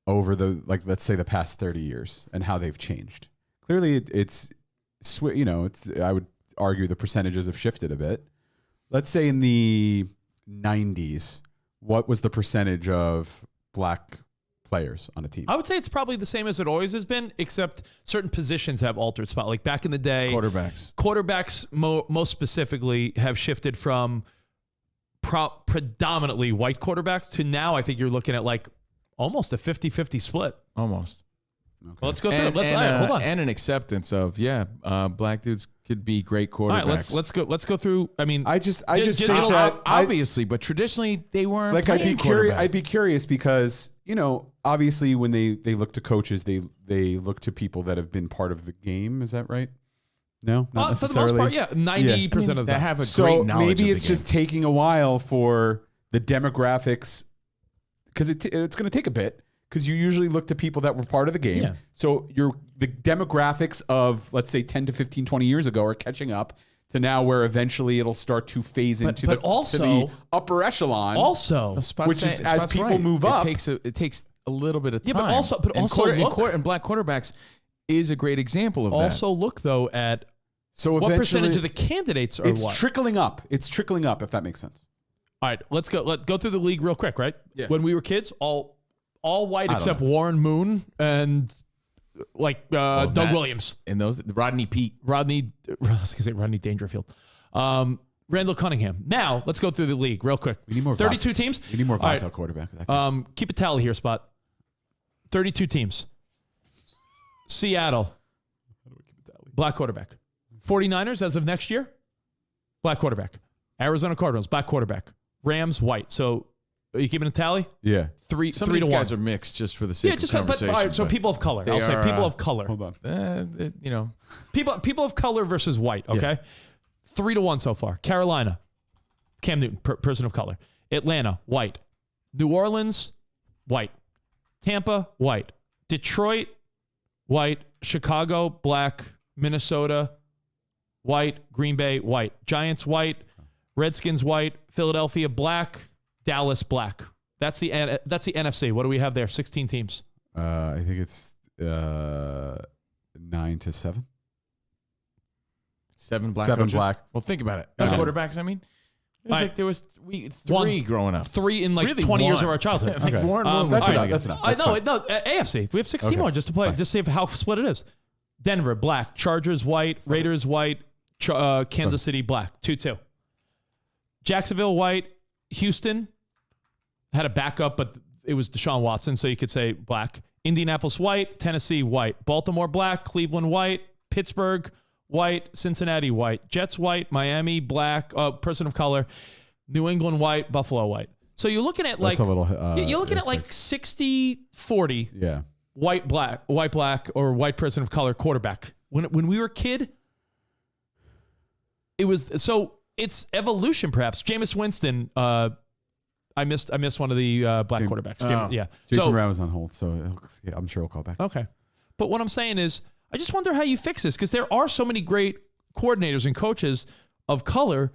over let's say the past 30 years and how they've changed. Clearly I would argue the percentages have shifted a bit. Let's say in the 90s, what was the percentage of black players on a team? I would say it's probably the same as it always has been, except certain positions have altered spot. Like back in the day, quarterbacks most specifically have shifted from predominantly white quarterbacks to now I think you're looking at like almost a 50-50 split. Almost. Okay. Well, let's go through it. Hold on. And an acceptance of black dudes could be great quarterbacks. All right, let's go through. I mean, I just think that obviously, but traditionally they weren't. Like I'd be curious because obviously when they look to coaches, they look to people that have been part of the game. Is that right? No, not necessarily. For the most part, yeah, 90% of them. They have a So great knowledge maybe of the it's game. just taking a while for the demographics, because it's going to take a bit, because you usually look to people that were part of the game. Yeah. So the demographics of, let's say, 10 to 15, 20 years ago are catching up to now where eventually it'll start to phase into the upper echelon. Also, which is as people move up. It takes a little bit of time. Yeah, but also and black quarterbacks is a great example of that. Also look, though, at what percentage of the candidates are it's what? trickling up. It's trickling up, if that makes sense. All right, let's go through the league real quick, right? Yeah. When we were kids, all white except Warren Moon and Doug Williams. And those, Rodney Pete. I was going to say Rodney Dangerfield. Randall Cunningham. Now, let's go through the league real quick. We need more 32 teams. We need more volatile quarterbacks. Keep a tally here, Spot. 32 teams. Seattle. Black quarterback. 49ers as of next year. Black quarterback. Arizona Cardinals. Black quarterback. Rams, white. So are you keeping a tally? Yeah. Some of three these to guys one. are mixed just for the sake of conversation. All right, so people of color. I'll say people of color. Hold on. People of color versus white, okay? 3-1 so far. Carolina, Cam Newton, person of color. Atlanta, white. New Orleans, white. Tampa, white. Detroit, white. Chicago, black. Minnesota, white. Green Bay, white. Giants, white. Redskins, white. Philadelphia, black. Dallas, black. That's the NFC. What do we have there? 16 teams. I think it's 9 to 7. 7 black. 7 coaches? black. Well, think about it. Quarterbacks, I mean. It was like there was three growing up. 3 in Really 20 years one. of our childhood. Like Warren Moon That's was enough. like That's enough. I That's know. fine. No, AFC. We have 16 more just to play. Fine. Just see how split it is. Denver, black. Chargers, white. Raiders, white. Kansas City, black. 2-2. Jacksonville, white. Houston had a backup, but it was Deshaun Watson, so you could say black. Indianapolis, white. Tennessee, white. Baltimore, black. Cleveland, white. Pittsburgh, white. Cincinnati, white. Jets, white. Miami, black. Person of color. New England, white. Buffalo, white. So you're looking at like That's a little, you're looking at like 60-40. Yeah. White, black, or white person of color quarterback. When we were a kid, it was so it's evolution perhaps. Jameis Winston, I missed one of the black quarterbacks. Jason Brown was on hold, so I'm sure he'll call back. Okay. But what I'm saying is, I just wonder how you fix this, because there are so many great coordinators and coaches of color.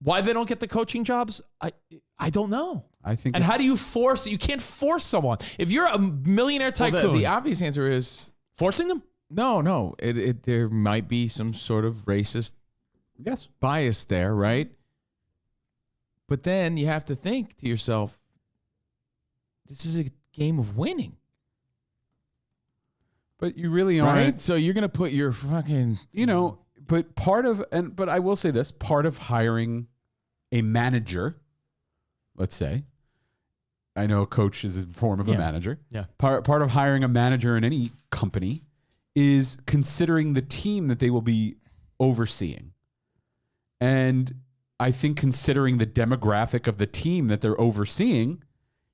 Why they don't get the coaching jobs, I don't know. I think. And how do you force it? You can't force someone. If you're a millionaire tycoon. Well, the obvious answer is forcing them? No. There might be some sort of racist bias there, right? But then you have to think to yourself, this is a game of winning. But you really aren't. Right? So you're going to put your fucking... But I will say this, part of hiring a manager, let's say, I know a coach is a form of a manager. Yeah. Part of hiring a manager in any company is considering the team that they will be overseeing. And I think considering the demographic of the team that they're overseeing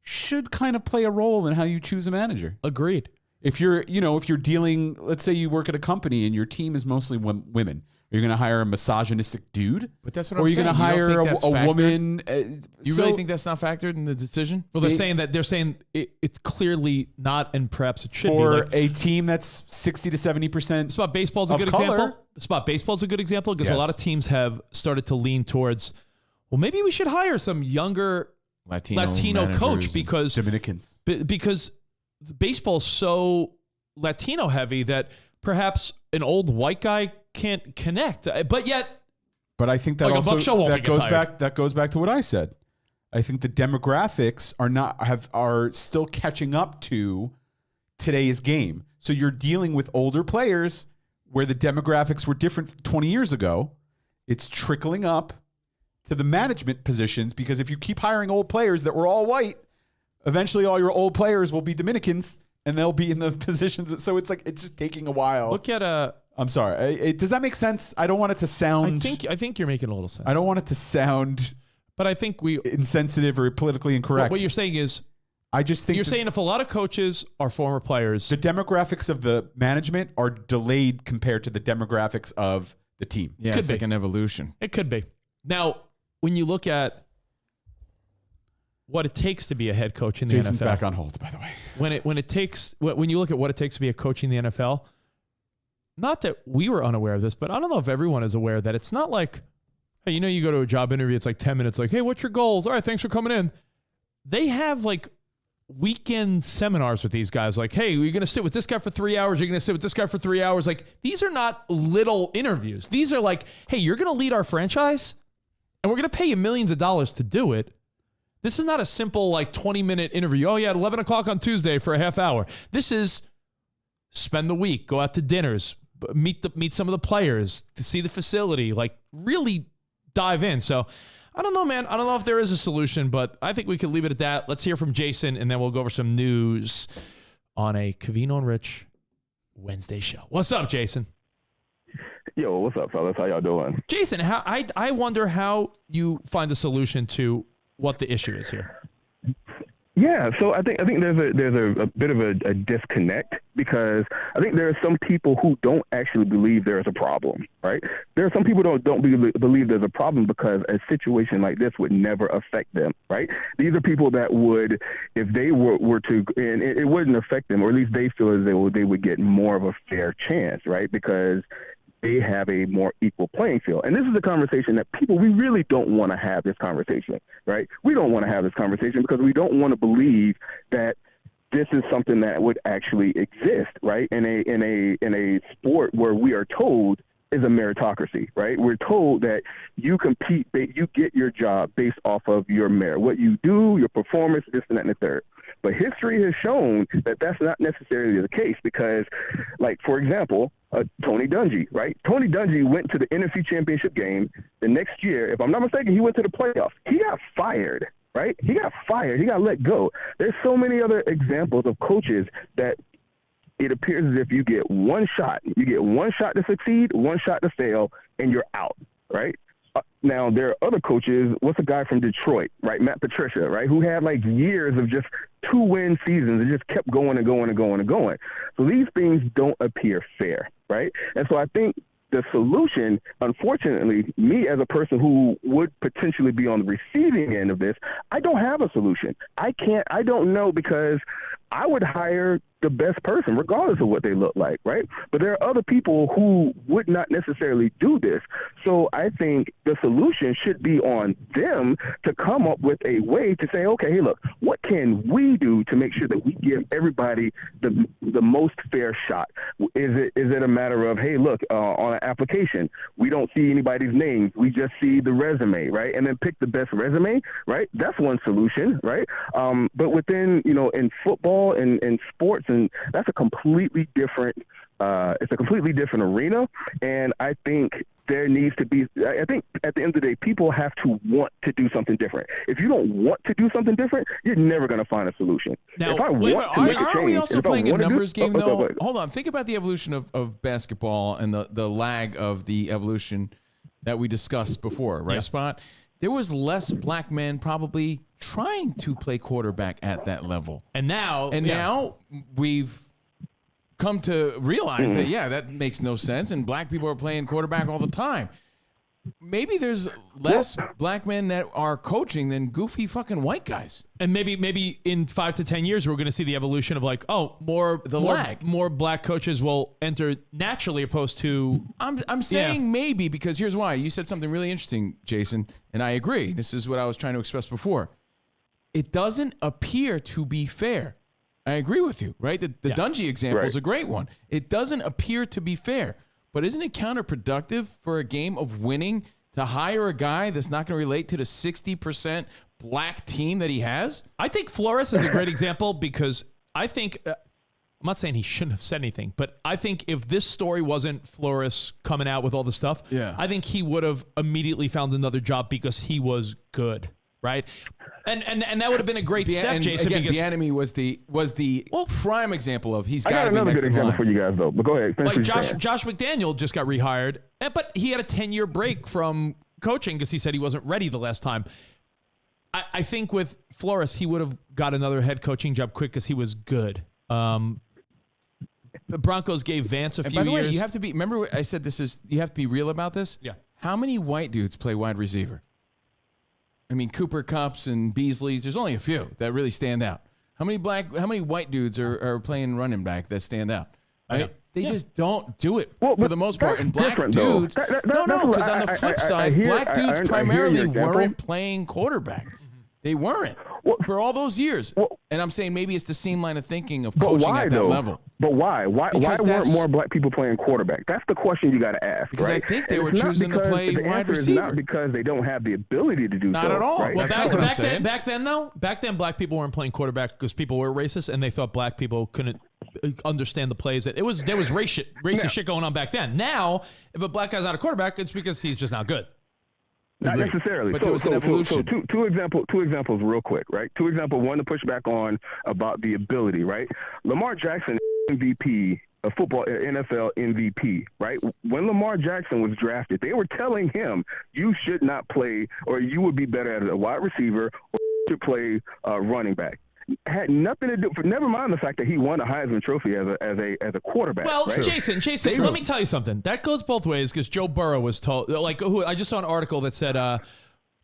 should kind of play a role in how you choose a manager. Agreed. If you're dealing, let's say you work at a company and your team is mostly women, are you going to hire a misogynistic dude? But that's what I'm saying. Or are you going to hire a woman? You really think that's not factored in the decision? Well, they're saying it's clearly not, and perhaps it should for be. Like, a team that's 60 to 70%. Spot baseball's a good example. Spot baseball's a good example because a lot of teams have started to lean towards, well, maybe we should hire some younger Latino coach because Dominicans. Because baseball's so Latino heavy that perhaps an old white guy can't connect. But I think that like also that goes back to what I said. I think the demographics are still catching up to today's game. So you're dealing with older players where the demographics were different 20 years ago. It's trickling up to the management positions because if you keep hiring old players that were all white, eventually all your old players will be Dominicans and they'll be in the positions. So it's just taking a while. Look at I'm sorry. Does that make sense? I don't want it to sound. I think you're making a little sense. I don't want it to sound. But I think insensitive or politically incorrect. What you're saying is, I just think you're saying if a lot of coaches are former players, the demographics of the management are delayed compared to the demographics of the team. Yeah, it's like an evolution. It could be. Now, when you look at what it takes to be a head coach in the Jason's NFL, back on hold, by the way. when you look at what it takes to be a coach in the NFL, not that we were unaware of this, but I don't know if everyone is aware that it's not like, hey, you go to a job interview, it's like 10 minutes, like, hey, what's your goals? All right, thanks for coming in. They have like weekend seminars with these guys. Like, hey, you're going to sit with this guy for 3 hours. You're going to sit with this guy for 3 hours. Like, these are not little interviews. These are like, hey, you're going to lead our franchise and we're going to pay you millions of dollars to do it. This is not a simple like 20-minute interview. Oh yeah, at 11 o'clock on Tuesday for a half hour. This is spend the week, go out to dinners, meet some of the players, to see the facility, like really dive in. So I don't know, man. I don't know if there is a solution, but I think we could leave it at that. Let's hear from Jason, and then we'll go over some news on a Covino and Rich Wednesday show. What's up, Jason? Yo, what's up, fellas? How y'all doing? Jason, I wonder how you find a solution to what the issue is here. Yeah, so I think there's a bit of a disconnect, because I think there are some people who don't actually believe there is a problem, right? There are some people who don't believe there's a problem because a situation like this would never affect them, right? These are people that would, if they were to, and it wouldn't affect them, or at least they feel as though they would get more of a fair chance, right? Because they have a more equal playing field. And this is a conversation that we really don't want to have this conversation, right? We don't want to have this conversation because we don't want to believe that this is something that would actually exist, right? In a sport where we are told is a meritocracy, right? We're told that you compete, you get your job based off of your merit, what you do, your performance, this and that and the third. But history has shown that that's not necessarily the case, because, like, for example, Tony Dungy, right? Tony Dungy went to the NFC Championship game. The next year, if I'm not mistaken, he went to the playoffs. He got fired, right? He got fired. He got let go. There's so many other examples of coaches that it appears as if you get one shot. You get one shot to succeed, one shot to fail, and you're out, right? Now, there are other coaches. What's a guy from Detroit, right? Matt Patricia, right? Who had like years of just 2-win seasons and just kept going and going and going and going. So these things don't appear fair, right? And so I think the solution, unfortunately, me as a person who would potentially be on the receiving end of this, I don't have a solution. I don't know, because I would hire the best person, regardless of what they look like, right? But there are other people who would not necessarily do this. So I think the solution should be on them to come up with a way to say, okay, hey, look, what can we do to make sure that we give everybody the most fair shot? Is it a matter of, hey, look, on an application, we don't see anybody's names, we just see the resume, right? And then pick the best resume, right? That's one solution, right? But within, in football and sports, and that's a completely different, it's a completely different arena. And I think there needs to be, I think at the end of the day, people have to want to do something different. If you don't want to do something different, you're never going to find a solution. Now, if I want to make a change, are we also playing a numbers game, though? Wait. Hold on. Think about the evolution of basketball and the lag of the evolution that we discussed before, right, Spot? There was less black men probably trying to play quarterback at that level. And now we've come to realize that, that makes no sense, and black people are playing quarterback all the time. Maybe there's less black men that are coaching than goofy fucking white guys. And maybe in 5 to 10 years, we're going to see the evolution of like, lag. More black coaches will enter naturally, opposed to. I'm saying maybe, because here's why. You said something really interesting, Jason, and I agree. This is what I was trying to express before. It doesn't appear to be fair. I agree with you, right? The Dungy example is a great one. It doesn't appear to be fair. But isn't it counterproductive for a game of winning to hire a guy that's not going to relate to the 60% black team that he has? I think Flores is a great example, because I think, I'm not saying he shouldn't have said anything, but I think if this story wasn't Flores coming out with all the stuff, I think he would have immediately found another job because he was good. Right, and that would have been a great step, Jason. Again, because Bieniemy was the prime example of he's got to be another next good in example line. for you guys, though. But go ahead. Like Josh McDaniel just got rehired, but he had a 10-year break from coaching because he said he wasn't ready the last time. I think with Flores, he would have got another head coaching job quick because he was good. The Broncos gave Vance a few by the years. way, you have to be. Remember, what I said you have to be real about this. Yeah. How many white dudes play wide receiver? I mean, Cooper Kupps and Beasleys. There's only a few that really stand out. How many white dudes are playing running back that stand out? Right? They just don't do it for the most part. And black dudes, because on the flip side, black dudes primarily weren't playing quarterback. They weren't for all those years. And I'm saying maybe it's the same line of thinking of coaching at that level. But why? Why weren't more black people playing quarterback? That's the question you got to ask. Because right? I think they were choosing to play wide receiver. Not because they don't have the ability to do not so. Not at all. Right? Well, back then, black people weren't playing quarterback because people were racist and they thought black people couldn't understand the plays. There was racist shit going on back then. Now, if a black guy's not a quarterback, it's because he's just not good. Not necessarily. But there was an evolution. So two examples real quick, right? Two examples, one to push back on about the ability, right? Lamar Jackson, MVP of football, NFL MVP, right? When Lamar Jackson was drafted, they were telling him, you should not play, or you would be better as a wide receiver, or you should play running back. Had nothing to do. Never mind the fact that he won a Heisman Trophy as a quarterback. Well, right? Jason, let me tell you something. That goes both ways because Joe Burrow was told. I just saw an article that said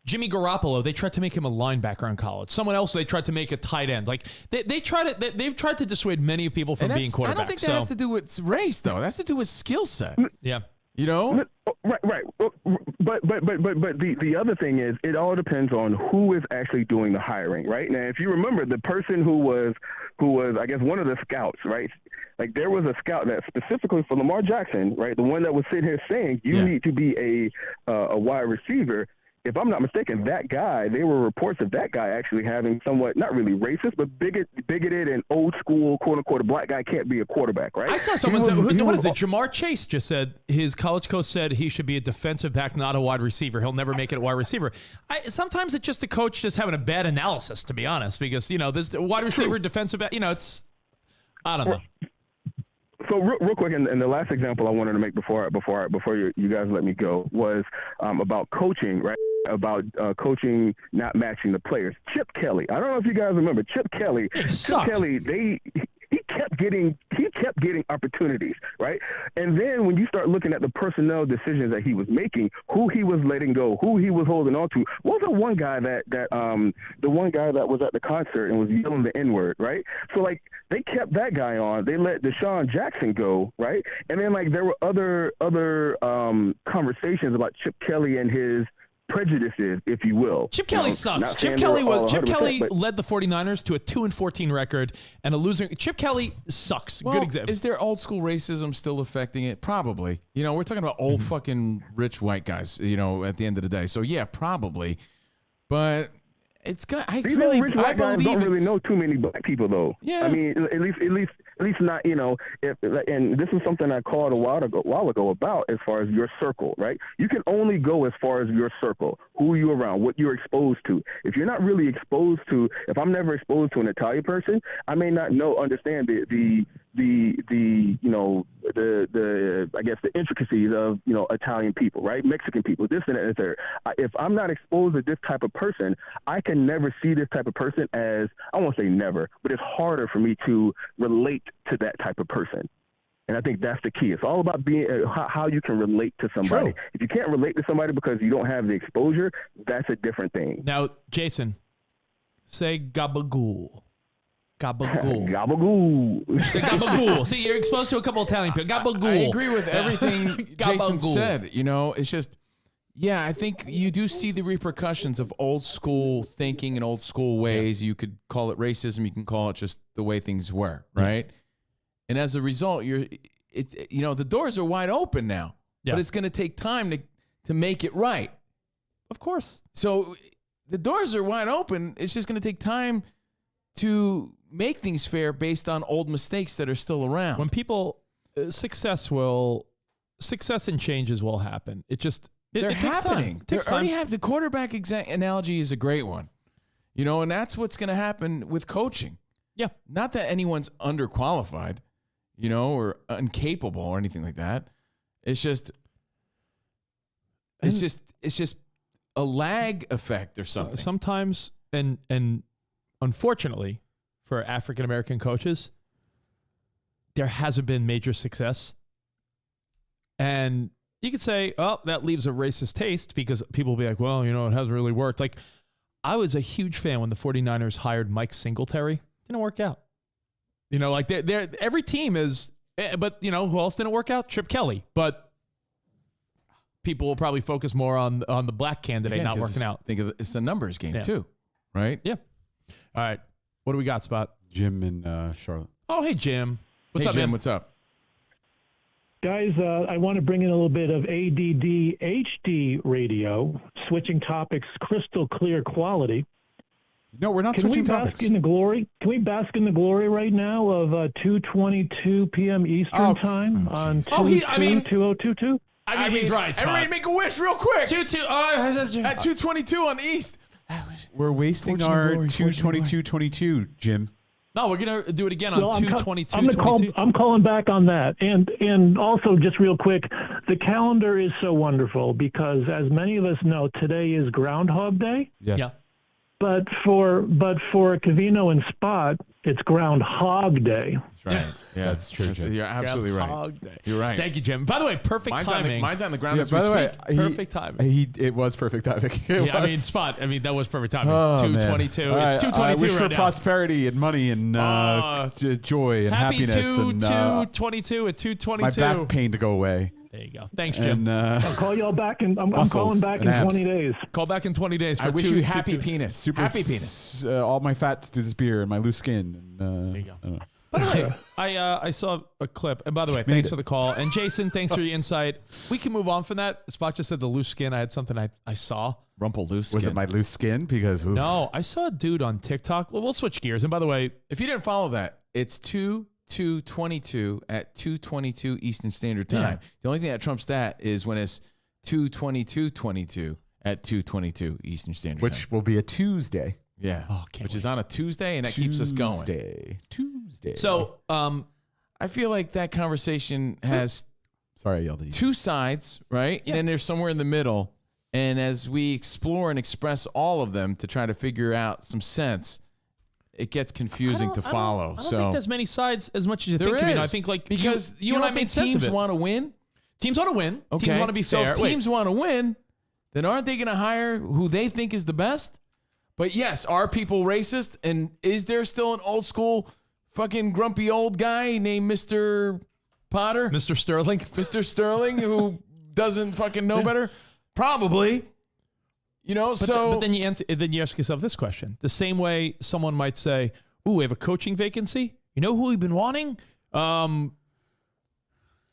Jimmy Garoppolo. They tried to make him a linebacker in college. Someone else they tried to make a tight end. Like they've tried to dissuade many people from being quarterbacks. I don't think that has to do with race though. That has to do with skill set. Yeah. You know? Right. But the other thing is, it all depends on who is actually doing the hiring, right? Now, if you remember, the person who was I guess one of the scouts, right? Like there was a scout that specifically for Lamar Jackson, right? The one that was sitting here saying you need to be a wide receiver. If I'm not mistaken, that guy, there were reports of that guy actually having somewhat, not really racist, but bigoted and old school, quote unquote, a black guy can't be a quarterback, right? I saw someone say, what is it? Jamar Chase just said his college coach said he should be a defensive back, not a wide receiver. He'll never make it a wide receiver. Sometimes it's just a coach just having a bad analysis, to be honest, because, there's wide receiver, defensive back, it's, I don't know. So real quick, and the last example I wanted to make before you guys let me go was about coaching, right? About coaching not matching the players. Chip Kelly. I don't know if you guys remember Chip Kelly. Chip Kelly. He kept getting opportunities, right? And then when you start looking at the personnel decisions that he was making, who he was letting go, who he was holding on to, what was the one guy the one guy that was at the concert and was yelling the N-word, right? So like they kept that guy on. They let Deshaun Jackson go, right? And then like there were other conversations about Chip Kelly and his prejudices, if you will. Chip Kelly sucks. Chip Kelly led the 49ers to a 2-14 record and a losing. Chip Kelly sucks. Well, good example. Is there old school racism still affecting it? Probably. We're talking about old fucking rich white guys, at the end of the day. So yeah, probably. But it's got. I believe don't really know too many black people though. Yeah. I mean, at least not. And this is something I called a while ago about as far as your circle, right? You can only go as far as your circle, who you're around, what you're exposed to. If you're not really exposed to, if I'm never exposed to an Italian person, I may not understand the I guess the intricacies of Italian people, right? Mexican people, this and that and third. If I'm not exposed to this type of person, I can never see this type of person as, I won't say never, but it's harder for me to relate to that type of person. And I think that's the key. It's all about being how you can relate to somebody. True. If you can't relate to somebody because you don't have the exposure, that's a different thing. Now, Jason, say gabagool. Gabagool. Gabagool. Say gabagool. See, you're exposed to a couple Italian people. Gabagool. I agree with everything Jason said. It's just, yeah, I think you do see the repercussions of old school thinking and old school ways. You could call it racism. You can call it just the way things were, right? And as a result, the doors are wide open now. Yeah. But it's going to take time to make it right. Of course. So the doors are wide open. It's just going to take time to make things fair based on old mistakes that are still around. When people success and changes will happen. They're happening. They already have the quarterback analogy is a great one. And that's what's going to happen with coaching. Yeah. Not that anyone's underqualified, or incapable or anything like that. It's just a lag effect or something. Sometimes and unfortunately for African American coaches, there hasn't been major success. And you could say, oh, that leaves a racist taste because people will be like, well, it hasn't really worked. Like, I was a huge fan when the 49ers hired Mike Singletary. Didn't work out. Like they're every team is, but who else didn't work out? Chip Kelly. But people will probably focus more on the black candidate not working out. Think of it, it's a numbers game too, right? Yeah. All right. What do we got, Spot? Jim in Charlotte. Oh, hey, Jim. What's up, Jim? man? What's up? Guys, I want to bring in a little bit of ADD HD radio, switching topics, crystal clear quality. No, we're not switching topics. Can we bask in the glory right now of 2:22 p.m. Eastern time on 2022? I mean, he's right. Spot. Everybody make a wish real quick. At 2:22 on the East. We're wasting our 2:22:22, Jim. No, we're going to do it again on 2:22:22. I'm calling back on that. And also, just real quick, the calendar is so wonderful because, as many of us know, today is Groundhog Day. Yes. Yeah. But for Covino and Spot, it's Groundhog Day. That's right. Yeah, that's true. You're absolutely right. Day. You're right. Thank you, Jim. By the way, perfect timing. Mine's on the ground as by we the way, speak. Perfect timing. It was perfect timing. Spot. That was perfect timing. Oh, 2:22. man. It's 2:22 I wish right for now. prosperity and money and joy and Happy happiness. Happy and 2:22 at 2:22. my back pain to go away. There you go. Thanks, Jim. And, I'll call y'all back, and I'm calling back in 20 days. Call back in 20 days. For I wish you happy penis. happy penis. All my fat disappear and my loose skin. And, there you go. By the way, I saw a clip. And by the way, thanks for the call. And Jason, thanks for your insight. We can move on from that. Spot just said the loose skin. I had something I saw. Rumple loose skin. Was it my loose skin? Because no, I saw a dude on TikTok. Well, we'll switch gears. And by the way, if you didn't follow that, it's 2:22 at 2:22 Eastern Standard Time. Yeah. The only thing that trumps that is when it's 2:22:22 at 2:22 Eastern Standard Time. Which will be a Tuesday. Yeah. Oh, which is on a Tuesday, and that keeps us going. Tuesday. So, I feel like that conversation has Sorry, I yelled at you. two sides, right? Yeah. And then there's somewhere in the middle. And as we explore and express all of them to try to figure out some sense, it gets confusing to follow. I don't think there's many sides as much as you think. Is. I think because you and I made sense of it. Teams want to win. Teams want to win. Okay. Teams want to be fair. So if teams want to win, then aren't they going to hire who they think is the best? But yes, are people racist? And is there still an old school fucking grumpy old guy named Mr. Potter? Mr. Sterling? Mr. Sterling who doesn't fucking know better? Probably. But then you ask yourself this question. The same way someone might say, ooh, we have a coaching vacancy. You know who we've been wanting? I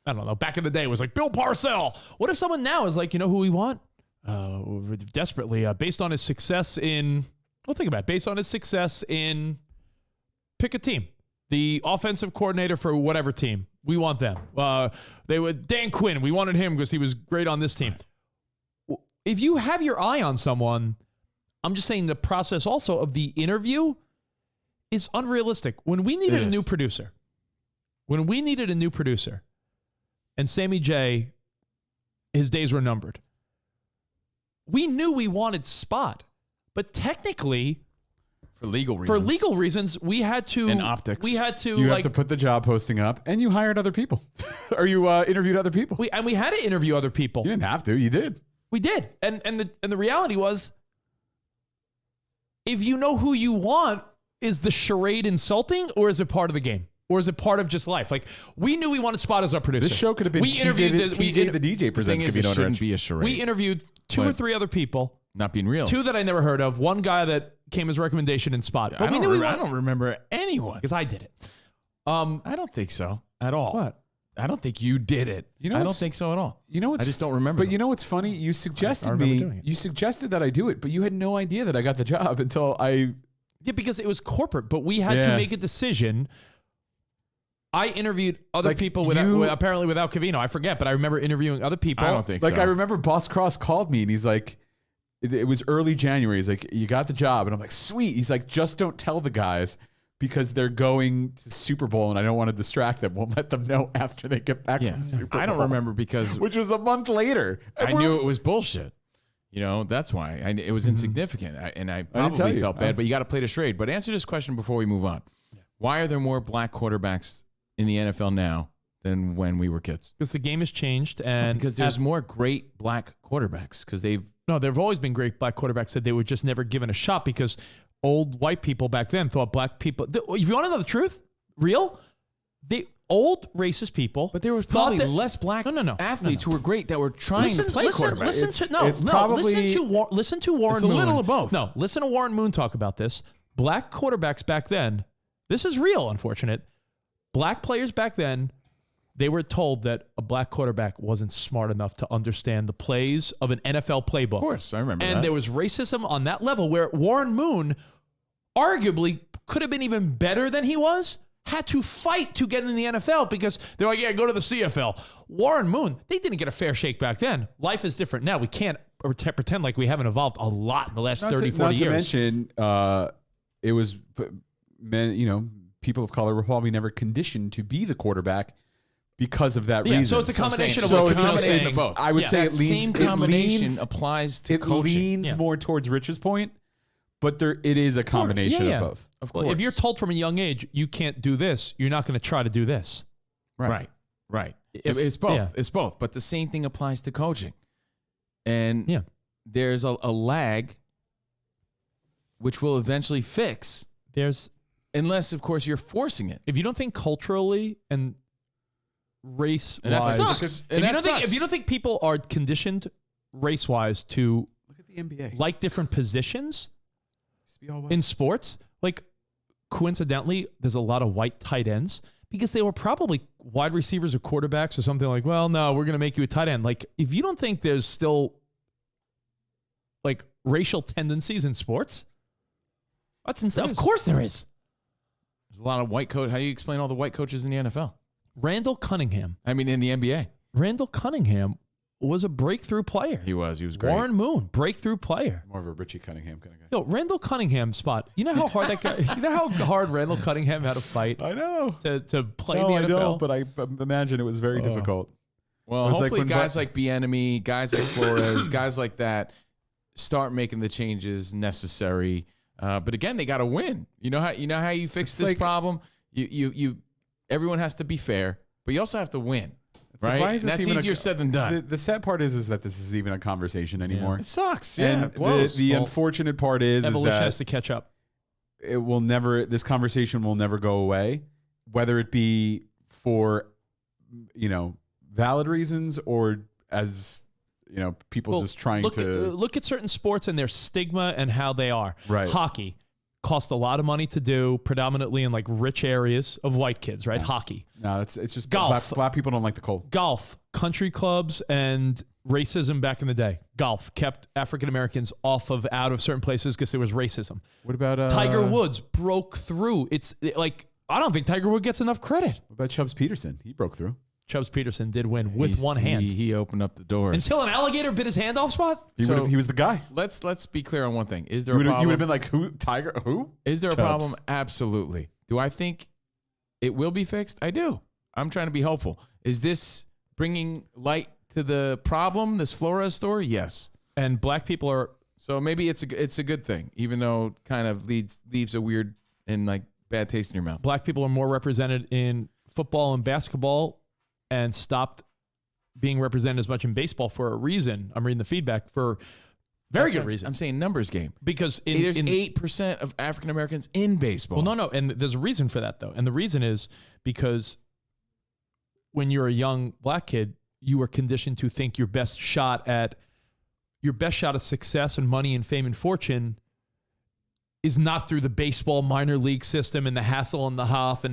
don't know. Back in the day, it was like Bill Parcells. What if someone now is like, you know who we want? Desperately, based on his success in, think about it, based on his success in, pick a team, the offensive coordinator for whatever team, we want them. They were Dan Quinn. We wanted him because he was great on this team. If you have your eye on someone, I'm just saying the process also of the interview is unrealistic. When we needed a new producer, and Sammy J, his days were numbered. We knew we wanted Spot, but technically, for legal reasons, we had to. And optics. We had to. You have to put the job posting up, and you hired other people, or you interviewed other people. We had to interview other people. You didn't have to. You did. We did, and the reality was, if you know who you want, is the charade insulting, or is it part of the game? Or is it part of just life? Like, we knew we wanted Spot as our producer. This show could have been TJ the DJ presents Covino Rich. Be a charade. We interviewed two or three other people. Not being real. Two that I never heard of. One guy that came as a recommendation in Spot. But I don't remember anyone. Because I did it. I don't think so at all. What? I don't think you did it. I don't think so at all. I just don't remember. But you know what's funny? You suggested you suggested that I do it, but you had no idea that I got the job until I... Yeah, because it was corporate, but we had to make a decision. I interviewed other people apparently without Covino. I forget, but I remember interviewing other people. I don't think so. I remember Boss Cross called me and he's like, it was early January. He's like, you got the job. And I'm like, sweet. He's like, just don't tell the guys because they're going to Super Bowl and I don't want to distract them. We'll let them know after they get back from Super Bowl. I don't remember because... Which was a month later. I knew it was bullshit. You know, that's why. It was insignificant, and I probably felt bad, but you got to play the charade. But answer this question before we move on. Why are there more black quarterbacks in the NFL now than when we were kids? Because the game has changed. And because there's more great black quarterbacks. Because there've always been great black quarterbacks that they were just never given a shot because old white people back then thought black people. If you want to know the truth, the old racist people. But there was probably less black athletes who were great that were trying to play quarterback. Listen to Warren It's Moon. a little of both. No, listen to Warren Moon talk about this. Black quarterbacks back then, this is real, unfortunate. Black players back then, they were told that a black quarterback wasn't smart enough to understand the plays of an NFL playbook. Of course, I remember that. And there was racism on that level where Warren Moon arguably could have been even better than he was, had to fight to get in the NFL because they're like, yeah, go to the CFL. Warren Moon, they didn't get a fair shake back then. Life is different now. We can't pretend like we haven't evolved a lot in the last 30, 40 years. Not to mention, it was men, people of color were probably never conditioned to be the quarterback because of that reason. So it's a combination of both. I would say it leans. Same combination applies to coaching. It leans more towards Rich's point, but it is a combination of both. Of course. Well, if you're told from a young age you can't do this, you're not going to try to do this. Right. It's both. Yeah. It's both. But the same thing applies to coaching. And there's a lag which will eventually fix. Unless, of course, you're forcing it. If you don't think culturally and race-wise, that sucks. If you don't think people are conditioned race-wise to look at the NBA, like different positions in sports, like coincidentally, there's a lot of white tight ends because they were probably wide receivers or quarterbacks or something like, well, no, we're going to make you a tight end. Like, if you don't think there's still like racial tendencies in sports, that's insane. Of course there is. There's a lot of white coach. How do you explain all the white coaches in the NFL? Randall Cunningham. I mean, in the NBA. Randall Cunningham was a breakthrough player. He was great. Warren Moon, breakthrough player. More of a Richie Cunningham kind of guy. Yo, Randall Cunningham spot. You know how hard that guy, you know how hard Randall Cunningham had to fight? I know. To play in the NFL? I don't, but I imagine it was very difficult. Well, hopefully guys like Bieniemy, guys like Flores, guys like that start making the changes necessary. But again, they got to win. You know how you fix this problem? You everyone has to be fair, but you also have to win. Right? Like, that's easier said than done. The sad part is that this is even a conversation anymore. It sucks. And the unfortunate part is evolution that has to catch up. It will never. This conversation will never go away, whether it be for valid reasons or as people just trying to look at certain sports and their stigma and how they are. Right. Hockey cost a lot of money to do, predominantly in like rich areas of white kids, right? Yeah. Hockey. No, it's just golf. Black people don't like the cold. Golf, country clubs, and racism back in the day. Golf kept African Americans out of certain places because there was racism. What about Tiger Woods broke through? It's like, I don't think Tiger Woods gets enough credit. What about Chubbs Peterson? He broke through. Chubbs Peterson did win with one hand. He opened up the doors. Until an alligator bit his hand off, Spot? He was the guy. Let's be clear on one thing. Is there a problem? You would have been like, who? Tiger? Who? Is there Chubbs. a problem? Absolutely. Do I think it will be fixed? I do. I'm trying to be hopeful. Is this bringing light to the problem, this Flores story? Yes. And black people are... So maybe it's a good thing, even though it kind of leaves a weird and like bad taste in your mouth. Black people are more represented in football and basketball and stopped being represented as much in baseball for a reason. I'm reading the feedback for very good reason. I'm saying numbers game. Because there's 8% of African Americans in baseball. Well, no. And there's a reason for that, though. And the reason is because when you're a young black kid, you are conditioned to think your best shot at success and money and fame and fortune is not through the baseball minor league system and the hassle and the huff.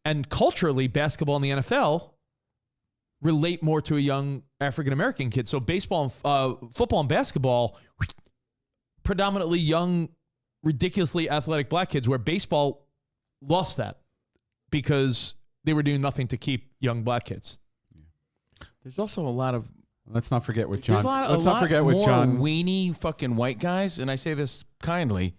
And culturally, basketball and the NFL relate more to a young African-American kid. So baseball, football and basketball, predominantly young, ridiculously athletic black kids, where baseball lost that because they were doing nothing to keep young black kids. There's also a lot of... Let's not forget what John... Let's not forget what John... weenie fucking white guys, and I say this kindly,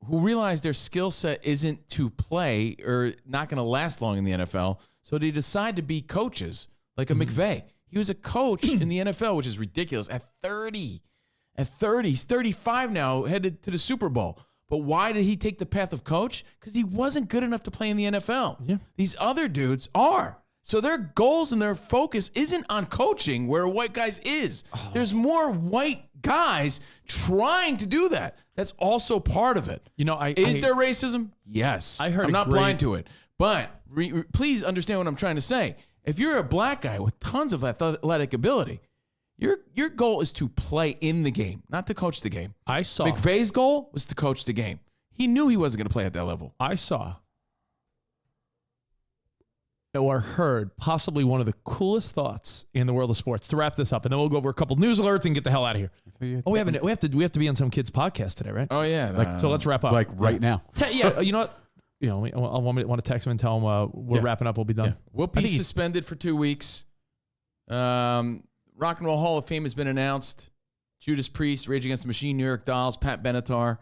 who realize their skill set isn't to play or not going to last long in the NFL, so they decide to be coaches, like a McVay. He was a coach in the NFL, which is ridiculous, at 30. at 30. He's 35 now, headed to the Super Bowl. But why did he take the path of coach? Because he wasn't good enough to play in the NFL. Yeah. These other dudes are. So their goals and their focus isn't on coaching where white guys is. There's more white guys trying to do that. That's also part of it. You know, Is there racism? Yes. I'm not blind to it. But please understand what I'm trying to say. If you're a black guy with tons of athletic ability, your goal is to play in the game, not to coach the game. I saw McVay's goal was to coach the game. He knew he wasn't going to play at that level. I saw or heard possibly one of the coolest thoughts in the world of sports. To wrap this up, and then we'll go over a couple news alerts and get the hell out of here. Oh, we have to be on some kid's podcast today, right? Oh yeah. So let's wrap up. Like right now. Yeah. You know what? You know, I want to text him and tell him we're wrapping up. We'll be done. We'll be suspended for 2 weeks. Rock and Roll Hall of Fame has been announced. Judas Priest, Rage Against the Machine, New York Dolls, Pat Benatar,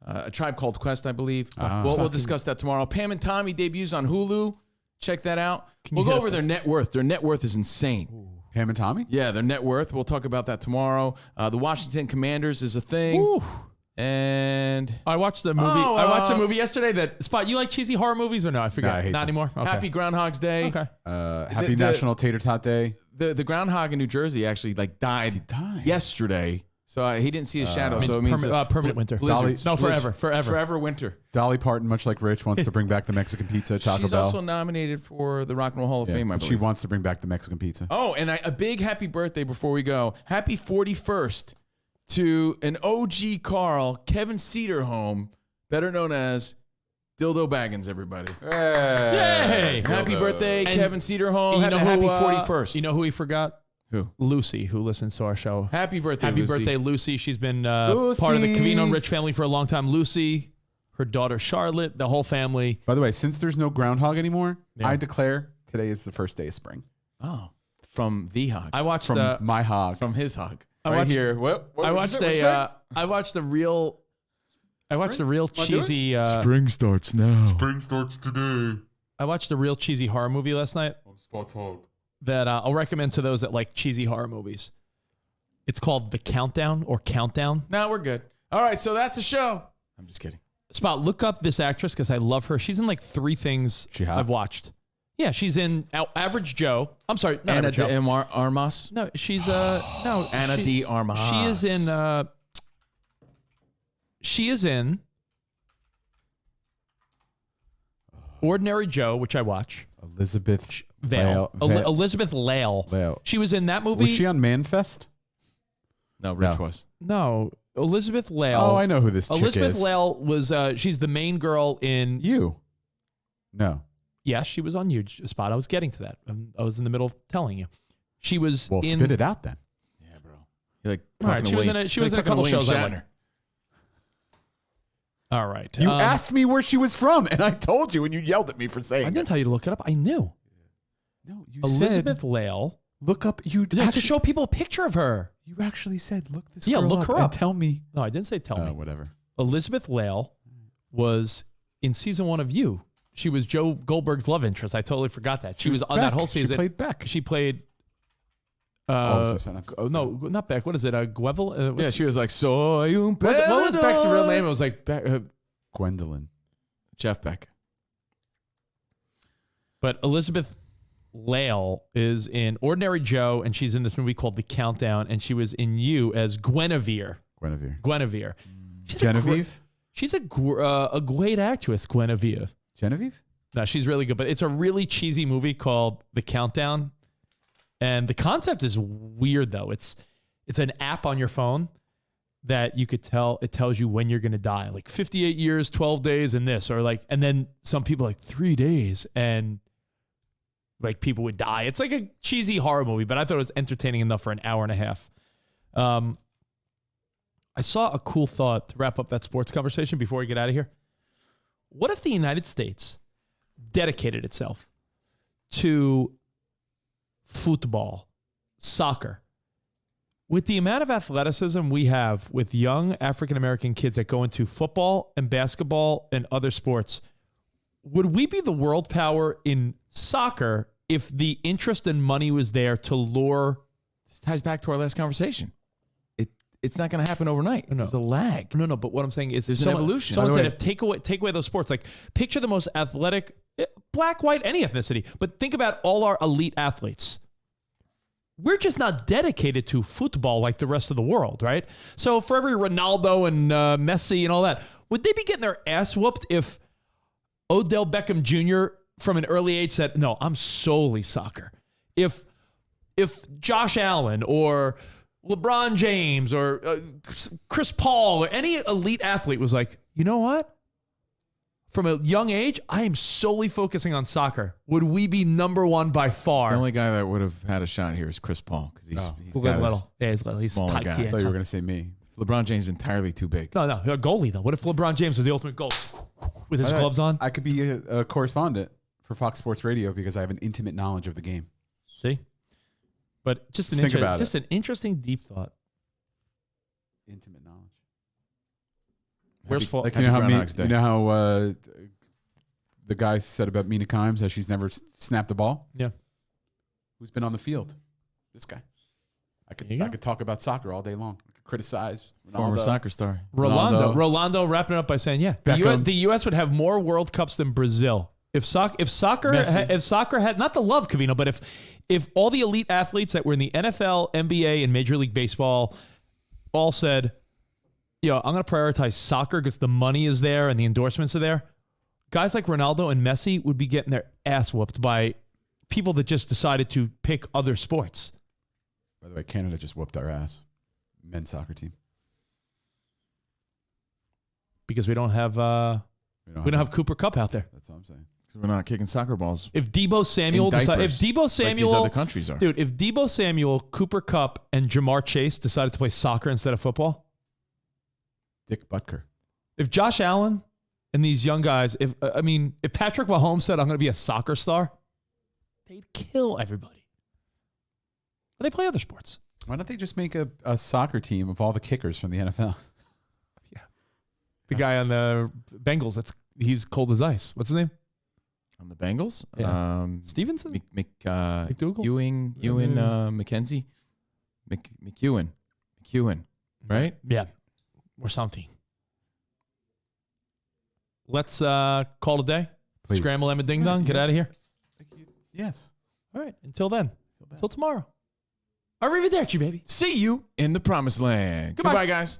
A Tribe Called Quest, I believe. We'll discuss that tomorrow. Pam and Tommy debuts on Hulu. Check that out. We'll go over their net worth. Their net worth is insane. Pam and Tommy? Yeah, their net worth. We'll talk about that tomorrow. The Washington Commanders is a thing. And I watched the movie. I watched a movie yesterday. That Spot. You like cheesy horror movies or no? I forget. No, I hate Not them. anymore. Okay. Happy Groundhog's Day. Okay. Happy National Tater Tot Day. The groundhog in New Jersey actually died yesterday. So he didn't see his shadow. So it means permanent winter. Forever winter. Dolly Parton, much like Rich, wants to bring back the Mexican pizza at Taco She's Bell. also nominated for the Rock and Roll Hall of Fame, I believe. She wants to bring back the Mexican pizza. Oh, and a big happy birthday before we go. Happy 41st to an OG Carl, Kevin Cedarholm, better known as Dildo Baggins, everybody. Yay! Happy birthday, Kevin Cedarholm. Happy 41st. You know who we forgot? Who? Lucy, who listens to our show. Happy birthday, Happy Lucy. birthday, Lucy. She's been part of the Covino Rich family for a long time. Lucy, her daughter Charlotte, the whole family. By the way, since there's no groundhog anymore, I declare today is the first day of spring. Oh, from the hog. I watched from my hog. From his hog. I watched a real cheesy. Spring starts now. Spring starts today. I watched a real cheesy horror movie last night. Spot's hog. That I'll recommend to those that like cheesy horror movies. It's called The Countdown or Countdown. No, we're good. All right, so that's a show. I'm just kidding. Spot, look up this actress because I love her. She's in like 3 things I've watched. Yeah, she's in Average Joe. I'm sorry, not Anna Average Joe. de Armas. No, she's no Anna de Armas. She is in Ordinary Joe, which I watch. Elizabeth Vale. Elizabeth Lale. She was in that movie. Was she on Manfest? No, Rich was. No, Elizabeth Lale. Oh, I know who this chick Elizabeth is. Lale was. She's the main girl in You. No. Yes, she was on you, Spot. I was getting to that. I was in the middle of telling you. She was. Well, spit it out then. Yeah, bro. You're like all right. She was in a couple shows. All right. You asked me where she was from, and I told you, and you yelled at me for saying. I didn't tell you to look it up. I knew. No, you Elizabeth said, Lale. Look up. You to show people a picture of her. You actually said, look this. Yeah, girl look up her and up. tell me. No, I didn't say tell me. Whatever. Elizabeth Lale was in season 1 of You. She was Joe Goldberg's love interest. I totally forgot that. She was on that whole season. She played Beck. She played. No, not Beck. What is it? Gwevel? Yeah, she was like, soy un What was Beck's real name? It was like Gwendolyn. Jeff Beck. But Elizabeth Lale is in Ordinary Joe, and she's in this movie called The Countdown, and she was in You as Guinevere. She's Genevieve? She's a great actress, Guinevere. Genevieve? No, she's really good, but it's a really cheesy movie called The Countdown, and the concept is weird though. It's an app on your phone that you could tell, it tells you when you're going to die, like 58 years, 12 days, and this, or like, and then some people like 3 days, and like people would die. It's like a cheesy horror movie, but I thought it was entertaining enough for an hour and a half. I saw a cool thought to wrap up that sports conversation before we get out of here. What if the United States dedicated itself to football, soccer? With the amount of athleticism we have with young African-American kids that go into football and basketball and other sports, would we be the world power in soccer if the interest and money was there to lure? This ties back to our last conversation. it's not going to happen overnight. No. There's a lag. No. But what I'm saying is, there's an evolution. Someone said, if take away those sports, like picture the most athletic, black, white, any ethnicity, but think about all our elite athletes. We're just not dedicated to football like the rest of the world, right? So for every Ronaldo and Messi and all that, would they be getting their ass whooped if Odell Beckham Jr. from an early age said, no, I'm solely soccer? If Josh Allen or LeBron James or Chris Paul or any elite athlete was like, you know what? From a young age, I am solely focusing on soccer. Would we be number one by far? The only guy that would have had a shot here is Chris Paul because he's little. Yeah, he's little. He's smaller guy. I thought you were going to say me. LeBron James is entirely too big. No, a goalie though. What if LeBron James was the ultimate goalie with his gloves on? I could be a correspondent for Fox Sports Radio because I have an intimate knowledge of the game. See, but just an interesting deep thought. Intimate knowledge. Where's like, you know how the guy said about Mina Kimes how she's never snapped the ball? Yeah. Who's been on the field? This guy. I could talk about soccer all day long. I could criticize Ronaldo. Former soccer star. Rolando wrapping it up by saying, the U.S. would have more World Cups than Brazil. If soccer had, not to love Covino, but if all the elite athletes that were in the NFL, NBA, and Major League Baseball all said, I'm going to prioritize soccer because the money is there and the endorsements are there, guys like Ronaldo and Messi would be getting their ass whooped by people that just decided to pick other sports. By the way, Canada just whooped our ass. Men's soccer team. Because we don't have Cooper Kupp out there. That's what I'm saying. Because we're not kicking soccer balls. If Debo Samuel like these other countries are. Dude, if Debo Samuel, Cooper Kupp, and Jamar Chase decided to play soccer instead of football, Dick Butker. If Josh Allen and these young guys, if Patrick Mahomes said, I'm going to be a soccer star, they'd kill everybody. But they play other sports. Why don't they just make a soccer team of all the kickers from the NFL? Yeah. The guy on the Bengals, he's cold as ice. What's his name? On the Bengals? Yeah. Stevenson? McDougal? Ewan McKenzie? McEwen, right? Yeah. Or something. Let's call it a day. Please. Scramble Emma Ding Dong. Get out of here. Yes. All right. Until then. Until tomorrow. Arrivederci, baby. See you in the promised land. Goodbye. Goodbye, guys.